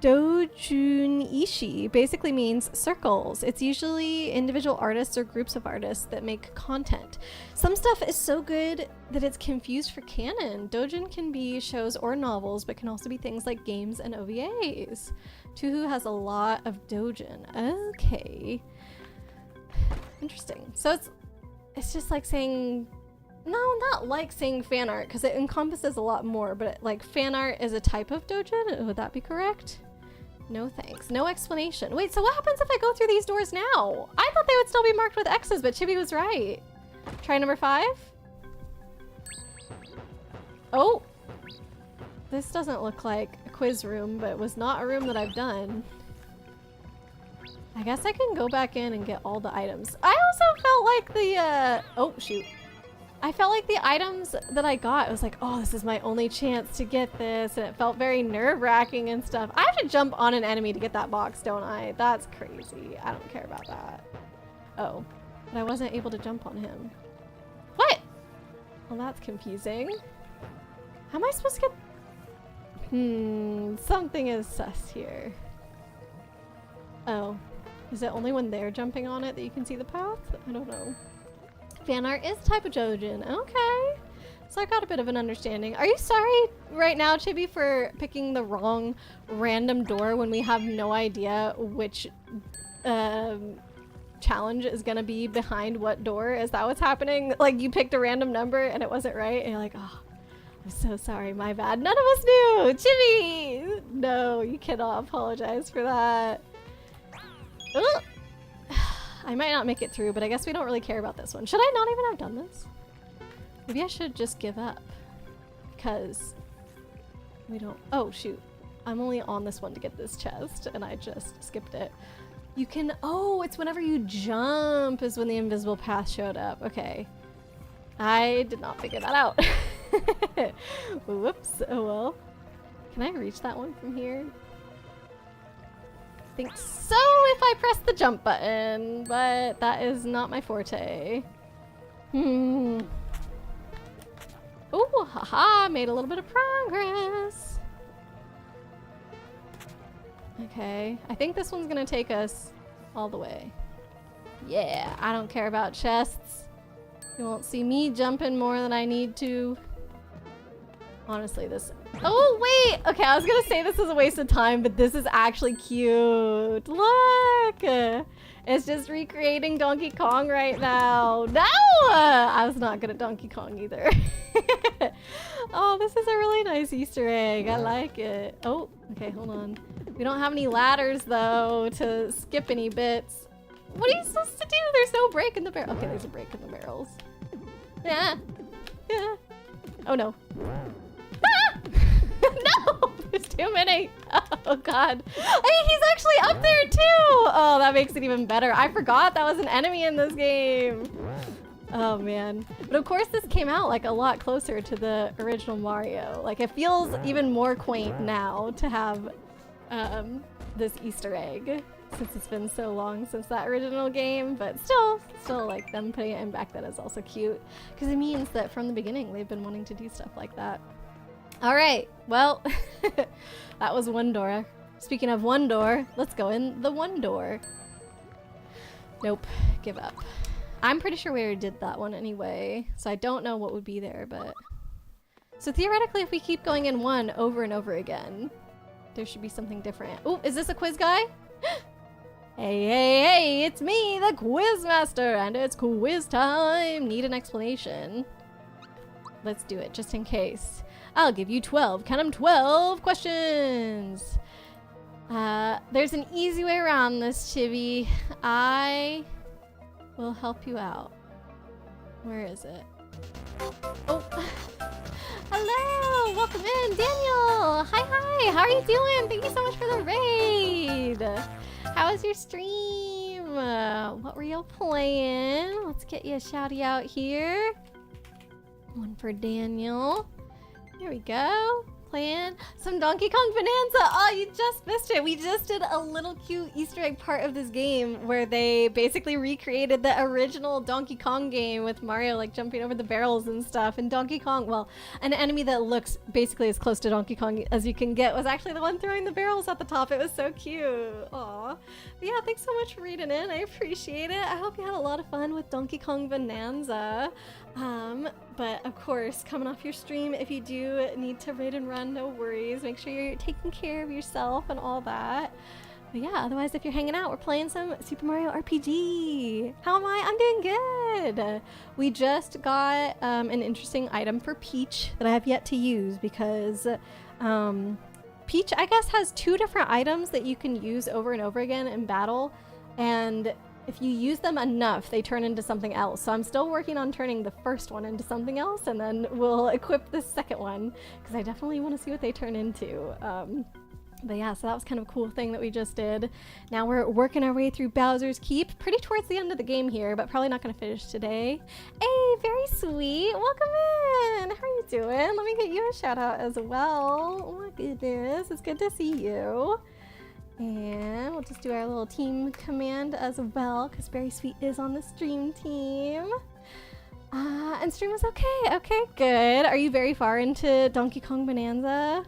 Dojunishi basically means circles. It's usually individual artists or groups of artists that make content. Some stuff is so good that it's confused for canon. Dojin can be shows or novels, but can also be things like games and OVAs. Tuhu has a lot of dojin. Okay. Interesting. So it's just like saying... No, not like saying fan art, because it encompasses a lot more, but like fan art is a type of dojin? Would that be correct? No thanks. No explanation. Wait, so what happens if I go through these doors now? I thought they would still be marked with X's, but Chibi was right. Try number 5. Oh! This doesn't look like a quiz room, but it was not a room that I've done. I guess I can go back in and get all the items. I also felt like the, oh, shoot. I felt like the items that I got, it was like, oh, this is my only chance to get this, and it felt very nerve-wracking and stuff. I have to jump on an enemy to get that box, don't I? That's crazy. I don't care about that. Oh, but I wasn't able to jump on him. What? Well, that's confusing. How am I supposed to get... Something is sus here. Oh. Is it only when they're jumping on it that you can see the path? I don't know. Fan art is type of Jojen. Okay. So I got a bit of an understanding. Are you sorry right now, Chibi, for picking the wrong random door when we have no idea which challenge is gonna be behind what door? Is that what's happening? Like you picked a random number and it wasn't right and you're like, oh, I'm so sorry, my bad. None of us knew! Chibi! No, you cannot apologize for that. Ugh. I might not make it through, but I guess we don't really care about this one. Should I not even have done this? Maybe I should just give up. Because we don't... Oh, shoot. I'm only on this one to get this chest, and I just skipped it. You can... Oh, it's whenever you jump is when the invisible path showed up. Okay. I did not figure that out. Whoops. Oh, well. Can I reach that one from here? I think so if I press the jump button, but that is not my forte. Oh, haha, made a little bit of progress. Okay, I think this one's gonna take us all the way. Yeah, I don't care about chests. You won't see me jumping more than I need to. Honestly, this... Oh, wait! Okay, I was gonna say this is a waste of time, but this is actually cute. Look! It's just recreating Donkey Kong right now. No! I was not good at Donkey Kong either. Oh, this is a really nice Easter egg. I like it. Oh, okay, hold on. We don't have any ladders, though, to skip any bits. What are you supposed to do? There's no break in the barrel. Okay, there's a break in the barrels. Yeah. Yeah. Oh, no. No! There's too many. Oh god. Hey, he's actually up there too! Oh, that makes it even better. I forgot that was an enemy in this game. Oh man. But of course this came out like a lot closer to the original Mario. Like it feels even more quaint now to have this Easter egg since it's been so long since that original game, but still like them putting it in back then is also cute because it means that from the beginning they've been wanting to do stuff like that. All right, well, that was one door. Speaking of one door, let's go in the one door. Nope, give up. I'm pretty sure we already did that one anyway, so I don't know what would be there, but... So theoretically, if we keep going in one over and over again, there should be something different. Oh, is this a quiz guy? Hey, it's me, the quiz master, and it's quiz time. Need an explanation. Let's do it, just in case. I'll give you 12, count them, 12 questions. There's an easy way around this, Chibi. I will help you out. Where is it? Oh, hello, welcome in, Daniel. Hi, how are you doing? Thank you so much for the raid. How was your stream? What were you playing? Let's get you a shouty out here. One for Daniel. There we go. Playing some Donkey Kong Bonanza. Oh, you just missed it. We just did a little cute Easter egg part of this game where they basically recreated the original Donkey Kong game with Mario like jumping over the barrels and stuff. And Donkey Kong, well, an enemy that looks basically as close to Donkey Kong as you can get was actually the one throwing the barrels at the top. It was so cute. Aw. But yeah, thanks so much for reading in. I appreciate it. I hope you had a lot of fun with Donkey Kong Bonanza. But of course, coming off your stream, if you do need to raid and run, no worries. Make sure you're taking care of yourself and all that. But yeah, otherwise, if you're hanging out, we're playing some Super Mario RPG. How am I? I'm doing good. We just got an interesting item for Peach that I have yet to use because Peach, I guess, has two different items that you can use over and over again in battle. And if you use them enough, they turn into something else. So I'm still working on turning the first one into something else, and then we'll equip the second one, because I definitely want to see what they turn into. But yeah, so that was kind of a cool thing that we just did. Now we're working our way through Bowser's Keep, pretty towards the end of the game here, but probably not going to finish today. Hey, very sweet. Welcome in. How are you doing? Let me get you a shout out as well. Oh my goodness, it's good to see you. And we'll just do our little team command as well, because Very Sweet is on the stream team. And stream was okay. Okay, good. Are you very far into Donkey Kong Bonanza?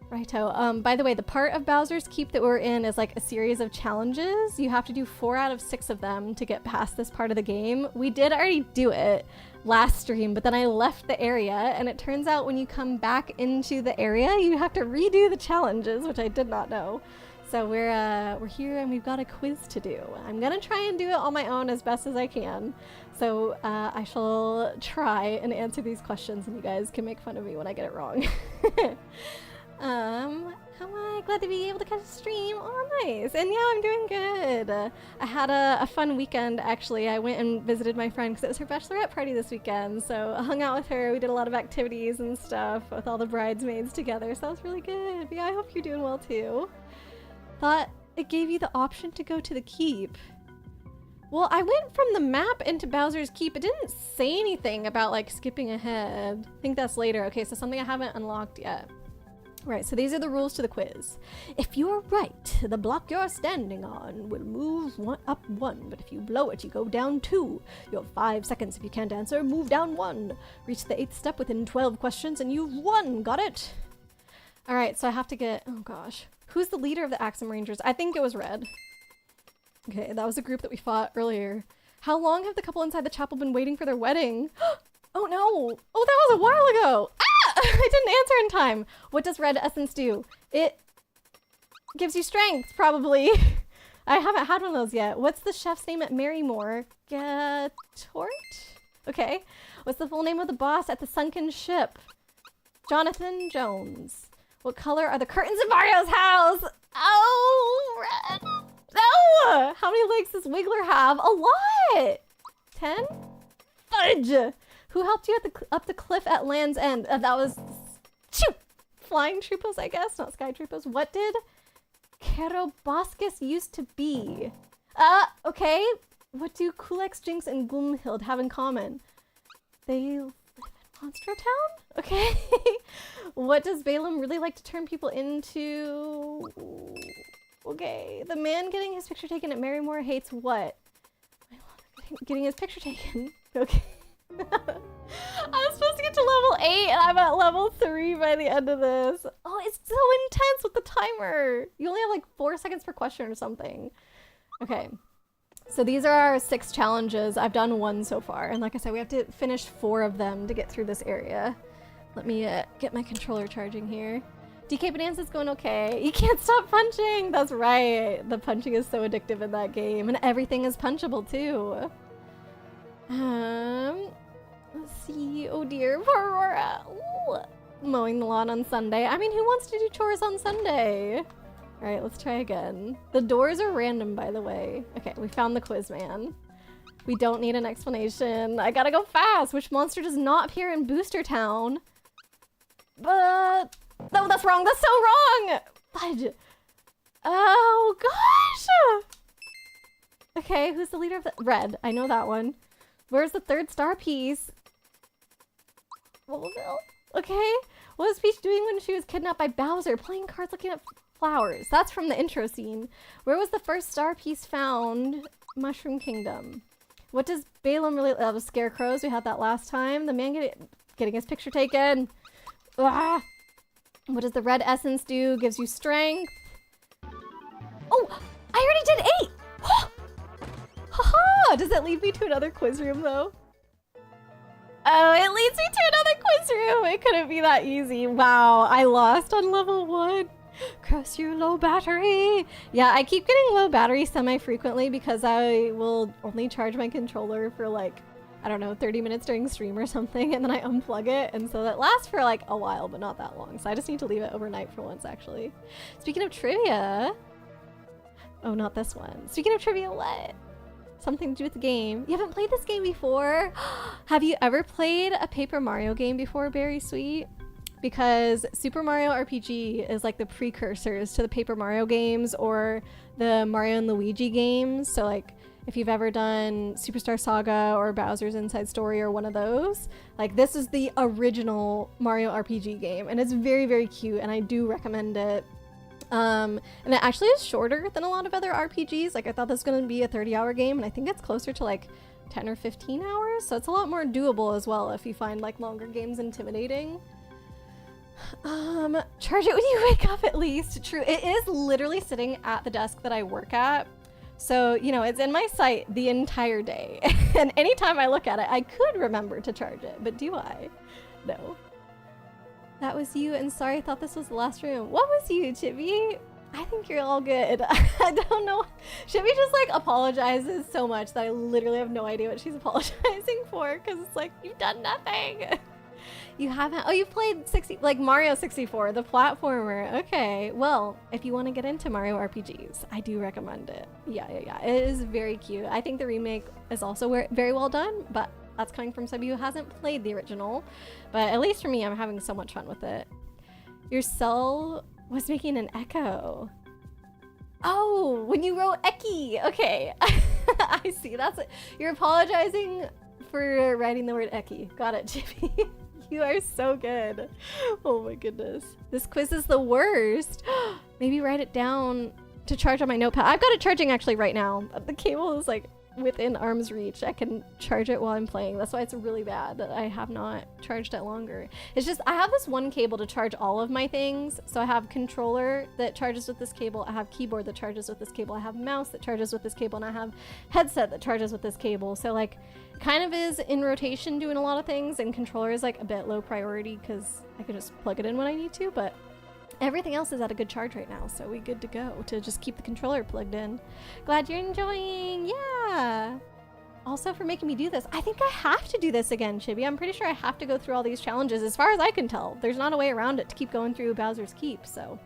Righto. By the way, the part of Bowser's Keep that we're in is like a series of challenges. You have to do 4 out of 6 of them to get past this part of the game. We did already do it last stream, but then I left the area, and it turns out when you come back into the area, you have to redo the challenges, which I did not know. So we're here and we've got a quiz to do. I'm gonna try and do it on my own as best as I can. So I shall try and answer these questions, and you guys can make fun of me when I get it wrong. How am I? Glad to be able to catch a stream. Oh, nice. And yeah, I'm doing good. I had a fun weekend, actually. I went and visited my friend because it was her bachelorette party this weekend. So I hung out with her. We did a lot of activities and stuff with all the bridesmaids together. So that was really good. Yeah, I hope you're doing well too. Thought it gave you the option to go to the keep. Well, I went from the map into Bowser's Keep. It didn't say anything about like skipping ahead. I think that's later. Okay, so something I haven't unlocked yet. Right, so these are the rules to the quiz. If you're right, the block you're standing on will move up 1, but if you blow it, you go down 2. You have 5 seconds. If you can't answer, move down 1. Reach the 8th step within 12 questions and you've won. Got it? All right, so I have to get, oh gosh. Who's the leader of the Axum Rangers? I think it was Red. Okay, that was the group that we fought earlier. How long have the couple inside the chapel been waiting for their wedding? Oh no! Oh, that was a while ago! Ah! I didn't answer in time! What does red essence do? It gives you strength, probably. I haven't had one of those yet. What's the chef's name at Marymore? Gatort? Okay. What's the full name of the boss at the sunken ship? Jonathan Jones. What color are the curtains of Mario's house? Oh, red. No! How many legs does Wiggler have? A lot! 10? Fudge! Who helped you up the cliff at Land's End? That was... Shoot! Flying Troopos, I guess, not Sky Troopos. What did Keroboscus used to be? Okay. What do Kulex, Jinx, and Gloomhild have in common? They live in Monster Town? Okay. What does Balaam really like to turn people into? Okay. The man getting his picture taken at Marymore hates what? Getting his picture taken. Okay. I was supposed to get to level 8 and I'm at level 3 by the end of this. Oh, it's so intense with the timer. You only have like 4 seconds per question or something. Okay. So these are our 6 challenges. I've done 1 so far. And like I said, we have to finish 4 of them to get through this area. Let me get my controller charging here. DK Bonanza's going okay. You can't stop punching. That's right. The punching is so addictive in that game. And everything is punchable too. Let's see. Oh dear, poor Aurora. Ooh. Mowing the lawn on Sunday. I mean, who wants to do chores on Sunday? All right, let's try again. The doors are random, by the way. Okay, we found the quiz man. We don't need an explanation. I gotta go fast. Which monster does not appear in Booster Town? But no, that's wrong. That's so wrong. Fudge. Oh gosh. Okay, who's the leader of the Red? I know that one. Where's the 3rd star piece? Wolville? Okay. What was Peach doing when she was kidnapped by Bowser? Playing cards, looking at flowers. That's from the intro scene. Where was the 1st star piece found? Mushroom Kingdom. What does Balaam really... That was Scarecrows. We had that last time. The man getting his picture taken. Ah! What does the red essence do? Gives you strength. Oh! I already did 8! Haha! Does that lead me to another quiz room, though? Oh, it leads me to another quiz room! It couldn't be that easy. Wow, I lost on level 1. Cross your low battery! Yeah, I keep getting low battery semi-frequently because I will only charge my controller for like, I don't know, 30 minutes during stream or something, and then I unplug it, and so that lasts for like a while, but not that long. So I just need to leave it overnight for once, actually. Speaking of trivia... Oh, not this one. Speaking of trivia, what? Something to do with the game. You haven't played this game before? Have you ever played a Paper Mario game before, Berry Sweet? Because Super Mario RPG is like the precursors to the Paper Mario games or the Mario and Luigi games. So like if you've ever done Superstar Saga or Bowser's Inside Story or one of those, like this is the original Mario RPG game and it's very, very cute and I do recommend it. And it actually is shorter than a lot of other RPGs. Like I thought this was going to be a 30-hour game and I think it's closer to like 10 or 15 hours. So it's a lot more doable as well if you find like longer games intimidating. Charge it when you wake up at least. True. It is literally sitting at the desk that I work at. So, you know, it's in my sight the entire day. And anytime I look at it, I could remember to charge it. But do I? No. That was you, and sorry, I thought this was the last room. What was you, Chibi? I think you're all good. I don't know. Chibi just like apologizes so much that I literally have no idea what she's apologizing for, because it's like, you've done nothing. You haven't? Oh, you've played like Mario 64, the platformer. Okay, well, if you want to get into Mario RPGs, I do recommend it. Yeah. It is very cute. I think the remake is also very well done, but that's coming from somebody who hasn't played the original. But at least for me, I'm having so much fun with it. Your cell was making an echo. Oh, when you wrote Eki. Okay, I see. That's it. You're apologizing for writing the word Eki. Got it, Chibi. You are so good. Oh my goodness. This quiz is the worst. Maybe write it down to charge on my notepad. I've got it charging actually right now. The cable is like within arm's reach. I can charge it while I'm playing. That's why it's really bad that I have not charged it longer. It's just, I have this one cable to charge all of my things. So I have controller that charges with this cable. I have keyboard that charges with this cable. I have mouse that charges with this cable, and I have headset that charges with this cable. So like, kind of is in rotation doing a lot of things, and controller is like a bit low priority because I can just plug it in when I need to, but everything else is at a good charge right now, so we good to go to just keep the controller plugged in. Glad you're enjoying. Yeah. Also for making me do this. I think I have to do this again, Chibi. I'm pretty sure I have to go through all these challenges as far as I can tell. There's not a way around it to keep going through Bowser's Keep, so.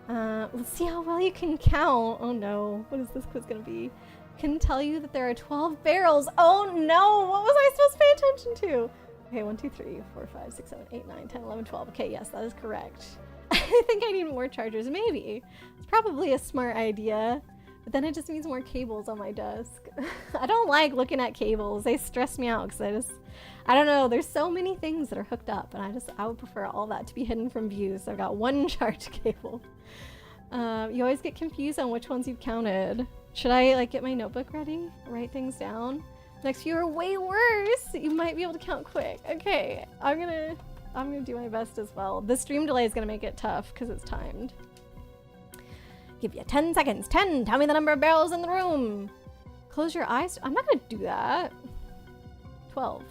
Let's see how well you can count. Oh no, what is this quiz gonna be? Can tell you that there are 12 barrels. Oh no, what was I supposed to pay attention to? Okay, 1, 2, 3, 4, 5, 6, 7, 8, 9, 10, 11, 12. Okay, yes, that is correct. I think I need more chargers, maybe. It's probably a smart idea, but then it just means more cables on my desk. I don't like looking at cables. They stress me out because I don't know, there's so many things that are hooked up, and I would prefer all that to be hidden from view, so I've got one charge cable. You always get confused on which ones you've counted. Should I like get my notebook ready? Write things down? Next few are way worse. You might be able to count quick. Okay, I'm gonna do my best as well. The stream delay is gonna make it tough because it's timed. Give you 10 seconds. 10, tell me the number of barrels in the room. Close your eyes. I'm not gonna do that. 12.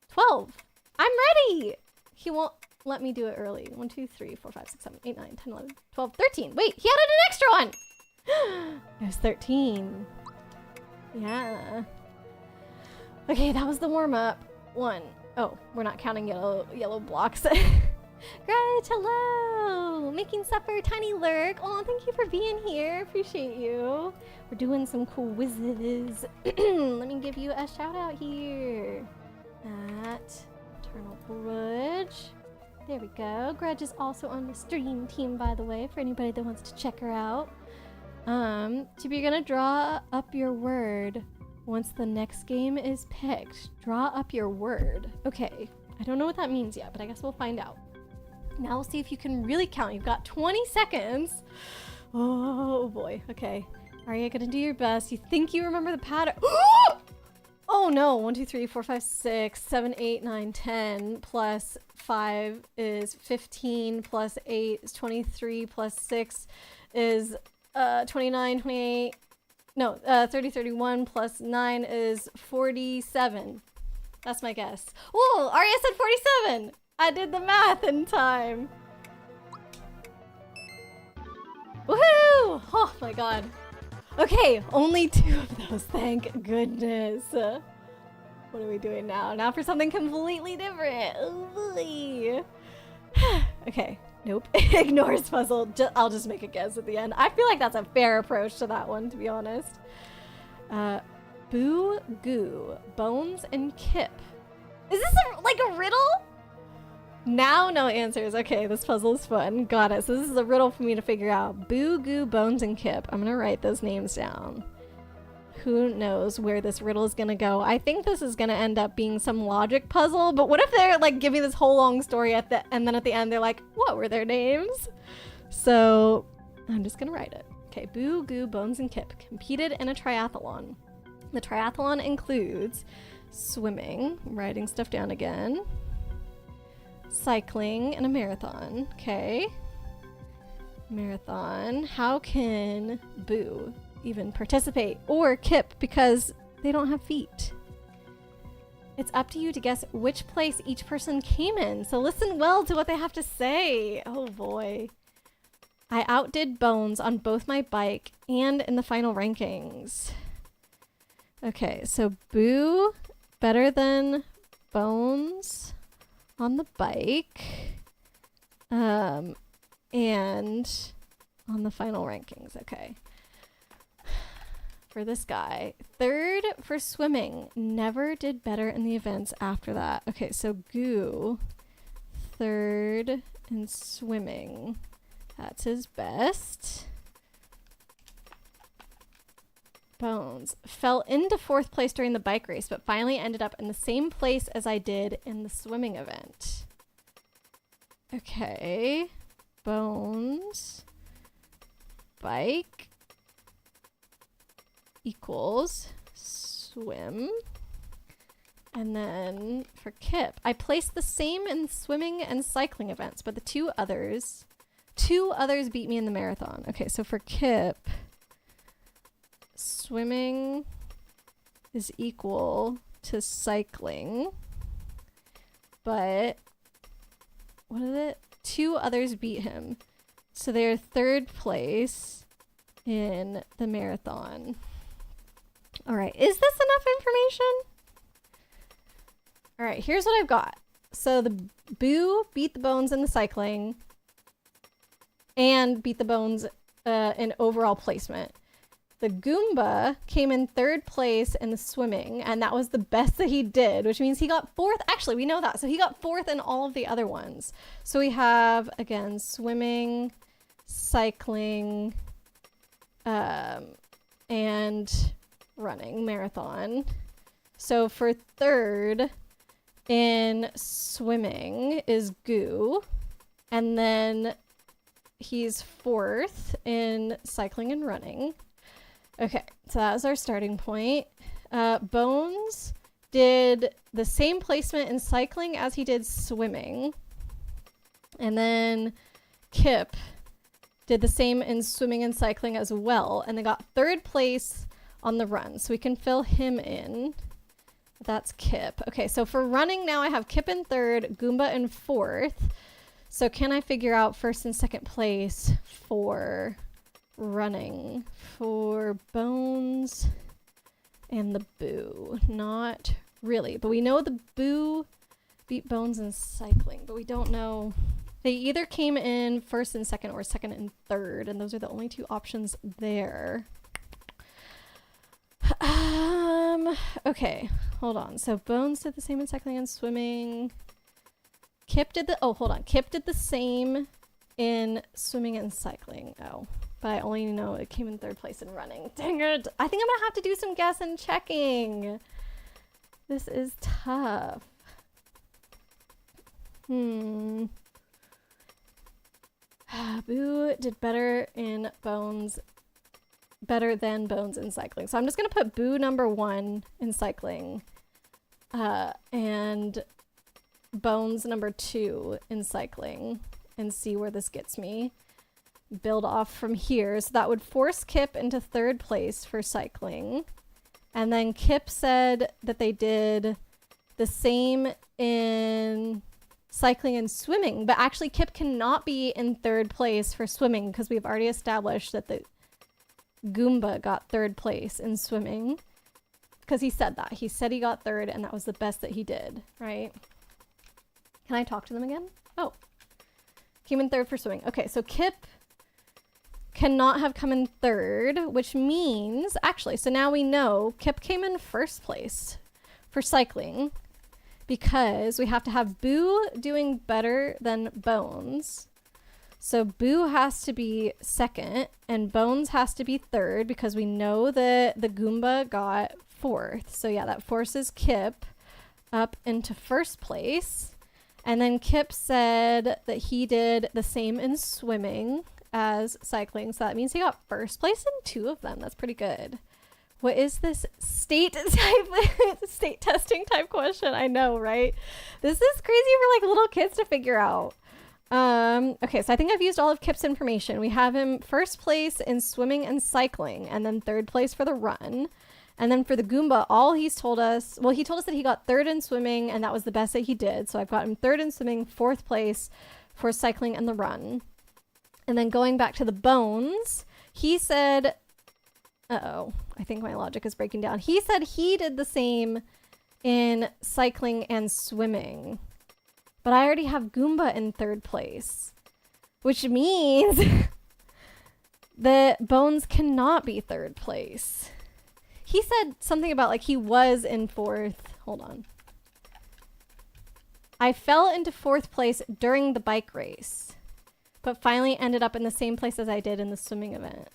12. I'm ready. He won't let me do it early. 1, 2, 3, 4, 5, 6, 7, 8, 9, 10, 11, 12, 13. Wait, he added an extra one. There's 13. Yeah. Okay, that was the warm-up. 1. Oh, we're not counting yellow blocks. Great, hello! Making supper, Tiny Lurk. Oh, thank you for being here. Appreciate you. We're doing some quizzes. Let me give you a shout out here. At Eternal Grudge. There we go. Grudge is also on the stream team, by the way, for anybody that wants to check her out. Chibi, you're gonna draw up your word once the next game is picked. Draw up your word. Okay. I don't know what that means yet, but I guess we'll find out. Now we'll see if you can really count. You've got 20 seconds. Oh boy. Okay. Are you gonna do your best? You think you remember the pattern? Oh no. 1, 2, 3, 4, 5, 6, 7, 8, 9, 10 plus 5 is 15 plus 8 is 23 plus 6 is 29, 28. No, 30, 31 plus 9 is 47. That's my guess. Oh, Arya said 47. I did the math in time. Woohoo! Oh my god. Okay, only 2 of those, thank goodness. What are we doing now? Now for something completely different. Oh boy. Okay, nope. Ignores puzzle. I'll just make a guess at the end. I feel like that's a fair approach to that one, to be honest. Boo Goo, Bones, and Kip. Is this like a riddle? Now no answers. Okay, this puzzle is fun. Got it. So this is a riddle for me to figure out. Boo Goo, Bones, and Kip. I'm gonna write those names down. Who knows where this riddle is gonna go? I think this is gonna end up being some logic puzzle, but what if they're like giving this whole long story and then at the end they're like, what were their names? So I'm just gonna write it. Okay, Boo Goo, Bones, and Kip competed in a triathlon. The triathlon includes swimming, writing stuff down again, cycling, and a marathon. Okay. Marathon. How can Boo even participate? Or Kip, because they don't have feet. It's up to you to guess which place each person came in. So listen well to what they have to say. Oh boy. I outdid Bones on both my bike and in the final rankings. Okay, so Boo better than Bones on the bike. And on the final rankings. Okay. For this guy, 3rd for swimming. Never did better in the events after that. Okay, so Goo, 3rd in swimming. That's his best. Bones fell into 4th place during the bike race, but finally ended up in the same place as I did in the swimming event. Okay. Bones. Bike. Equals swim. And then for Kip, I placed the same in swimming and cycling events, but the two others beat me in the marathon. Okay, so for Kip, swimming is equal to cycling, but what is it? 2 others beat him. So they're 3rd place in the marathon. All right, is this enough information? All right, here's what I've got. So the Boo beat the Bones in the cycling and beat the Bones in overall placement. The Goomba came in 3rd place in the swimming, and that was the best that he did, which means he got 4th. Actually, we know that. So he got 4th in all of the other ones. So we have, again, swimming, cycling, and running, marathon. So for 3rd in swimming is Goo, and then he's 4th in cycling and running. Okay, so that was our starting point. Bones did the same placement in cycling as he did swimming. And then Kip did the same in swimming and cycling as well. And they got 3rd place on the run. So we can fill him in. That's Kip. Okay, so for running now I have Kip in 3rd, Goomba in 4th. So can I figure out 1st and 2nd place for running? For Bones and the Boo. Not really, but we know the Boo beat Bones in cycling, but we don't know. They either came in 1st and 2nd or 2nd and 3rd, and those are the only 2 options there. Okay, hold on. So Bones did the same in cycling and swimming. Kip did the same in swimming and cycling. Oh, but I only know it came in 3rd place in running. Dang it. I think I'm gonna have to do some guess and checking. This is tough. Boo did better than Bones in cycling. So I'm just gonna put Boo number 1 in cycling, and Bones number 2 in cycling, and see where this gets me. Build off from here. So that would force Kip into 3rd place for cycling. And then Kip said that they did the same in cycling and swimming, but actually Kip cannot be in 3rd place for swimming because we've already established that the Goomba got 3rd place in swimming, because he said that. He said he got 3rd and that was the best that he did, right? Can I talk to them again? Oh, came in 3rd for swimming. Okay, so Kip cannot have come in 3rd, which means, actually, so now we know Kip came in 1st place for cycling, because we have to have Boo doing better than Bones. So Boo has to be 2nd and Bones has to be 3rd, because we know that the Goomba got 4th. So yeah, that forces Kip up into 1st place. And then Kip said that he did the same in swimming as cycling. So that means he got 1st place in 2 of them. That's pretty good. What is this state testing type question? I know, right? This is crazy for like little kids to figure out. Okay, so I think I've used all of Kip's information. We have him first place in swimming and cycling, and then third place for the run. And then for the Goomba, all he's told us, well, he told us that he got third in swimming, and that was the best that he did. So I've got him third in swimming, fourth place for cycling and the run. And then going back to the bones, he said, uh-oh, I think my logic is breaking down. He said he did the same in cycling and swimming. But I already have Goomba in third place, which means that Bones cannot be third place. He said something about like he was in fourth. Hold on. I fell into fourth place during the bike race, but finally ended up in the same place as I did in the swimming event.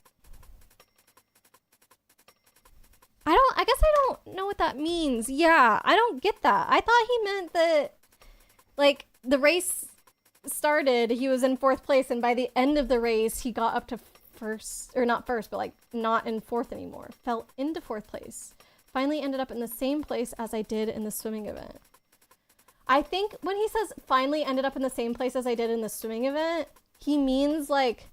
I guess I don't know what that means. Yeah, I don't get that. I thought he meant that, like, the race started, he was in fourth place, and by the end of the race, he got up to first, or not first, but like not in fourth anymore. Fell into fourth place. Finally ended up in the same place as I did in the swimming event. I think when he says finally ended up in the same place as I did in the swimming event, he means like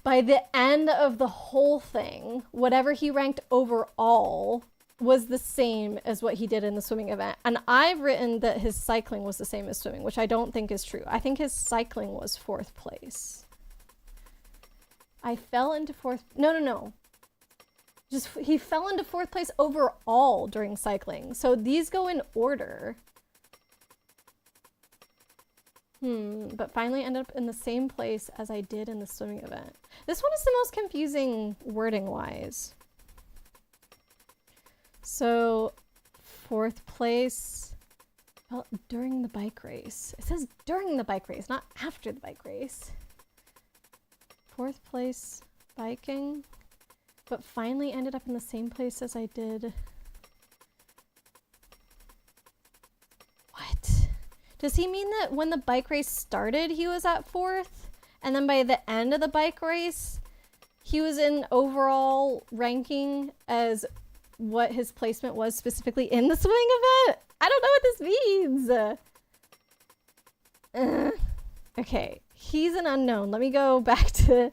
by the end of the whole thing, whatever he ranked overall was the same as what he did in the swimming event. And I've written that his cycling was the same as swimming, which I don't think is true. I think his cycling was fourth place. I fell into fourth. No. Just he fell into fourth place overall during cycling. So these go in order. But finally ended up in the same place as I did in the swimming event. This one is the most confusing wording wise. So fourth place, well, during the bike race. It says during the bike race, not after the bike race. Fourth place biking, but finally ended up in the same place as I did. What? Does he mean that when the bike race started, he was at fourth? And then by the end of the bike race, he was in overall ranking as what his placement was specifically in the swimming event? I don't know what this means. Okay, he's an unknown. Let me go back to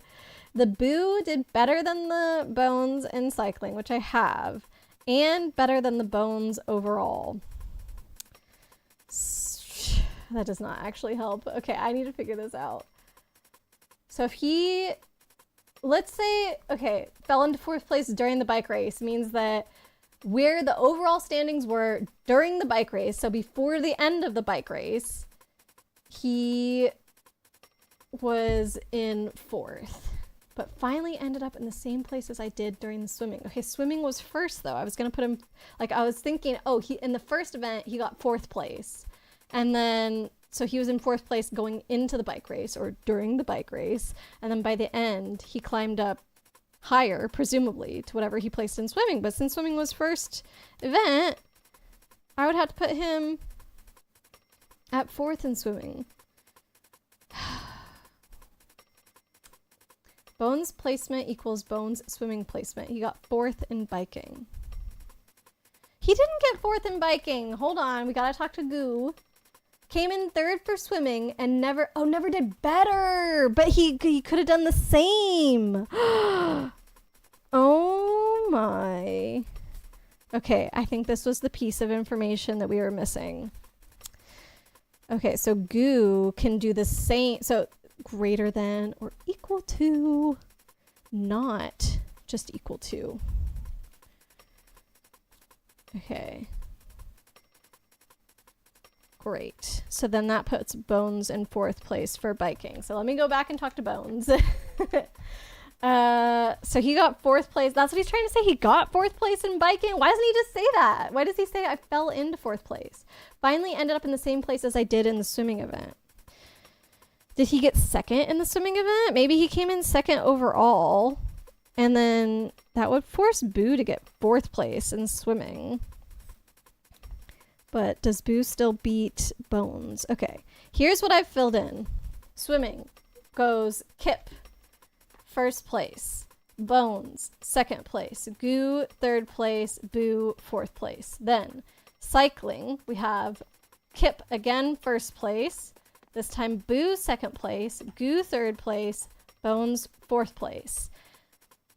the Boo did better than the Bones in cycling, which I have, and better than the Bones overall. That does not actually help. Okay, I need to figure this out. So if he, let's say, okay, fell into fourth place during the bike race means that where the overall standings were during the bike race, so before the end of the bike race, he was in fourth, but finally ended up in the same place as I did during the swimming. Okay, swimming was first though. I was gonna put him, like I was thinking, oh, he in the first event, he got fourth place. And then, so he was in fourth place going into the bike race or during the bike race. And then by the end, he climbed up higher, presumably, to whatever he placed in swimming. But since swimming was first event, I would have to put him at fourth in swimming. Bones placement equals Bones swimming placement. He got fourth in biking. He didn't get fourth in biking. Hold on, we gotta talk to Goo. Came in third for swimming and never did better. But he could have done the same. Oh my. Okay, I think this was the piece of information that we were missing. Okay, so Goo can do the same. So greater than or equal to, not just equal to. Okay. Great. So then that puts Bones in fourth place for biking. So let me go back and talk to Bones. So he got fourth place. That's what he's trying to say. He got fourth place in biking. Why doesn't he just say that? Why does he say I fell into fourth place? Finally ended up in the same place as I did in the swimming event. Did he get second in the swimming event? Maybe he came in second overall. And then that would force Boo to get fourth place in swimming. But does Boo still beat Bones? Okay, here's what I've filled in. Swimming goes Kip, first place. Bones, second place. Goo, third place. Boo, fourth place. Then, cycling, we have Kip again, first place. This time, Boo, second place. Goo, third place. Bones, fourth place.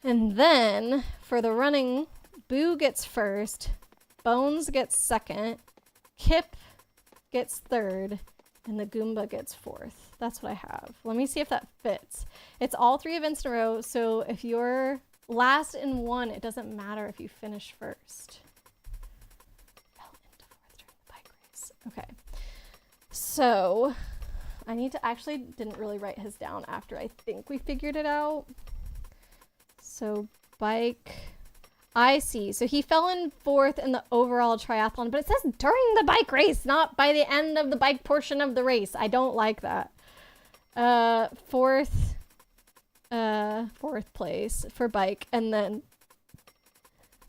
And then, for the running, Boo gets first. Bones gets second. Kip gets third. And the Goomba gets fourth. That's what I have. Let me see if that fits. It's all 3 events in a row, so if you're last in one, it doesn't matter if you finish first. Fell into fourth during the bike race. Okay. So, I need to actually didn't really write his down after I think we figured it out. So, bike... I see. So he fell in fourth in the overall triathlon, but it says during the bike race, not by the end of the bike portion of the race. I don't like that. Fourth place for bike, and then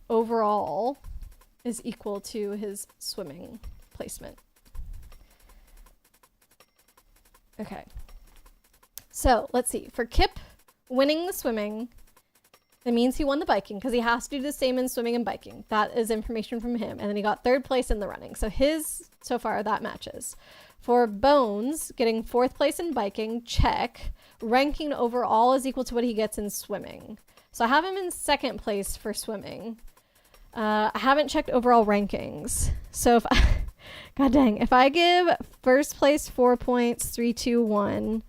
overall is equal to his swimming placement. Okay. So let's see. For Kip winning the swimming, it means he won the biking because he has to do the same in swimming and biking. That is information from him. And then he got third place in the running. So his, so far, that matches. For Bones, getting fourth place in biking, check. Ranking overall is equal to what he gets in swimming. So I have him in second place for swimming. I haven't checked overall rankings. So if I, god dang, if I give first place 4 points, 3, 2, 1,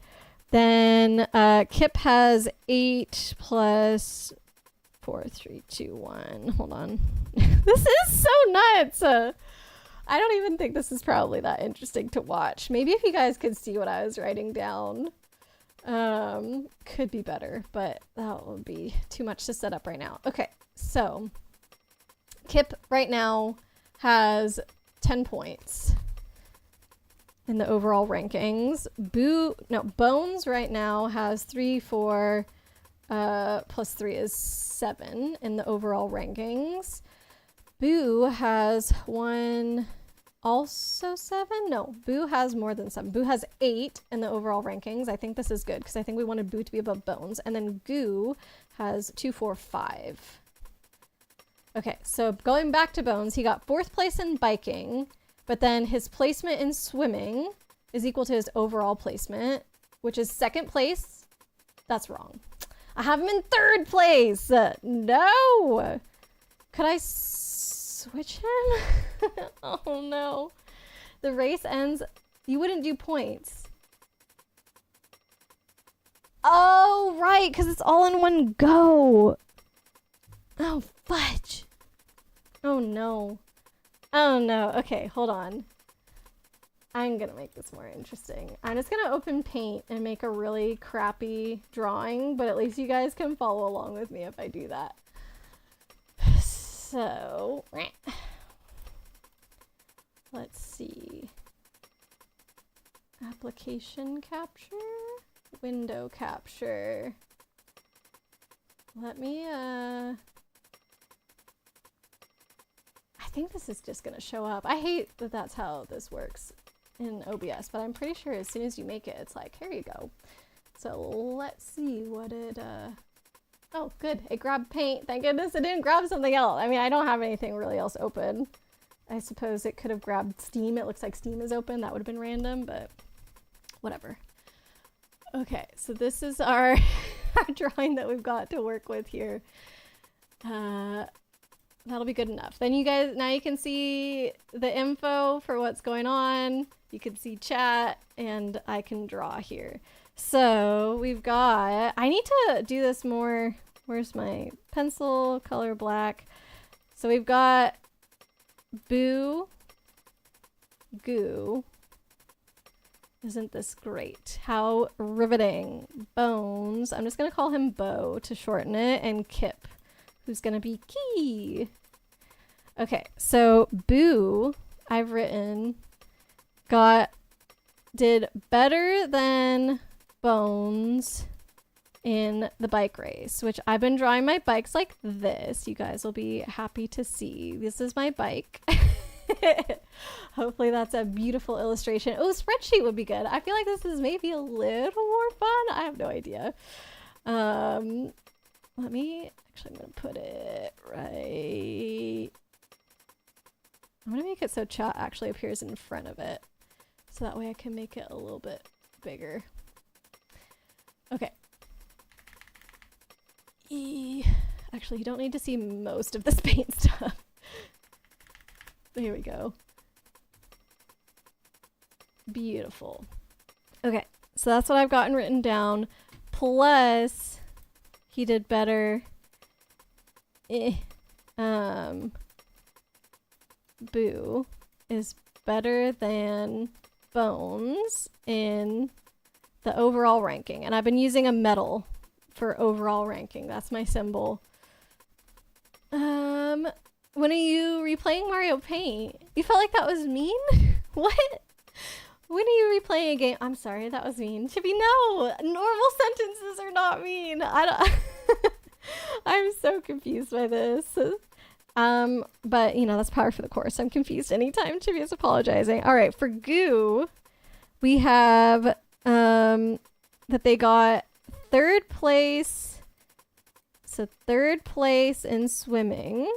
then Kip has 8 plus 4, 3, 2, 1. Hold on. This is so nuts. I don't even think this is probably that interesting to watch. Maybe if you guys could see what I was writing down, could be better, but that would be too much to set up right now. Okay, so Kip right now has 10 points in the overall rankings. Bones right now has 3, 4, plus 3 is 7 in the overall rankings. Boo has 1, also 7? No, Boo has more than 7. Boo has 8 in the overall rankings. I think this is good because I think we wanted Boo to be above Bones. And then Goo has 2, 4, 5. Okay, so going back to Bones, he got 4th place in biking, but then his placement in swimming is equal to his overall placement, which is 2nd place. That's wrong. I have him in 3rd place. No. Could I switch him? Oh no. The race ends. You wouldn't do points. Oh, right, because it's all in one go. Oh, fudge. Oh no. Oh no. Okay, hold on. I'm gonna make this more interesting. I'm just gonna open Paint and make a really crappy drawing, but at least you guys can follow along with me if I do that. So, let's see. Application capture, window capture. Let me, I think this is just gonna show up. I hate that that's how this works in OBS, but I'm pretty sure as soon as you make it, it's like, here you go. So let's see what it, oh, good. It grabbed Paint. Thank goodness it didn't grab something else. I mean, I don't have anything really else open. I suppose it could have grabbed Steam. It looks like Steam is open. That would have been random, but whatever. Okay, so this is our, our drawing that we've got to work with here. That'll be good enough. Then you guys, now you can see the info for what's going on. You can see chat, and I can draw here. So we've got, I need to do this more. Where's my pencil? Color black. So we've got Boo, Goo. Isn't this great? How riveting. Bones. I'm just going to call him Bo to shorten it. And Kip, who's going to be Key. Okay, so Boo, I've written, did better than Bones in the bike race, which I've been drawing my bikes like this. You guys will be happy to see. This is my bike. Hopefully that's a beautiful illustration. Oh, spreadsheet would be good. I feel like this is maybe a little more fun. I have no idea. let me, actually I'm gonna put it right, I'm gonna make it so chat actually appears in front of it. So that way I can make it a little bit bigger. Okay. Actually, you don't need to see most of this paint stuff. Here we go. Beautiful. Okay, so that's what I've gotten written down. Plus, he did better. Boo is better than Bones in the overall ranking. And I've been using a medal for overall ranking. That's my symbol. When are you replaying Mario Paint? You felt like that was mean? What? When are you replaying a game? I'm sorry, that was mean. Chibi, no! Normal sentences are not mean. I don't... I'm so confused by this. But, you know, that's par for the course. I'm confused anytime Chibi is apologizing. Alright, for Goo, we have, that they got 3rd place. So 3rd place in swimming.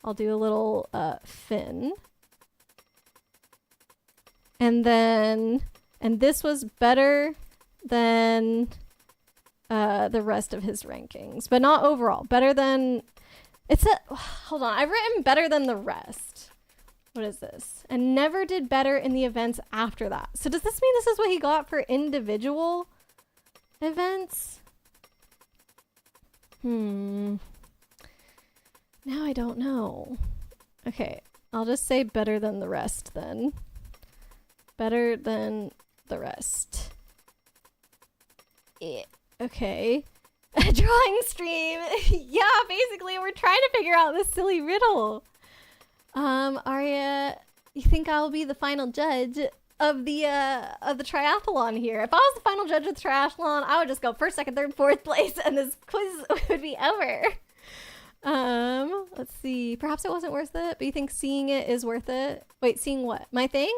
I'll do a little, fin. And then, and this was better than the rest of his rankings, but not overall. Better than, it's a, hold on, I've written better than the rest. What is this? And never did better in the events after that. So does this mean this is what he got for individual events? Now I don't know. Okay, I'll just say better than the rest then. Better than the rest. Yeah. Okay. A drawing stream. Yeah, basically we're trying to figure out this silly riddle. Arya, you think I'll be the final judge of the triathlon here? If I was the final judge of the triathlon, I would just go 1st, 2nd, 3rd, 4th place and this quiz would be over. Let's see. Perhaps it wasn't worth it, but you think seeing it is worth it? Wait, seeing what? My thing?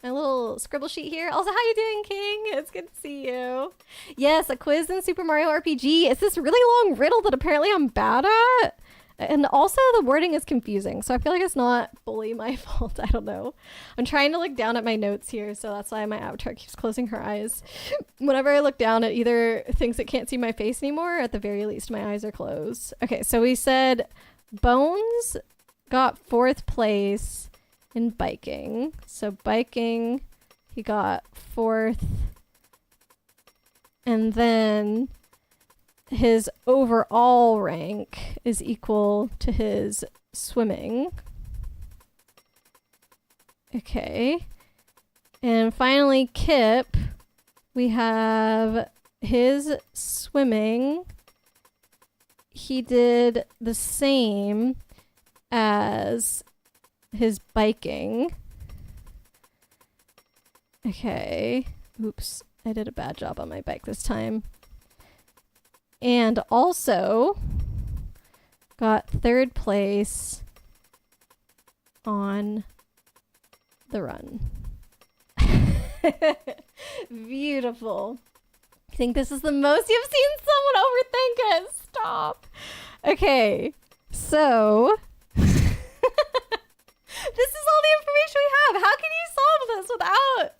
My little scribble sheet here. Also, how you doing, King? It's good to see you. Yes, a quiz in Super Mario RPG. It's this really long riddle that apparently I'm bad at. And also the wording is confusing, so I feel like it's not fully my fault. I don't know. I'm trying to look down at my notes here, so that's why my avatar keeps closing her eyes. Whenever I look down, it either thinks it can't see my face anymore, or at the very least my eyes are closed. Okay, so we said Bones got 4th place in biking. So biking, he got 4th. And then his overall rank is equal to his swimming. Okay. And finally, Kip, we have his swimming. He did the same as his biking. Okay. Oops. I did a bad job on my bike this time. And also got 3rd place on the run. Beautiful. I think this is the most you've seen someone overthink it. Stop. Okay. So this is all the information we have. How can you solve this without...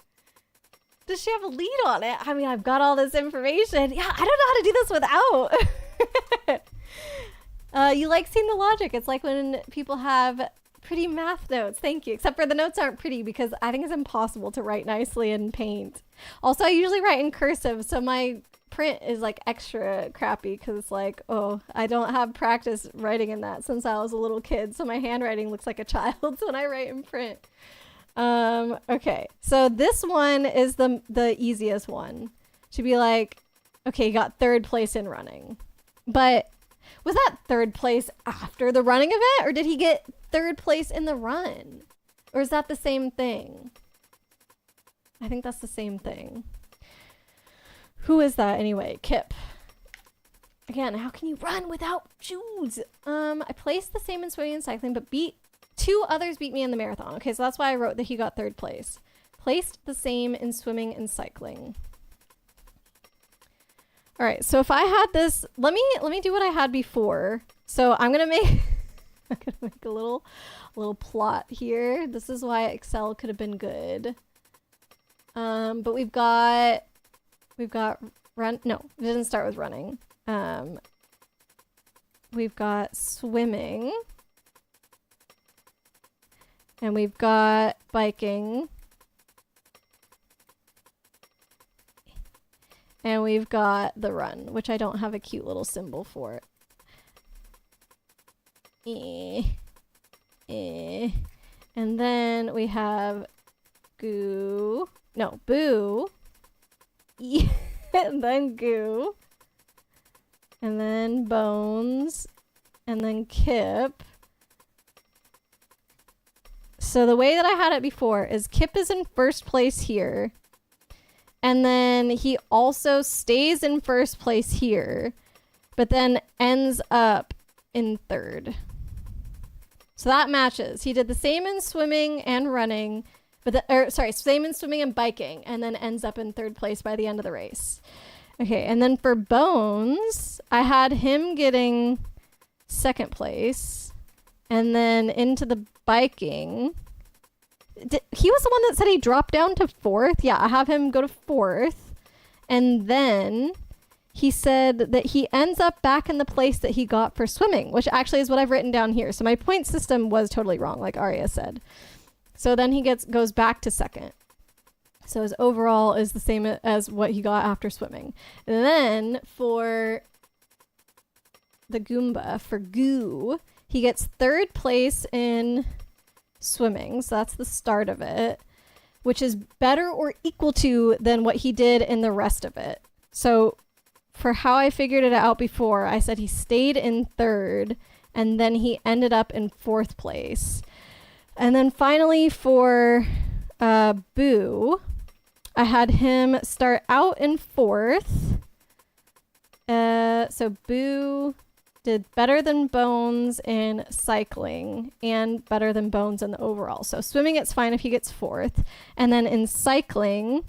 Does she have a lead on it? I mean, I've got all this information. Yeah, I don't know how to do this without. You like seeing the logic. It's like when people have pretty math notes. Thank you. Except for the notes aren't pretty because I think it's impossible to write nicely in Paint. Also, I usually write in cursive, so my print is like extra crappy because it's like, oh, I don't have practice writing in that since I was a little kid, so my handwriting looks like a child's when I write in print. Okay, so this one is the easiest one. To be like, okay, you got 3rd place in running. But was that 3rd place after the running event, or did he get 3rd place in the run? Or is that the same thing? I think that's the same thing. Who is that anyway? Kip. Again, how can you run without shoes? I placed the same in swimming and cycling, but 2 others beat me in the marathon. Okay, so that's why I wrote that he got 3rd place. Placed the same in swimming and cycling. All right, so if I had this, let me do what I had before. So I'm gonna make I'm gonna make a little plot here. This is why Excel could have been good. But we've got run. No, it didn't start with running. We've got swimming, and we've got biking. And we've got the run, which I don't have a cute little symbol for. And then we have goo. No, boo. And then goo. And then bones. And then Kip. So the way that I had it before is Kip is in first place here. And then he also stays in first place here, but then ends up in third. So that matches. He did the same in swimming and running, but same in swimming and biking, and then ends up in third place by the end of the race. Okay, and then for Bones, I had him getting second place, and then into the biking. He was the one that said he dropped down to fourth. Yeah, I have him go to fourth. And then he said that he ends up back in the place that he got for swimming, which actually is what I've written down here. So my point system was totally wrong, like Arya said. So then he goes back to second. So his overall is the same as what he got after swimming. And then for the Goomba, for Goo, he gets third place in swimming, so that's the start of it, which is better or equal to than what he did in the rest of it. So for how I figured it out before, I said he stayed in third and then he ended up in fourth place. And then finally for Boo, I had him start out in fourth. So Boo did better than Bones in cycling and better than Bones in the overall. So swimming, it's fine if he gets fourth. And then in cycling,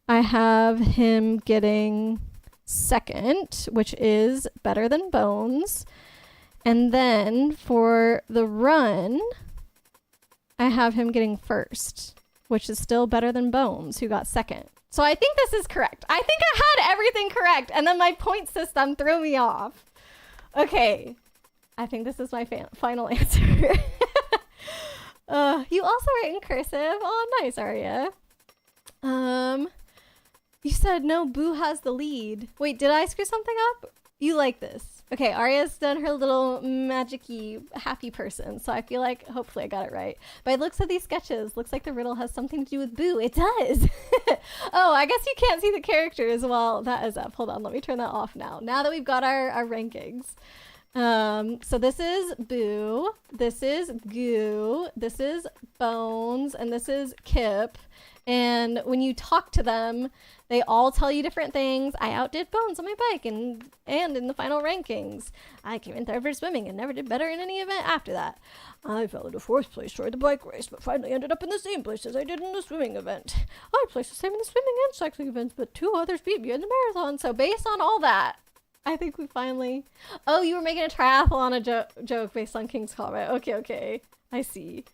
I have him getting second, which is better than Bones. And then for the run, I have him getting first, which is still better than Bones, who got second. So I think this is correct. I think I had everything correct, and then my point system threw me off. Okay, I think this is my final answer. You also write in cursive. Oh, nice, Arya. You said no, Boo has the lead. Wait, did I screw something up? You like this. Okay, Arya's done her little magic-y happy person, so I feel like hopefully I got it right. By the looks of these sketches, looks like the riddle has something to do with Boo. It does! Oh, I guess you can't see the characters. Well, that is up. Hold on, let me turn that off now. Now that we've got our rankings. So this is Boo, this is Goo, this is Bones, and this is Kip. And when you talk to them, they all tell you different things. I outdid Bones on my bike and in the final rankings. I came in third for swimming and never did better in any event after that. I fell into fourth place during the bike race, but finally ended up in the same place as I did in the swimming event. I placed the same in the swimming and cycling events, but 2 others beat me in the marathon. So based on all that, I think we finally... Oh, you were making a triathlon joke based on King's comment. Okay. I see.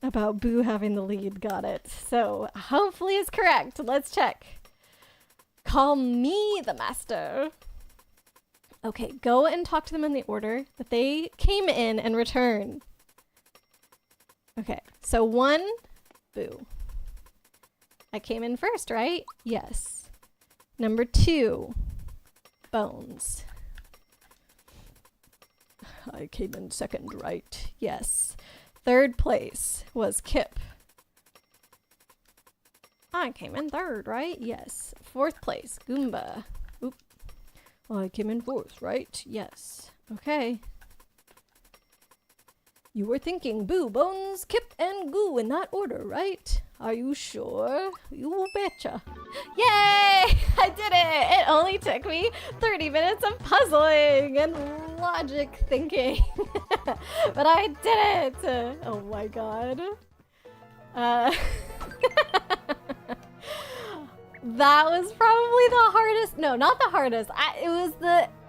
About Boo having the lead. Got it. So hopefully it's correct. Let's check. Call me the master. Okay, go and talk to them in the order that they came in and return. Okay, so 1, Boo. I came in first, right? Yes. Number 2, Bones. I came in second, right? Yes. Third place was Kip. I came in third, right? Yes. Fourth place, Goomba. Oop. I came in fourth, right? Yes. Okay. You were thinking Boo, Bones, Kip, and Goo in that order, right? Are you sure? You betcha. Yay! I did it! It only took me 30 minutes of puzzling and logic thinking. But I did it! Oh my god. That was probably the hardest. No, not the hardest. It was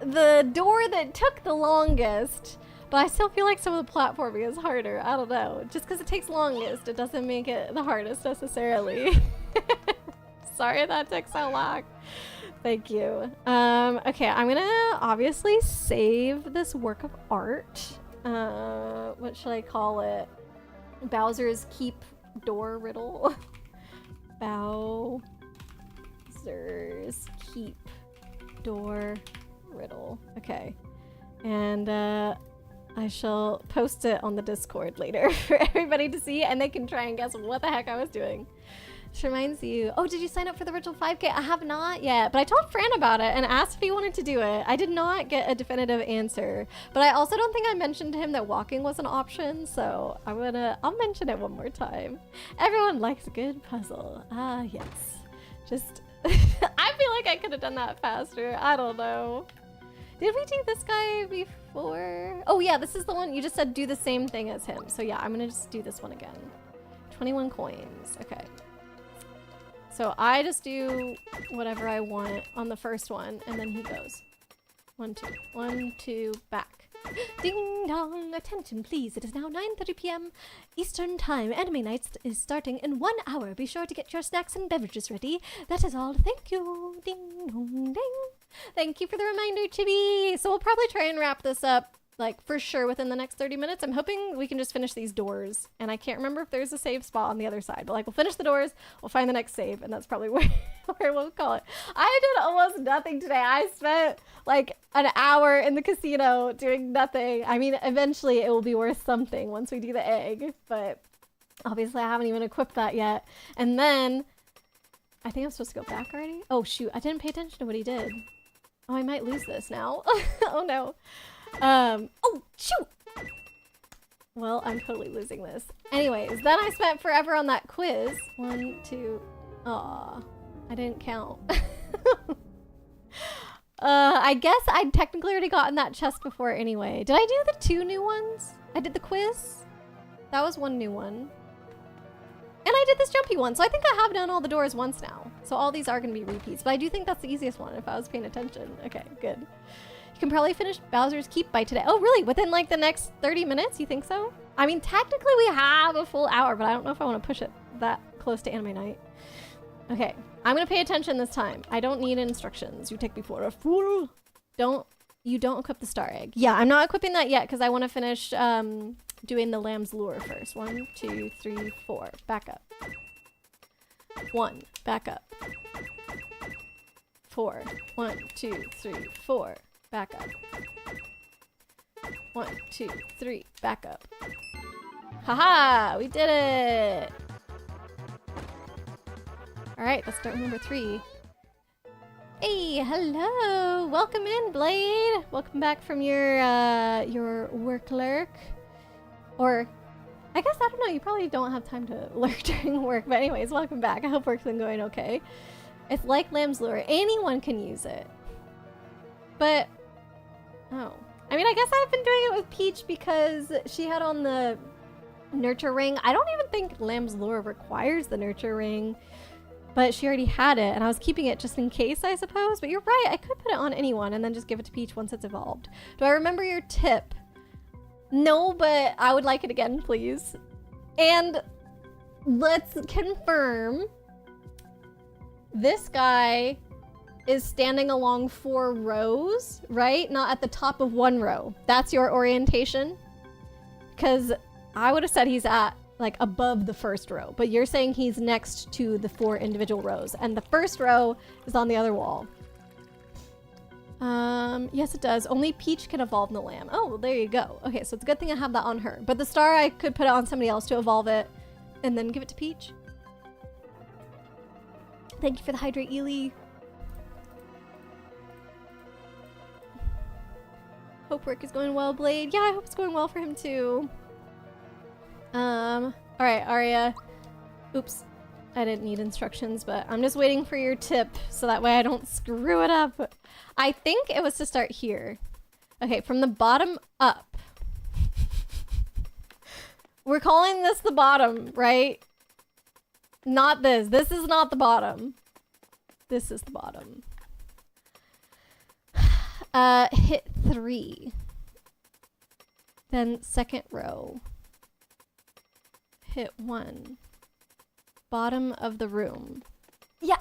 the door that took the longest. But I still feel like some of the platforming is harder. I don't know. Just because it takes longest, it doesn't make it the hardest necessarily. Sorry that took so long. Thank you. Okay, I'm gonna obviously save this work of art. What should I call it? Bowser's Keep Door Riddle. Bowser's Keep Door Riddle. Okay. And I shall post it on the Discord later for everybody to see, and they can try and guess what the heck I was doing. This reminds you. Oh, did you sign up for the virtual 5K? I have not yet, but I told Fran about it and asked if he wanted to do it. I did not get a definitive answer, but I also don't think I mentioned to him that walking was an option, so I'll mention it one more time. Everyone likes a good puzzle. Ah, yes. Just, I feel like I could have done that faster. I don't know. Did we do this guy before? Oh yeah, this is the one you just said do the same thing as him. So yeah, I'm gonna just do this one again. 21 coins, okay. So I just do whatever I want on the first one, and then he goes. 1, 2, 1, 2, back. Ding dong, attention please, it is now 9:30 p.m. Eastern Time. Anime Night is starting in 1 hour. Be sure to get your snacks and beverages ready. That is all, thank you. Ding dong ding. Thank you for the reminder, Chibi. So we'll probably try and wrap this up, like, for sure within the next 30 minutes. I'm hoping we can just finish these doors. And I can't remember if there's a save spot on the other side. But, like, we'll finish the doors, we'll find the next save, and that's probably where we'll call it. I did almost nothing today. I spent, like, an hour in the casino doing nothing. I mean, eventually it will be worth something once we do the egg. But obviously I haven't even equipped that yet. And then, I think I'm supposed to go back already? Oh, shoot. I didn't pay attention to what he did. Oh, I might lose this now. Oh, no. Oh, shoot! Well, I'm totally losing this. Anyways, then I spent forever on that quiz. 1, 2... Aw. I didn't count. I guess I'd technically already gotten that chest before anyway. Did I do the 2 new ones? I did the quiz? That was 1 new one. And I did this jumpy one, so I think I have done all the doors once now. So all these are going to be repeats, but I do think that's the easiest one if I was paying attention. Okay, good. You can probably finish Bowser's Keep by today. Oh, really? Within like the next 30 minutes? You think so? I mean, technically we have a full hour, but I don't know if I want to push it that close to Anime Night. Okay, I'm going to pay attention this time. I don't need instructions. You take me for a fool. You don't equip the star egg. Yeah, I'm not equipping that yet because I want to finish doing the lamb's lure first. 1, 2, 3, 4. Back up. 1. Back up. 4. 1, 2, 3, 4. Back up. 1, 2, 3. Back up. Haha! We did it! Alright, let's start with number 3. Hey, hello! Welcome in, Blade! Welcome back from your work lurk. Or, I guess, I don't know, you probably don't have time to lurk during work, but anyways, welcome back. I hope work's been going okay. It's like Lamb's Lure. Anyone can use it. But, oh. I mean, I guess I've been doing it with Peach because she had on the nurture ring. I don't even think Lamb's Lure requires the nurture ring. But she already had it, and I was keeping it just in case, I suppose. But you're right, I could put it on anyone and then just give it to Peach once it's evolved. Do I remember your tip? No, but I would like it again, please. And let's confirm. This guy is standing along 4 rows, right? Not at the top of 1 row. That's your orientation? Because I would have said he's at like above the first row, but you're saying he's next to the 4 individual rows, and the first row is on the other wall. Yes it does. Only Peach can evolve the lamb. Oh, well, there you go. Okay, so it's a good thing I have that on her. But the star, I could put it on somebody else to evolve it, and then give it to Peach. Thank you for the hydrate, Ely. Hope work is going well, Blade. Yeah, I hope it's going well for him too. Alright, Arya. Oops. I didn't need instructions, but I'm just waiting for your tip so that way I don't screw it up. I think it was to start here. Okay, from the bottom up. We're calling this the bottom, right? Not this. This is not the bottom. This is the bottom. Hit 3. Then second row. Hit 1. Bottom of the room. Yeah,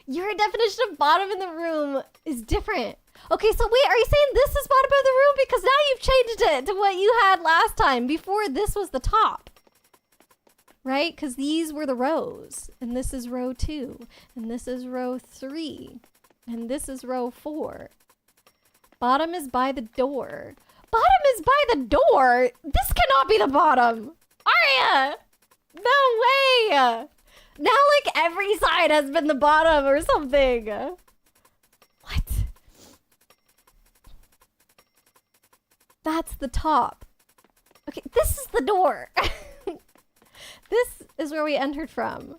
your definition of bottom in the room is different. Okay, so wait, are you saying this is bottom of the room? Because now you've changed it to what you had last time. Before, this was the top. Right? Because these were the rows. And this is row 2. And this is row 3. And this is row 4. Bottom is by the door. Bottom is by the door? This cannot be the bottom. Aria! No way! Now, like, every side has been the bottom or something. What? That's the top. Okay, this is the door. This is where we entered from.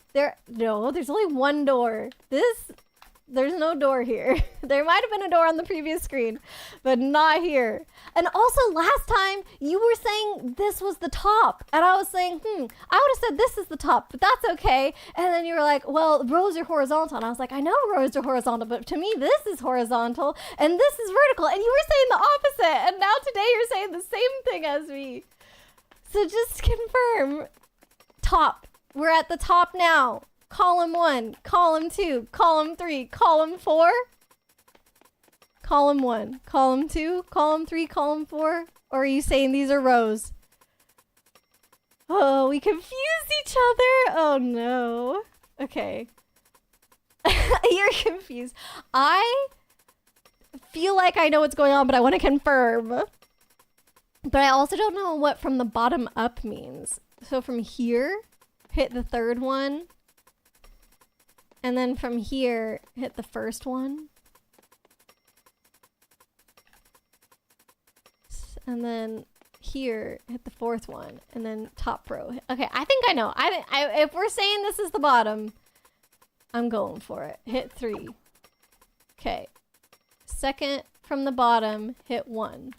No, there's only one door. There's no door here. There might have been a door on the previous screen, but not here. And also last time you were saying this was the top. And I was saying, I would have said this is the top, but that's okay. And then you were like, well, rows are horizontal. And I was like, I know rows are horizontal, but to me, this is horizontal and this is vertical. And you were saying the opposite. And now today you're saying the same thing as me. So just confirm. Top. We're at the top now. Column 1, column 2, column 3, column 4. Column 1, column 2, column 3, column 4. Or are you saying these are rows? Oh, we confused each other. Oh no. Okay. You're confused. I feel like I know what's going on, but I want to confirm. But I also don't know what from the bottom up means. So from here, hit the third one. And then from here, hit the first one. And then here, hit the fourth one. And then top row. Okay, I think I know. If we're saying this is the bottom, I'm going for it. Hit 3. Okay. Second from the bottom, hit 1.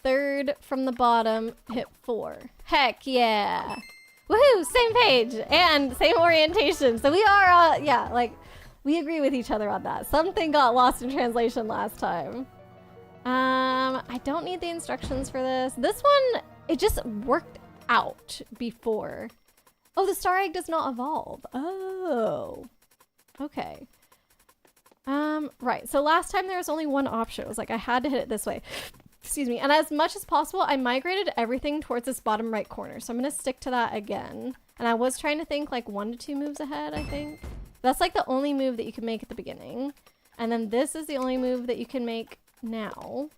Third from the bottom, hit 4. Heck yeah! Woohoo! Same page and same orientation. So we are, yeah, like, we agree with each other on that. Something got lost in translation last time. I don't need the instructions for this. This one, it just worked out before. Oh, the star egg does not evolve. Oh, okay. Right. So last time there was only one option. It was like I had to hit it this way. Excuse me. And as much as possible, I migrated everything towards this bottom right corner. So I'm going to stick to that again. And I was trying to think like 1 to 2 moves ahead, I think. That's like the only move that you can make at the beginning. And then this is the only move that you can make now.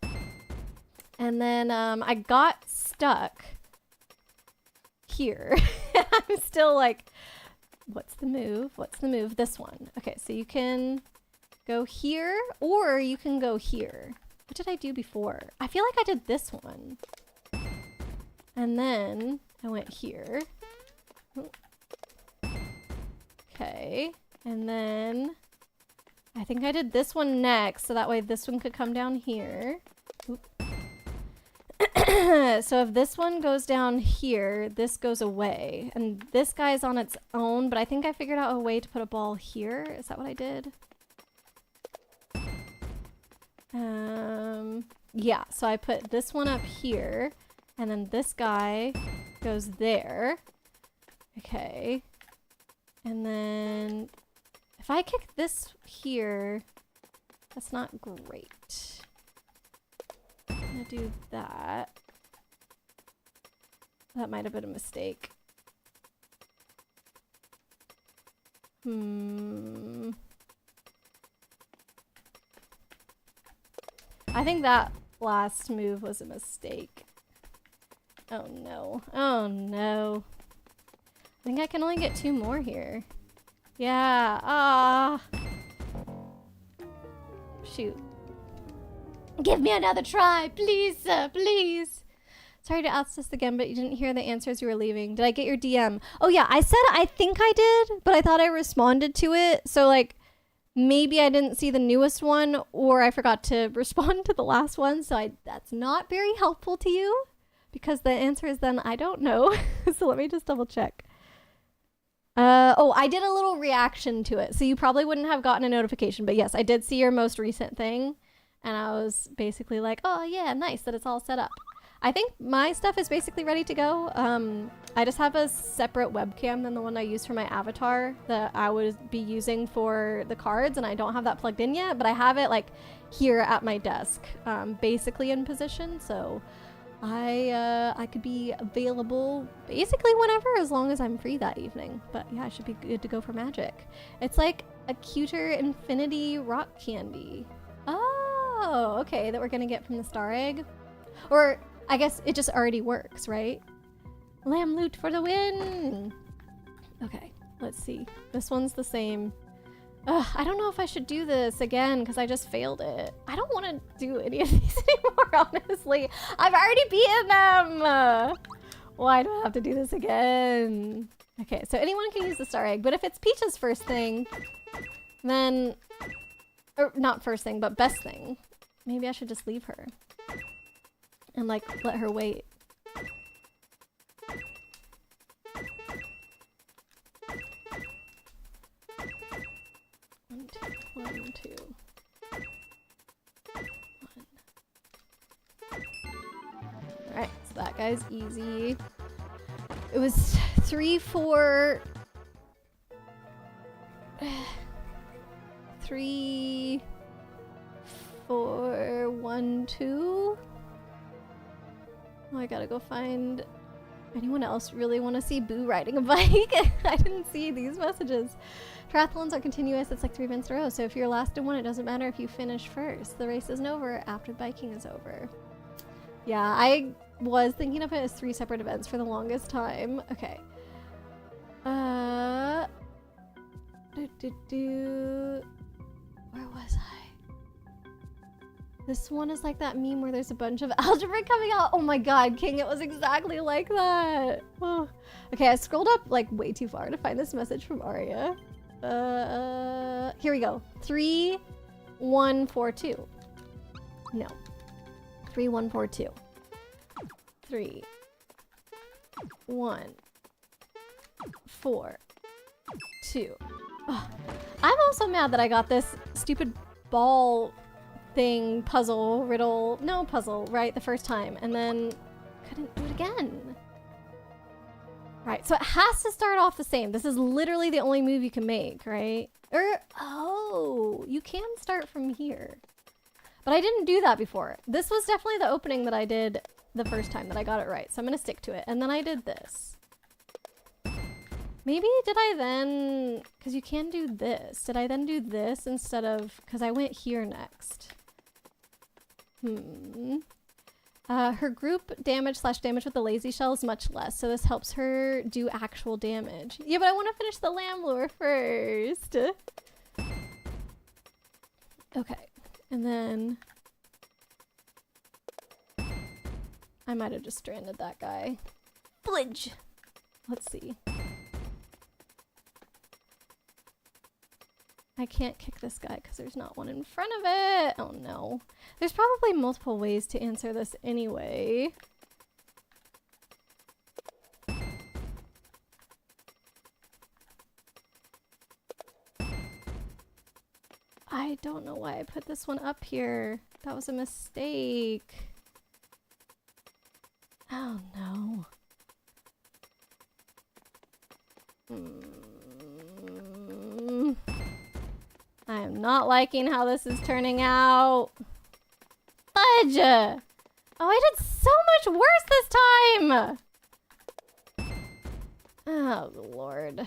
And then I got stuck here. I'm still like, what's the move? What's the move? This one. Okay, so you can go here or you can go here. What did I do before? I feel like I did this one. And then I went here. Okay. And then I think I did this one next, so that way this one could come down here. So if this one goes down here, this goes away. And this guy's on its own, but I think I figured out a way to put a ball here. Is that what I did? Yeah, so I put this one up here, and then this guy goes there. Okay. And then if I kick this here, that's not great. I'm gonna do that. That might have been a mistake. I think that last move was a mistake. Oh no. Oh no. I think I can only get 2 more here. Yeah. Ah. Shoot. Give me another try, please, please. Sorry to ask this again, but you didn't hear the answer as you were leaving. Did I get your DM? Oh yeah, I said I think I did, but I thought I responded to it. So like, maybe I didn't see the newest one, or I forgot to respond to the last one. So that's not very helpful to you, because the answer is then I don't know. So let me just double check. Oh, I did a little reaction to it. So you probably wouldn't have gotten a notification, but yes, I did see your most recent thing. And I was basically like, oh yeah, nice that it's all set up. I think my stuff is basically ready to go. I just have a separate webcam than the one I use for my avatar that I would be using for the cards, and I don't have that plugged in yet, but I have it like here at my desk, basically in position, so I could be available basically whenever, as long as I'm free that evening. But yeah, I should be good to go for magic. It's like a cuter infinity rock candy. Oh, okay, that we're gonna get from the star egg. Or I guess it just already works, right? Lamb loot for the win! Okay, let's see. This one's the same. Ugh, I don't know if I should do this again because I just failed it. I don't want to do any of these anymore, honestly. I've already beaten them! Why do I have to do this again? Okay, so anyone can use the star egg, but if it's Peach's first thing, then... Or not first thing, but best thing. Maybe I should just leave her. And like, let her wait. One, two. Alright, so that guy's easy. It was 3, 4... 3, 4, 1, 2. Oh, I gotta go find... Anyone else really want to see Boo riding a bike? I didn't see these messages. Triathlons are continuous. It's like 3 events in a row. So if you're last in one, it doesn't matter if you finish first. The race isn't over after the biking is over. Yeah, I was thinking of it as 3 separate events for the longest time. Okay. Where was I? This one is like that meme where there's a bunch of algebra coming out. Oh my god, King, it was exactly like that. Oh. Okay, I scrolled up like way too far to find this message from Arya. Here we go. 3, 1, 4, 2. No. 3, 1, 4, 2. 3, 1, 4, 2. Oh. I'm also mad that I got this stupid ball thing, puzzle, riddle, no puzzle, right, the first time, and then couldn't do it again. Right, so it has to start off the same. This is literally the only move you can make, right? Oh, you can start from here. But I didn't do that before. This was definitely the opening that I did the first time that I got it right, so I'm gonna stick to it. And then I did this. Maybe did I then, because you can do this. Did I then do this instead of, because I went here next. Her group damage / damage with the lazy shell is much less, so this helps her do actual damage. Yeah, but I want to finish the lamb lure first. Okay, and then I might have just stranded that guy. Flinch. Let's see. I can't kick this guy because there's not one in front of it. Oh no. There's probably multiple ways to answer this anyway. I don't know why I put this one up here. That was a mistake. Oh no. I am not liking how this is turning out. Fudge! Oh, I did so much worse this time! Oh, Lord.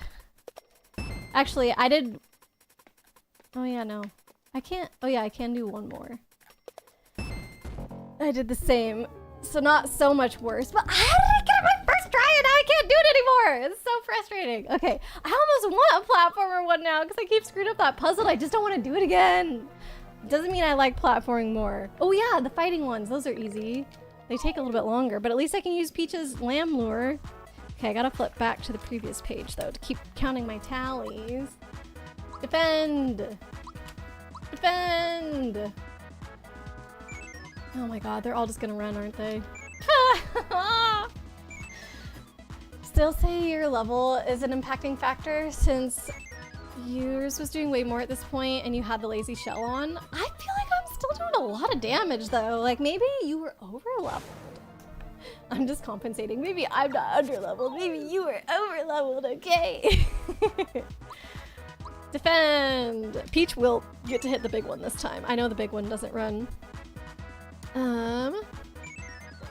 Actually, I did... Oh, yeah, no. I can't... Oh, yeah, I can do one more. I did the same. So not so much worse, but how did I get my first try and now I can't do it anymore? It's so frustrating. Okay, I almost want a platformer one now because I keep screwing up that puzzle. I just don't want to do it again. Doesn't mean I like platforming more. Oh yeah, the fighting ones, those are easy. They take a little bit longer, but at least I can use Peach's lamb lure. Okay, I gotta flip back to the previous page though to keep counting my tallies. Defend! Defend! Oh my god, they're all just gonna run, aren't they? Just still say your level is an impacting factor since yours was doing way more at this point and you had the lazy shell on. I feel like I'm still doing a lot of damage though. Like maybe you were over leveled. I'm just compensating. Maybe I'm not under leveled. Maybe you were over leveled, okay? Defend! Peach will get to hit the big one this time. I know the big one doesn't run. Let's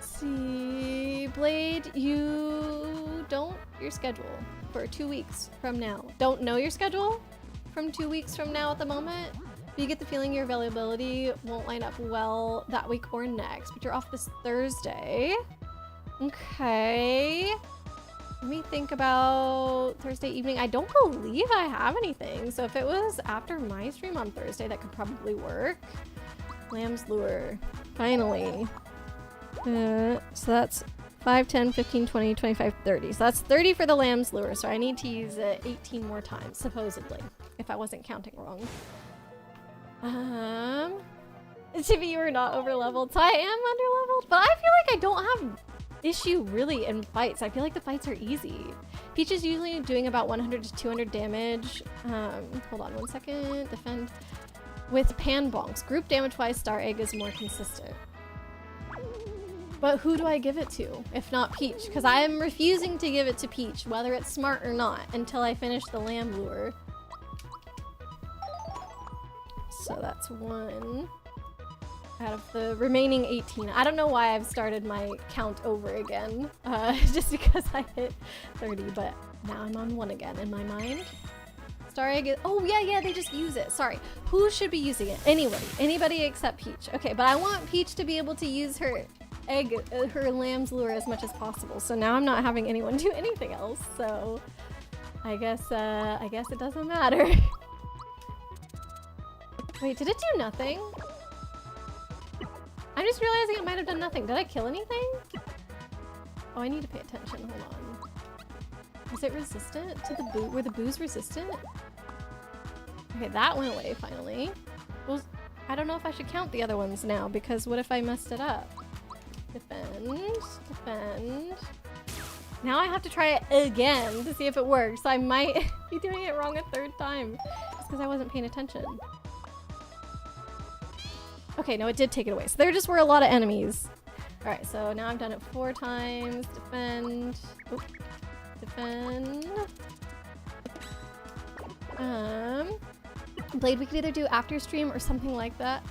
see. Blade, you don't your schedule for 2 weeks from now. Don't know your schedule from 2 weeks from now at the moment. But you get the feeling your availability won't line up well that week or next, but you're off this Thursday. Okay. Let me think about Thursday evening. I don't believe I have anything. So if it was after my stream on Thursday, that could probably work. Lamb's Lure. Finally. So that's 5, 10, 15, 20, 25, 30. So that's 30 for the Lamb's Lure. So I need to use it 18 more times, supposedly, if I wasn't counting wrong. Chibi, you were not over leveled. So I am under leveled, but I feel like I don't have issue really in fights. I feel like the fights are easy. Peach is usually doing about 100 to 200 damage. Hold on 1 second. Defend with pan bonks. Group damage wise, Star Egg is more consistent. But who do I give it to if not Peach? Because I am refusing to give it to Peach, whether it's smart or not, until I finish the Lamb Lure. So that's 1 out of the remaining 18. I don't know why I've started my count over again, just because I hit 30, but now I'm on 1 again in my mind. Star Egg is, oh yeah, they just use it. Sorry, who should be using it? Anybody except Peach. Okay, but I want Peach to be able to use her egg, her Lamb's Lure as much as possible. So now I'm not having anyone do anything else. So I guess it doesn't matter. Wait, did it do nothing? I'm just realizing it might have done nothing. Did I kill anything? Oh, I need to pay attention. Hold on. Is it resistant to the boo? Were the boos resistant? Okay, that went away finally. Well, I don't know if I should count the other ones now because what if I messed it up? Defend. Now I have to try it again to see if it works. I might be doing it wrong a 3rd time just because I wasn't paying attention. Okay, no, it did take it away. So there just were a lot of enemies. All right, so now I've done it 4 times. Defend. Oop. Defend. Blade, we could either do after stream or something like that.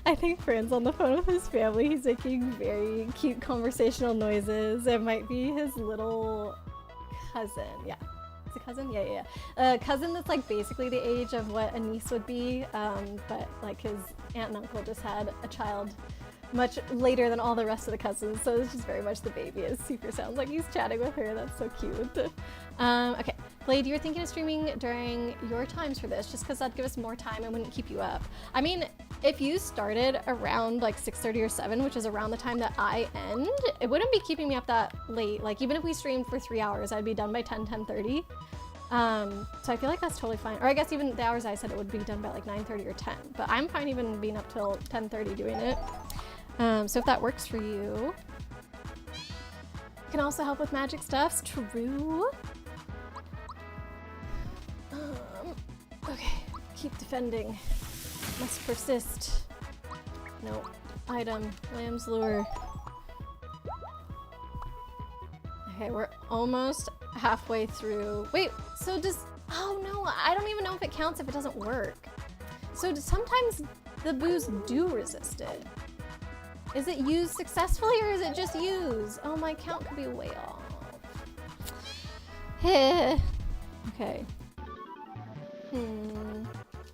I think Friend's on the phone with his family. He's making very cute conversational noises. It might be his little cousin. Yeah. A cousin? Yeah. Cousin that's like basically the age of what a niece would be, but like his aunt and uncle just had a child much later than all the rest of the cousins, so it's just very much the baby. It super sounds like he's chatting with her. That's so cute. Okay, Blade, you were thinking of streaming during your times for this, just because that'd give us more time and wouldn't keep you up. I mean, if you started around like 6:30 or 7, which is around the time that I end, it wouldn't be keeping me up that late. Like even if we streamed for 3 hours, I'd be done by 10:30. So I feel like that's totally fine. Or I guess even the hours I said it would be done by like 9:30 or 10, but I'm fine even being up till 10:30 doing it. So if that works for you. Can also help with magic stuffs, true. Okay, keep defending. Must persist. No. Item, Lamb's Lure. Okay, we're almost halfway through. Wait, so does, oh no, I don't even know if it counts if it doesn't work. So sometimes the boos do resist it. Is it used successfully or is it just used? Oh, my count could be way off. Okay.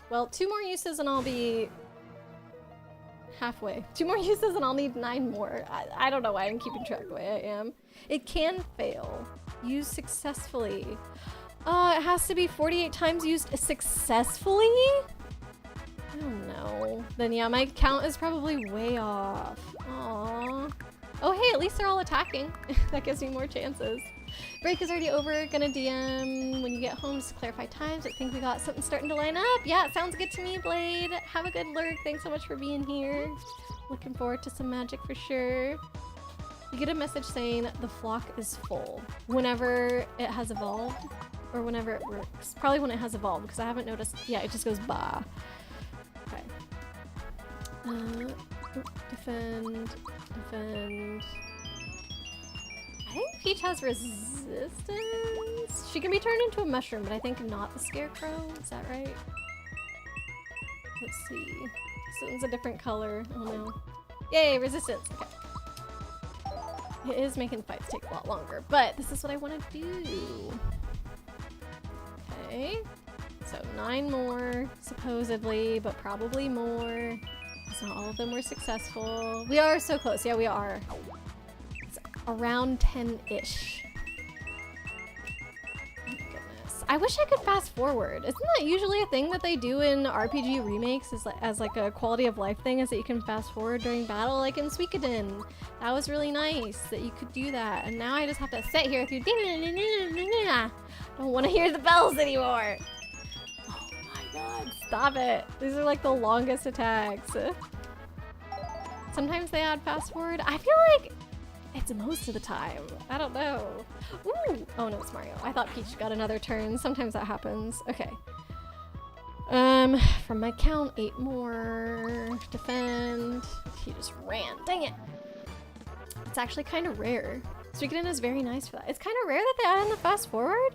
Well, 2 more uses and I'll be halfway. 2 more uses and I'll need 9 more. I don't know why I'm keeping track the way I am. It can fail. Used successfully. It has to be 48 times used successfully? I don't know. Then yeah, my count is probably way off. Aww. Oh hey, at least they're all attacking. That gives me more chances. Break is already over. Gonna DM when you get home just to clarify times. I think we got something starting to line up. Yeah, it sounds good to me, Blade. Have a good lurk. Thanks so much for being here. Looking forward to some magic for sure. You get a message saying the flock is full whenever it has evolved, or whenever it works. Probably when it has evolved, because I haven't noticed. Yeah, it just goes bah. Okay. Defend. I think Peach has resistance. She can be turned into a mushroom, but I think not the scarecrow. Is that right? Let's see. This one's a different color. Oh no. Yay, resistance. Okay. It is making fights take a lot longer, but this is what I want to do. Okay. So 9 more, supposedly, but probably more. So not all of them were successful. We are so close. Yeah, we are. It's around 10-ish. Oh my goodness. I wish I could fast forward. Isn't that usually a thing that they do in RPG remakes as like a quality of life thing, is that you can fast forward during battle, like in Suikoden. That was really nice that you could do that. And now I just have to sit here through I don't want to hear the bells anymore. Oh my god, stop it. These are like the longest attacks. Sometimes they add fast forward. I feel like it's most of the time. I don't know. Ooh! Oh no, it's Mario. I thought Peach got another turn. Sometimes that happens. Okay. From my count, 8 more. Defend. He just ran. Dang it. It's actually kind of rare. Suikoden is very nice for that. It's kind of rare that they add in the fast forward.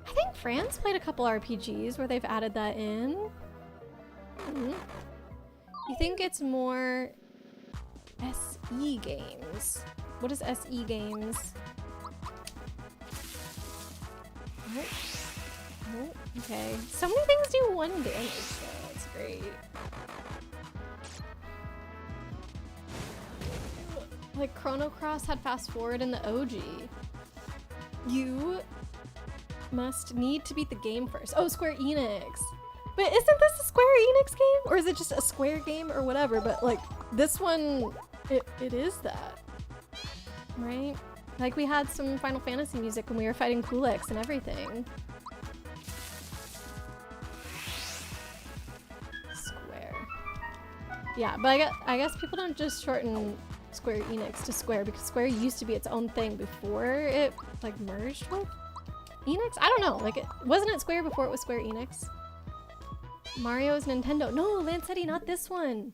I think France played a couple RPGs where they've added that in. You think it's more SE games? What is SE games? Oh. Oh, okay. So many things do 1 damage though. That's great. Like Chrono Cross had fast forward in the OG. You must need to beat the game first. Oh, Square Enix. But isn't this a Square Enix game? Or is it just a Square game or whatever? But like this one, it is that. Right? Like we had some Final Fantasy music when we were fighting Kulix and everything. Square. Yeah, but I guess people don't just shorten Square Enix to Square because Square used to be its own thing before it like merged with Enix? I don't know. Like, wasn't it Square before it was Square Enix? Mario is Nintendo. No, Lancetti, not this one.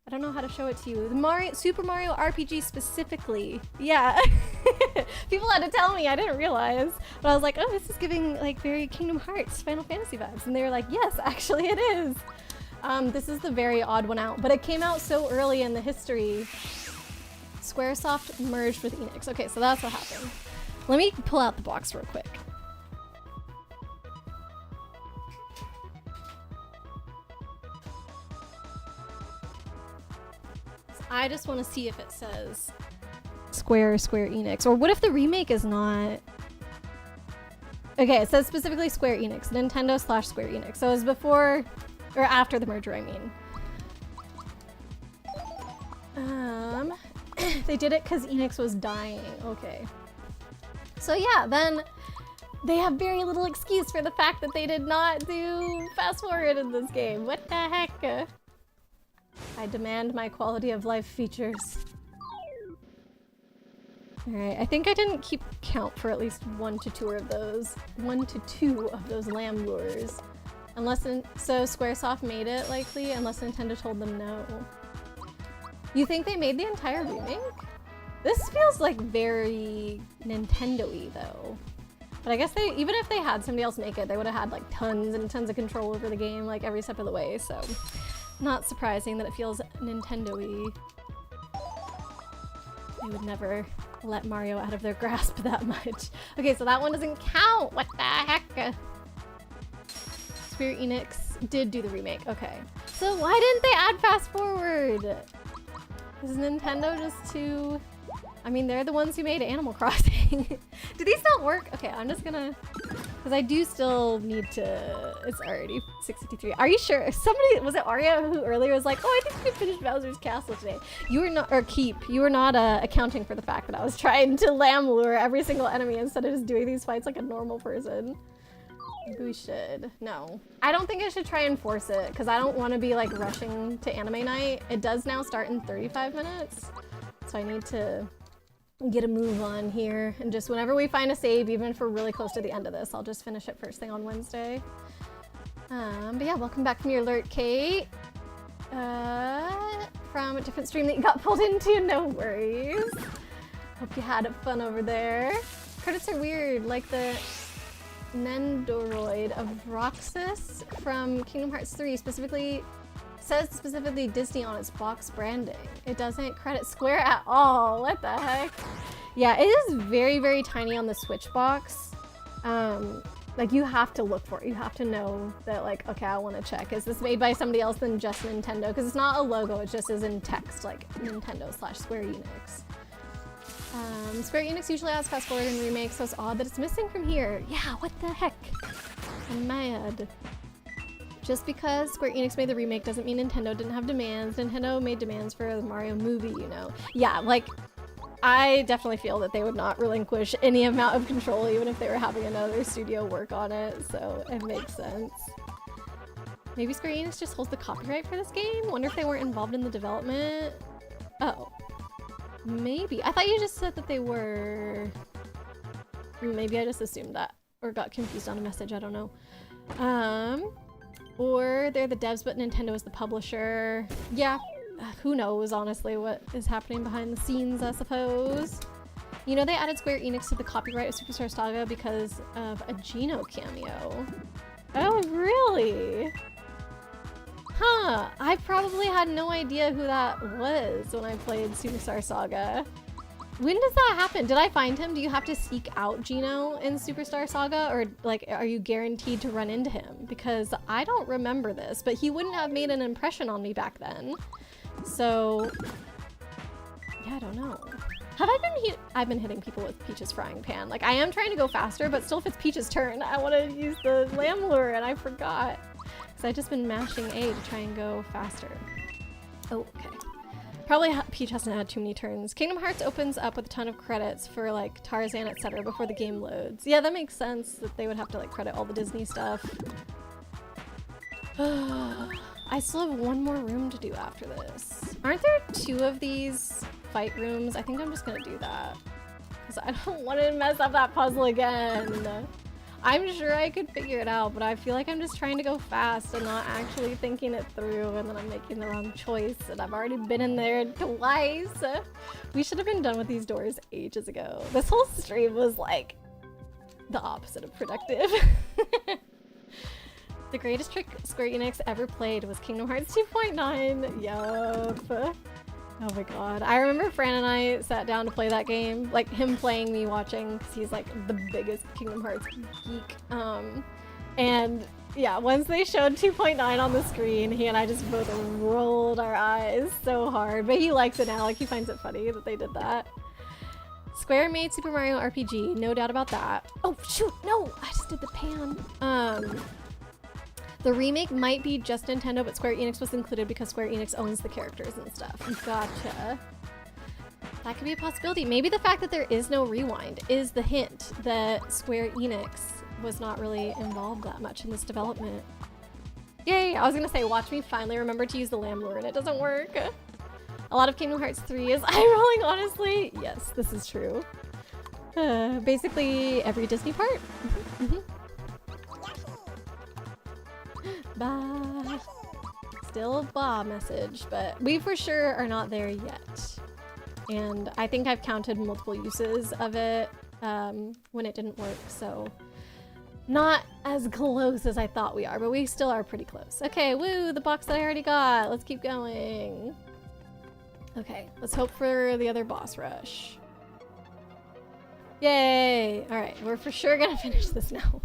I don't know how to show it to you. The Super Mario RPG specifically. Yeah. People had to tell me. I didn't realize. But I was like, oh, this is giving like very Kingdom Hearts, Final Fantasy vibes. And they were like, yes, actually it is. This is the very odd one out. But it came out so early in the history. Squaresoft merged with Enix. Okay, so that's what happened. Let me pull out the box real quick. I just want to see if it says Square Enix. Or what if the remake is not... Okay, it says specifically Square Enix. Nintendo/Square Enix. So it was before... Or after the merger, I mean. They did it because Enix was dying. Okay. So yeah, then they have very little excuse for the fact that they did not do fast forward in this game. What the heck? I demand my quality of life features. Alright, I think I didn't keep count for at least 1 to 2 of those. 1 to 2 of those lamb lures. So Squaresoft made it likely, unless Nintendo told them no. You think they made the entire remake? This feels like very Nintendo-y though. But I guess even if they had somebody else make it, they would have had like tons and tons of control over the game like every step of the way, so. Not surprising that it feels Nintendo-y. They would never let Mario out of their grasp that much. Okay, so that one doesn't count! What the heck? Square Enix did do the remake, okay. So why didn't they add fast forward? Is Nintendo just too... I mean, they're the ones who made Animal Crossing. Do these not work? Okay, I'm just gonna... Because I do still need to... It's already 6:53. Are you sure? Somebody... Was it Arya who earlier was like, oh, I think we finished Bowser's Castle today. You were not... Or Keep. You were not accounting for the fact that I was trying to lamb lure every single enemy instead of just doing these fights like a normal person. Maybe we should. No. I don't think I should try and force it because I don't want to be like rushing to anime night. It does now start in 35 minutes. So I need to get a move on here. And just whenever we find a save, even if we're really close to the end of this, I'll just finish it first thing on Wednesday. But yeah, welcome back from your alert, Kate. From a different stream that you got pulled into, no worries. Hope you had fun over there. Credits are weird, like the Nendoroid of Roxas from Kingdom Hearts 3 says specifically Disney on its box branding. It doesn't credit Square at all. What the heck? Yeah, it is very, very tiny on the Switch box. Like you have to look for it. You have to know that like, okay, I want to check. Is this made by somebody else than just Nintendo? Because it's not a logo, it just is in text, like Nintendo/Square Enix. Square Enix usually adds fast forward in remakes, so it's odd that it's missing from here. Yeah, what the heck? I'm mad. Just because Square Enix made the remake doesn't mean Nintendo didn't have demands. Nintendo made demands for the Mario movie, you know. Yeah, like, I definitely feel that they would not relinquish any amount of control even if they were having another studio work on it, so it makes sense. Maybe Square Enix just holds the copyright for this game? Wonder if they weren't involved in the development? Oh. Maybe. I thought you just said that they were... Maybe I just assumed that. Or got confused on a message, I don't know. Or they're the devs but Nintendo is the publisher. Yeah, who knows honestly what is happening behind the scenes, I suppose. You know they added Square Enix to the copyright of Superstar Saga because of a Geno cameo. Oh, really? Huh, I probably had no idea who that was when I played Superstar Saga. When does that happen? Did I find him? Do you have to seek out Geno in Superstar Saga? Or like, are you guaranteed to run into him? Because I don't remember this, but he wouldn't have made an impression on me back then. So, yeah, I don't know. Have I been I've been hitting people with Peach's frying pan. Like, I am trying to go faster, but still if it's Peach's turn, I want to use the lamb lure and I forgot. Because I've just been mashing A to try and go faster. Oh, okay. Probably Peach hasn't had too many turns. Kingdom Hearts opens up with a ton of credits for like Tarzan, etc. before the game loads. Yeah, that makes sense that they would have to like credit all the Disney stuff. I still have one more room to do after this. Aren't there 2 of these fight rooms? I think I'm just gonna do that. Because I don't want to mess up that puzzle again. I'm sure I could figure it out, but I feel like I'm just trying to go fast and not actually thinking it through, and then I'm making the wrong choice, and I've already been in there twice. We should have been done with these doors ages ago. This whole stream was like the opposite of productive. The greatest trick Square Enix ever played was Kingdom Hearts 2.9. Yup. Oh my god. I remember Fran and I sat down to play that game. Like, him playing, me watching, because he's like the biggest Kingdom Hearts geek. And yeah, once they showed 2.9 on the screen, he and I just both rolled our eyes so hard. But he likes it now. Like, he finds it funny that they did that. Square made Super Mario RPG, no doubt about that. Oh, shoot, no! I just did the pan. The remake might be just Nintendo, but Square Enix was included because Square Enix owns the characters and stuff. Gotcha. That could be a possibility. Maybe the fact that there is no rewind is the hint that Square Enix was not really involved that much in this development. Yay! I was gonna say, watch me finally remember to use the lamb lure and it doesn't work. A lot of Kingdom Hearts 3 is eye-rolling, honestly. Yes, this is true. Basically every Disney part. Bah. Still a bah message, but we for sure are not there yet. And I think I've counted multiple uses of it when it didn't work, so not as close as I thought we are, but we still are pretty close. Okay, woo, the box that I already got. Let's keep going. Okay, let's hope for the other boss rush. Yay! Alright, we're for sure gonna finish this now.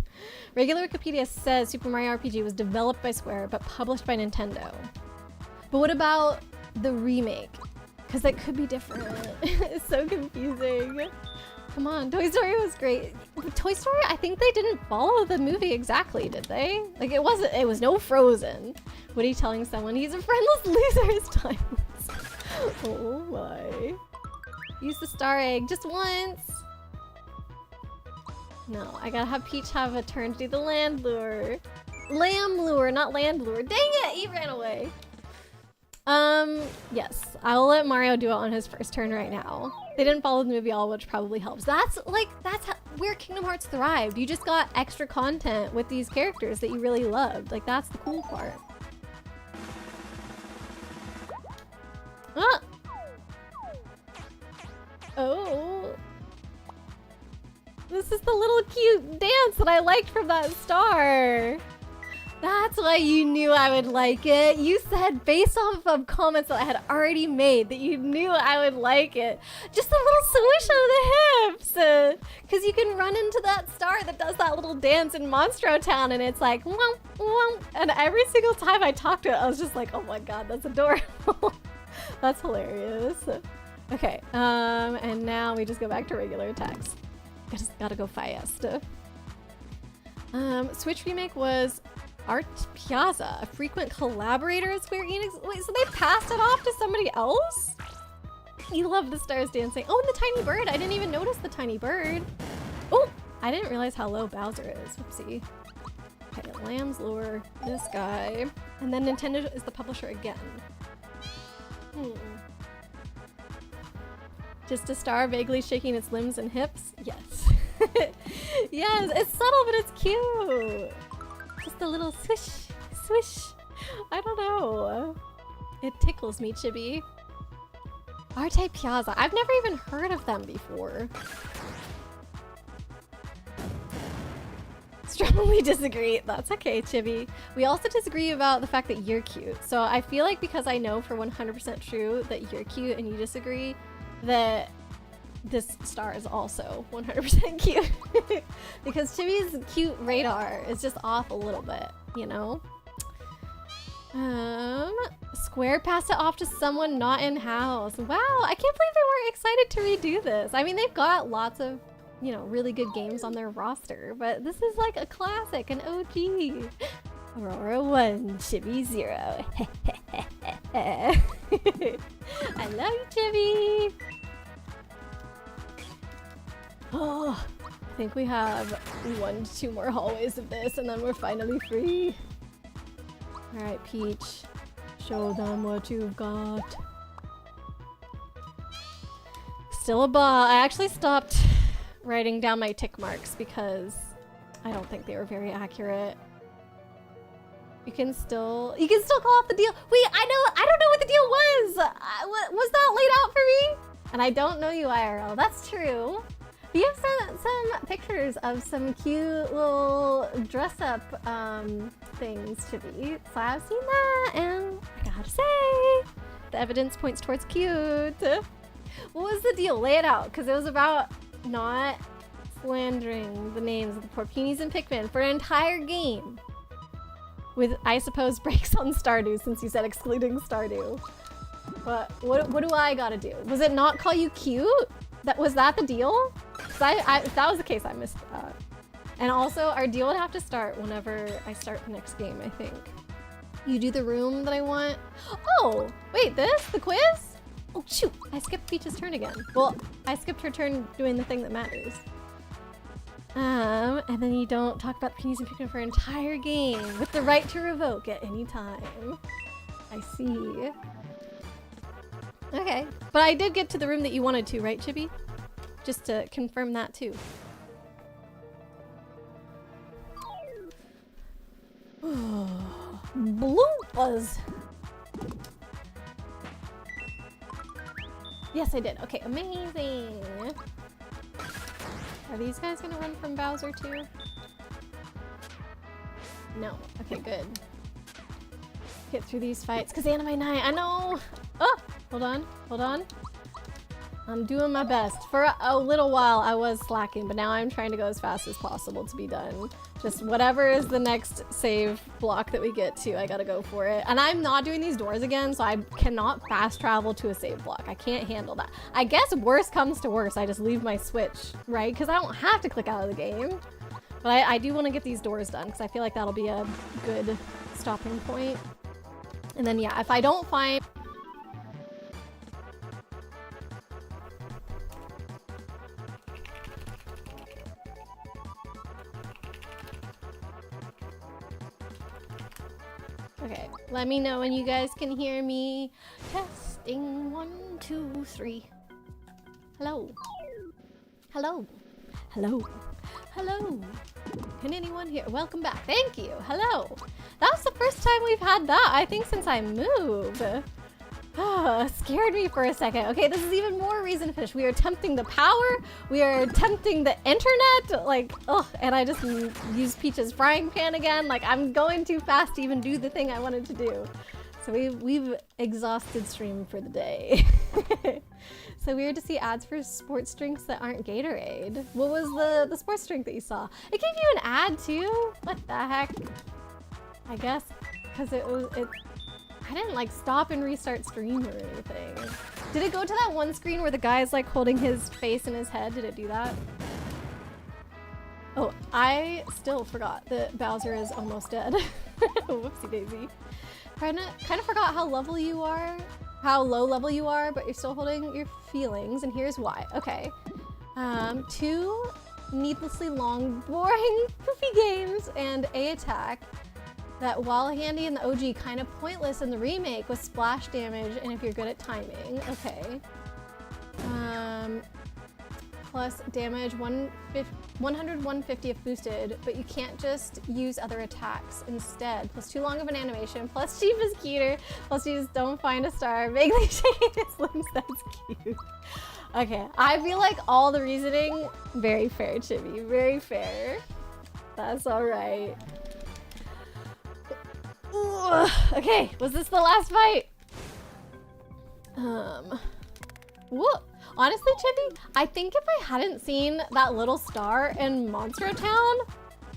Regular Wikipedia says Super Mario RPG was developed by Square, but published by Nintendo. But what about the remake? Because that could be different. It's so confusing. Come on, Toy Story was great. Toy Story, I think they didn't follow the movie exactly, did they? Like, it was no Frozen. Woody telling someone he's a friendless loser is timeless. Oh my. Use the star egg just once. No, I gotta have Peach have a turn to do the land lure. Lamb lure, not land lure. Dang it, he ran away. Yes. I'll let Mario do it on his first turn right now. They didn't follow the movie all, which probably helps. That's where Kingdom Hearts thrived. You just got extra content with these characters that you really loved. Like, that's the cool part. Ah! Oh. This is the little cute dance that I liked from that star. That's why you knew I would like it. You said based off of comments that I had already made that you knew I would like it. Just a little swish of the hips. Because you can run into that star that does that little dance in Monstro Town and it's like, womp, womp. And every single time I talked to it, I was just like, oh my god, that's adorable. That's hilarious. Okay, and now we just go back to regular attacks. Just gotta go fast. Switch Remake was Art Piazza, a frequent collaborator at Square Enix. Wait, so they passed it off to somebody else? You love the stars dancing. Oh, and the tiny bird. I didn't even notice the tiny bird. Oh, I didn't realize how low Bowser is. Whoopsie. Okay, Lamb's Lure, this guy. And then Nintendo is the publisher again. Just a star vaguely shaking its limbs and hips? Yes. Yes, it's subtle, but it's cute. Just a little swish, swish. I don't know. It tickles me, Chibi. Arte Piazza. I've never even heard of them before. Strongly disagree. That's okay, Chibi. We also disagree about the fact that you're cute. So I feel like because I know for 100% true that you're cute and you disagree, that this star is also 100% cute. Because Chibi's cute radar is just off a little bit, you know? Square passed it off to someone not in-house. Wow, I can't believe they weren't excited to redo this. I mean, they've got lots of, you know, really good games on their roster, but this is like a classic, an OG. Aurora 1, Chibi 0. I love you, Chibi. Oh, I think we have 1 to 2 more hallways of this and then we're finally free. Alright, Peach. Show them what you've got. Still a ball. I actually stopped writing down my tick marks because I don't think they were very accurate. You can still call off the deal. Wait, I don't know what the deal was. Was that laid out for me? And I don't know you IRL. That's true. But you have some pictures of some cute little dress up things to be. So I've seen that and I gotta say, the evidence points towards cute. What was the deal? Lay it out, because it was about not slandering the names of the Porkinis and Pikmin for an entire game. With, I suppose, breaks on Stardew, since you said excluding Stardew. But what do I gotta do? Was it not call you cute? Was that the deal? If that was the case, I missed that. And also, our deal would have to start whenever I start the next game, I think. You do the room that I want. Oh, wait, the quiz? Oh, shoot, I skipped Peach's turn again. Well, I skipped her turn doing the thing that matters. And then you don't talk about the Pennies and Pikmin for an entire game with the right to revoke at any time. I see. Okay, but I did get to the room that you wanted to, right, Chibi? Just to confirm that too. Bloopers! Yes, I did. Okay, amazing! Are these guys gonna run from Bowser too? No. Okay, good. Get through these fights, because Anime Night, I know! Oh! Hold on, hold on. I'm doing my best. For a little while I was slacking, but now I'm trying to go as fast as possible to be done. Just whatever is the next save block that we get to, I gotta go for it. And I'm not doing these doors again, so I cannot fast travel to a save block. I can't handle that. I guess worst comes to worst, I just leave my Switch, right? Because I don't have to click out of the game. But I do want to get these doors done, because I feel like that'll be a good stopping point. And then yeah, if I don't find... Okay, let me know when you guys can hear me. Testing 1, 2, 3. Hello. Hello. Hello. Hello. Can anyone hear? Welcome back. Thank you. Hello. That's the first time we've had that, I think, since I moved. Scared me for a second. Okay, this is even more reason to finish. We are tempting the power. We are tempting the internet. Like, ugh, and I just used Peach's frying pan again. Like, I'm going too fast to even do the thing I wanted to do. So we've exhausted stream for the day. So weird to see ads for sports drinks that aren't Gatorade. What was the sports drink that you saw? It gave you an ad too? What the heck? I guess because I didn't like stop and restart stream or anything. Did it go to that one screen where the guy's like holding his face in his head? Did it do that? Oh, I still forgot that Bowser is almost dead. Whoopsie daisy. Kind of forgot how level you are, how low level you are, but you're still holding your feelings, and here's why. Okay. 2 needlessly long, boring, poofy games, and A attack that, while handy in the OG, kind of pointless in the remake with splash damage and if you're good at timing. Okay. Plus damage 100, 150 if boosted, but you can't just use other attacks instead. Plus too long of an animation, plus cheap is cuter, plus you just don't find a star. Vaguely shading his limbs, that's cute. Okay, I feel like all the reasoning, very fair, Chibi, very fair. That's all right. Okay, was this the last fight? Whoop. Honestly, Chibi, I think if I hadn't seen that little star in Monstro Town,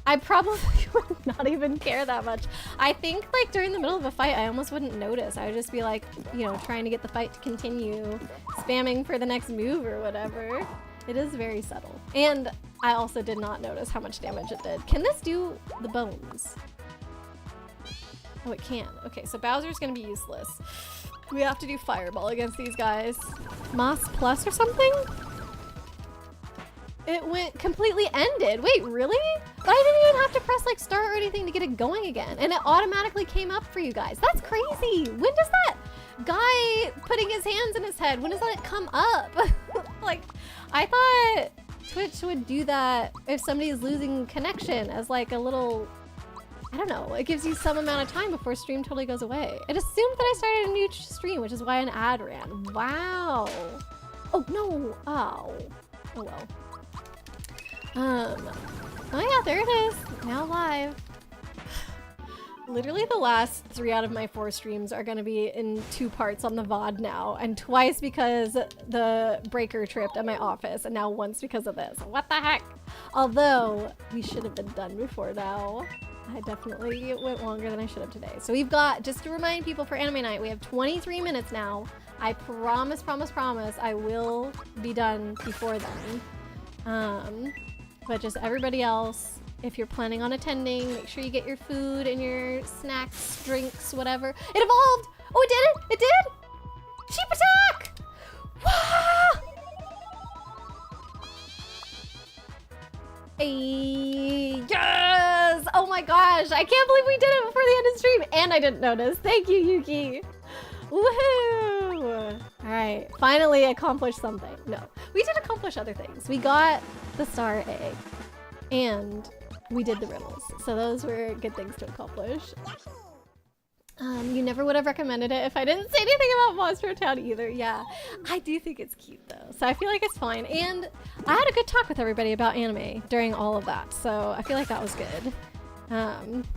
I probably would not even care that much. I think like during the middle of a fight, I almost wouldn't notice. I would just be like, you know, trying to get the fight to continue, spamming for the next move or whatever. It is very subtle. And I also did not notice how much damage it did. Can this do the bones? Oh, it can. Okay, so Bowser's gonna be useless. We have to do Fireball against these guys. Moss Plus or something? It went completely ended. Wait, really? But I didn't even have to press like start or anything to get it going again. And it automatically came up for you guys. That's crazy. When does that guy putting his hands in his head, when does that come up? Like, I thought Twitch would do that if somebody's losing connection as like a little, I don't know, it gives you some amount of time before stream totally goes away. It assumed that I started a new stream, which is why an ad ran. Wow. Oh, no. Oh. Oh, well. Oh yeah, there it is. Now live. Literally the last 3 out of my 4 streams are gonna be in 2 parts on the VOD now, and twice because the breaker tripped at my office, and now once because of this. What the heck? Although, we should have been done before now. I definitely went longer than I should have today. So we've got, just to remind people for anime night, we have 23 minutes now. I promise I will be done before then. But just everybody else, if you're planning on attending, make sure you get your food and your snacks, drinks, whatever. It evolved! Oh, it did it! It did! Cheap attack! Wah! Yes! Oh my gosh, I can't believe we did it before the end of stream, and I didn't notice. Thank you, Yuki. Woohoo! All right, finally accomplished something. No, we did accomplish other things. We got the star egg, and we did the riddles. So those were good things to accomplish. You never would have recommended it if I didn't say anything about Monstro Town either. Yeah, I do think it's cute though, so I feel like it's fine. And I had a good talk with everybody about anime during all of that, so I feel like that was good.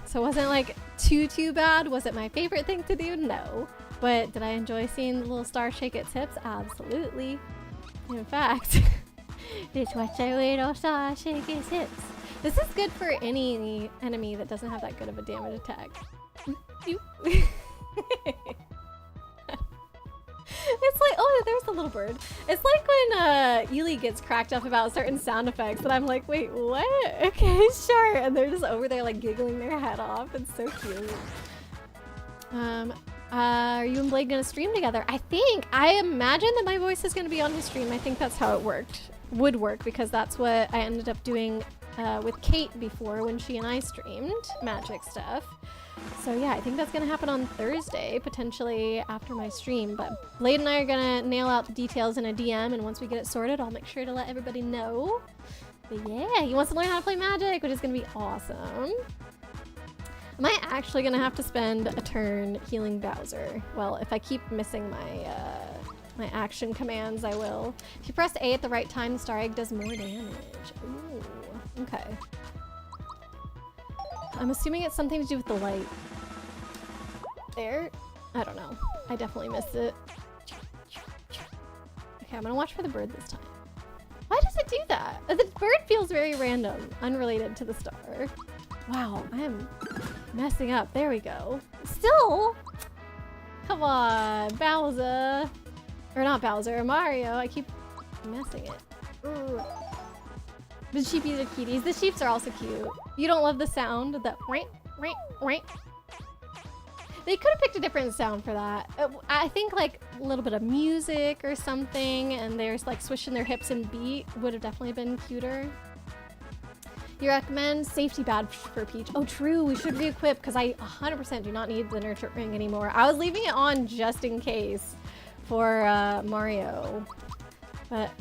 So it wasn't like too bad. Was it my favorite thing to do? No. But did I enjoy seeing the little star shake its hips? Absolutely. In fact, just watch our little star shake its hips. This is good for any enemy that doesn't have that good of a damage attack. It's like, oh, there's the little bird. It's like when Ely gets cracked up about certain sound effects, and I'm like, wait, what? Okay, sure. And they're just over there like giggling their head off. It's so cute. Are you and Blade gonna stream together? I imagine that my voice is gonna be on his stream. I think that's how it would work, because that's what I ended up doing with Kate before when she and I streamed magic stuff. So yeah, I think that's gonna happen on Thursday, potentially after my stream. But Blade and I are gonna nail out the details in a DM, and once we get it sorted, I'll make sure to let everybody know. But yeah, he wants to learn how to play magic, which is gonna be awesome. Am I actually gonna have to spend a turn healing Bowser? Well, if I keep missing my my action commands, I will. If you press A at the right time, the star egg does more damage. Ooh, okay. I'm assuming it's something to do with the light. There? I don't know. I definitely missed it. Okay, I'm gonna watch for the bird this time. Why does it do that? The bird feels very random, unrelated to the star. Wow, I am messing up. There we go. Still? Come on, Bowser. Or not Bowser, Mario. I keep messing it. Ooh. The sheepies are cuties. The sheeps are also cute. You don't love the sound? That rank, rank, rank. They could have picked a different sound for that. I think like a little bit of music or something, and they're like swishing their hips and beat would have definitely been cuter. You recommend safety badge for Peach? Oh, true. We should re-equip because I 100% do not need the nurture ring anymore. I was leaving it on just in case for Mario, but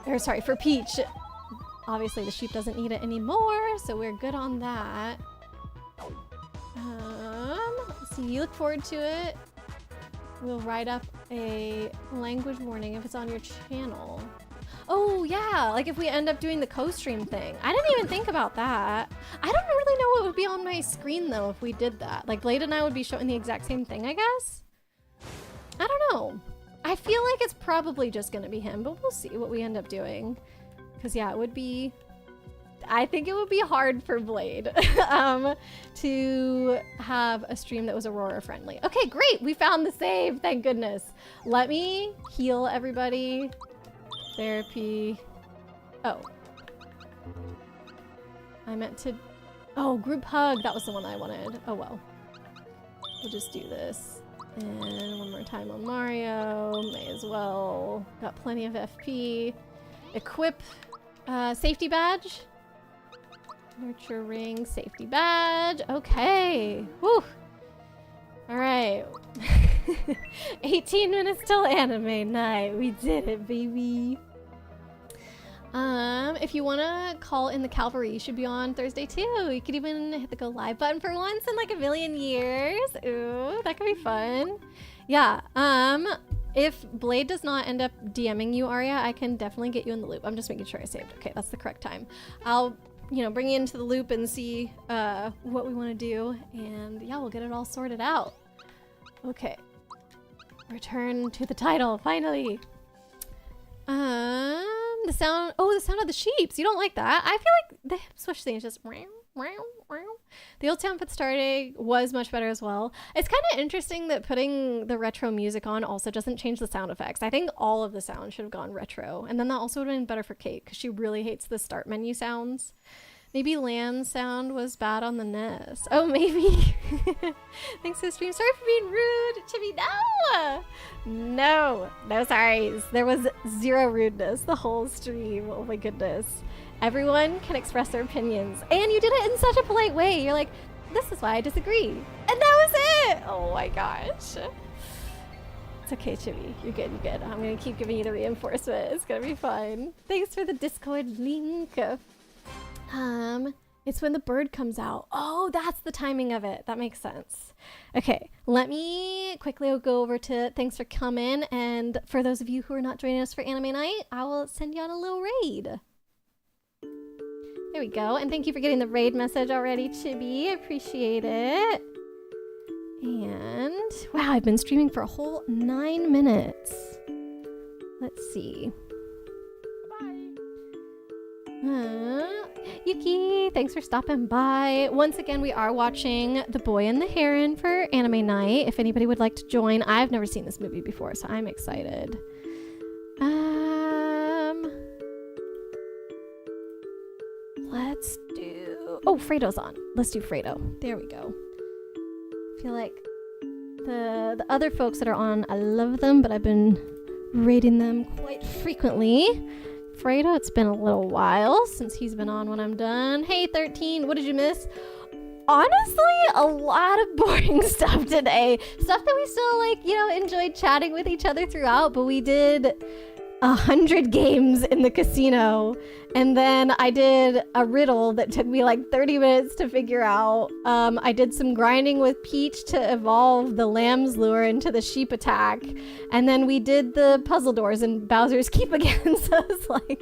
or sorry, for Peach. Obviously, the sheep doesn't need it anymore, so we're good on that. So you look forward to it. We'll write up a language warning if it's on your channel. Oh yeah, like if we end up doing the co-stream thing. I didn't even think about that. I don't really know what would be on my screen though if we did that. Like Blade and I would be showing the exact same thing, I guess? I don't know. I feel like it's probably just gonna be him, but we'll see what we end up doing. Because yeah, it would be, I think it would be hard for Blade to have a stream that was Aurora friendly. Okay, great, we found the save, thank goodness. Let me heal everybody. Therapy. Oh. I meant to, oh, group hug, that was the one I wanted. Oh well. We'll just do this. And one more time on Mario, may as well. Got plenty of FP. Equip. Safety badge. Nurture ring, safety badge. Okay. Woo. All right. 18 minutes till anime night. We did it, baby. If you want to call in the cavalry, you should be on Thursday too. You could even hit the go live button for once in like a million years. Ooh, that could be fun. Yeah. If Blade does not end up DMing you, Arya, I can definitely get you in the loop. I'm just making sure I saved. Okay, that's the correct time. I'll, you know, bring you into the loop and see what we want to do. And yeah, we'll get it all sorted out. Okay. Return to the title, finally. The sound, oh, the sound of the sheeps. You don't like that? I feel like the hip swish thing is just meow, meow, meow. The old town put starting was much better as well. It's kind of interesting that putting the retro music on also doesn't change the sound effects. I think all of the sounds should have gone retro. And then that also would have been better for Kate because she really hates the start menu sounds. Maybe land sound was bad on the NES. Oh, maybe. Thanks for the stream. Sorry for being rude. Chibi, no! No. No sorries. There was zero rudeness the whole stream. Oh my goodness. Everyone can express their opinions. And you did it in such a polite way. You're like, this is why I disagree. And that was it! Oh my gosh. It's okay, Chibi. You're good, you're good. I'm gonna keep giving you the reinforcement. It's gonna be fine. Thanks for the Discord link. It's when the bird comes out. Oh, that's the timing of it. That makes sense. Okay, let me quickly go over to thanks for coming. And for those of you who are not joining us for Anime Night, I will send you on a little raid. There we go. And thank you for getting the raid message already, Chibi. I appreciate it. And wow, I've been streaming for a whole 9 minutes. Let's see. Yuki, thanks for stopping by. Once again, we are watching The Boy and the Heron for Anime Night. If anybody would like to join, I've never seen this movie before, so I'm excited. Let's do... Oh, Fredo's on. Let's do Fredo. There we go. I feel like the other folks that are on, I love them, but I've been rating them quite frequently. Fredo, it's been a little while since he's been on when I'm done. Hey, 13, what did you miss? Honestly, a lot of boring stuff today. Stuff that we still, like, you know, enjoyed chatting with each other throughout, but we did 100 games in the casino, and then I did a riddle that took me like 30 minutes to figure out. I did some grinding with Peach to evolve the lamb's lure into the sheep attack, and then we did the puzzle doors in Bowser's Keep again. So it's like,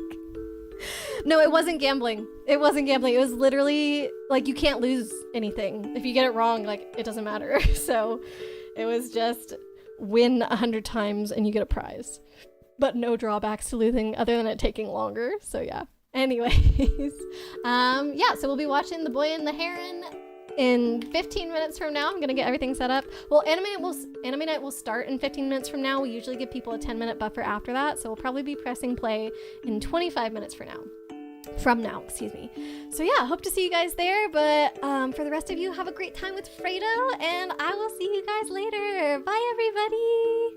no, it wasn't gambling. It wasn't gambling. It was literally like, you can't lose anything. If you get it wrong, like, it doesn't matter. So it was just win 100 times and you get a prize. But no drawbacks to losing other than it taking longer. So yeah. Anyways, yeah, so we'll be watching The Boy and the Heron in 15 minutes from now. I'm gonna get everything set up. Well, anime night will start in 15 minutes from now. We usually give people a 10-minute buffer after that, so we'll probably be pressing play in 25 minutes from now, excuse me. So yeah, hope to see you guys there, but for the rest of you, have a great time with Fredo, and I will see you guys later. Bye, everybody!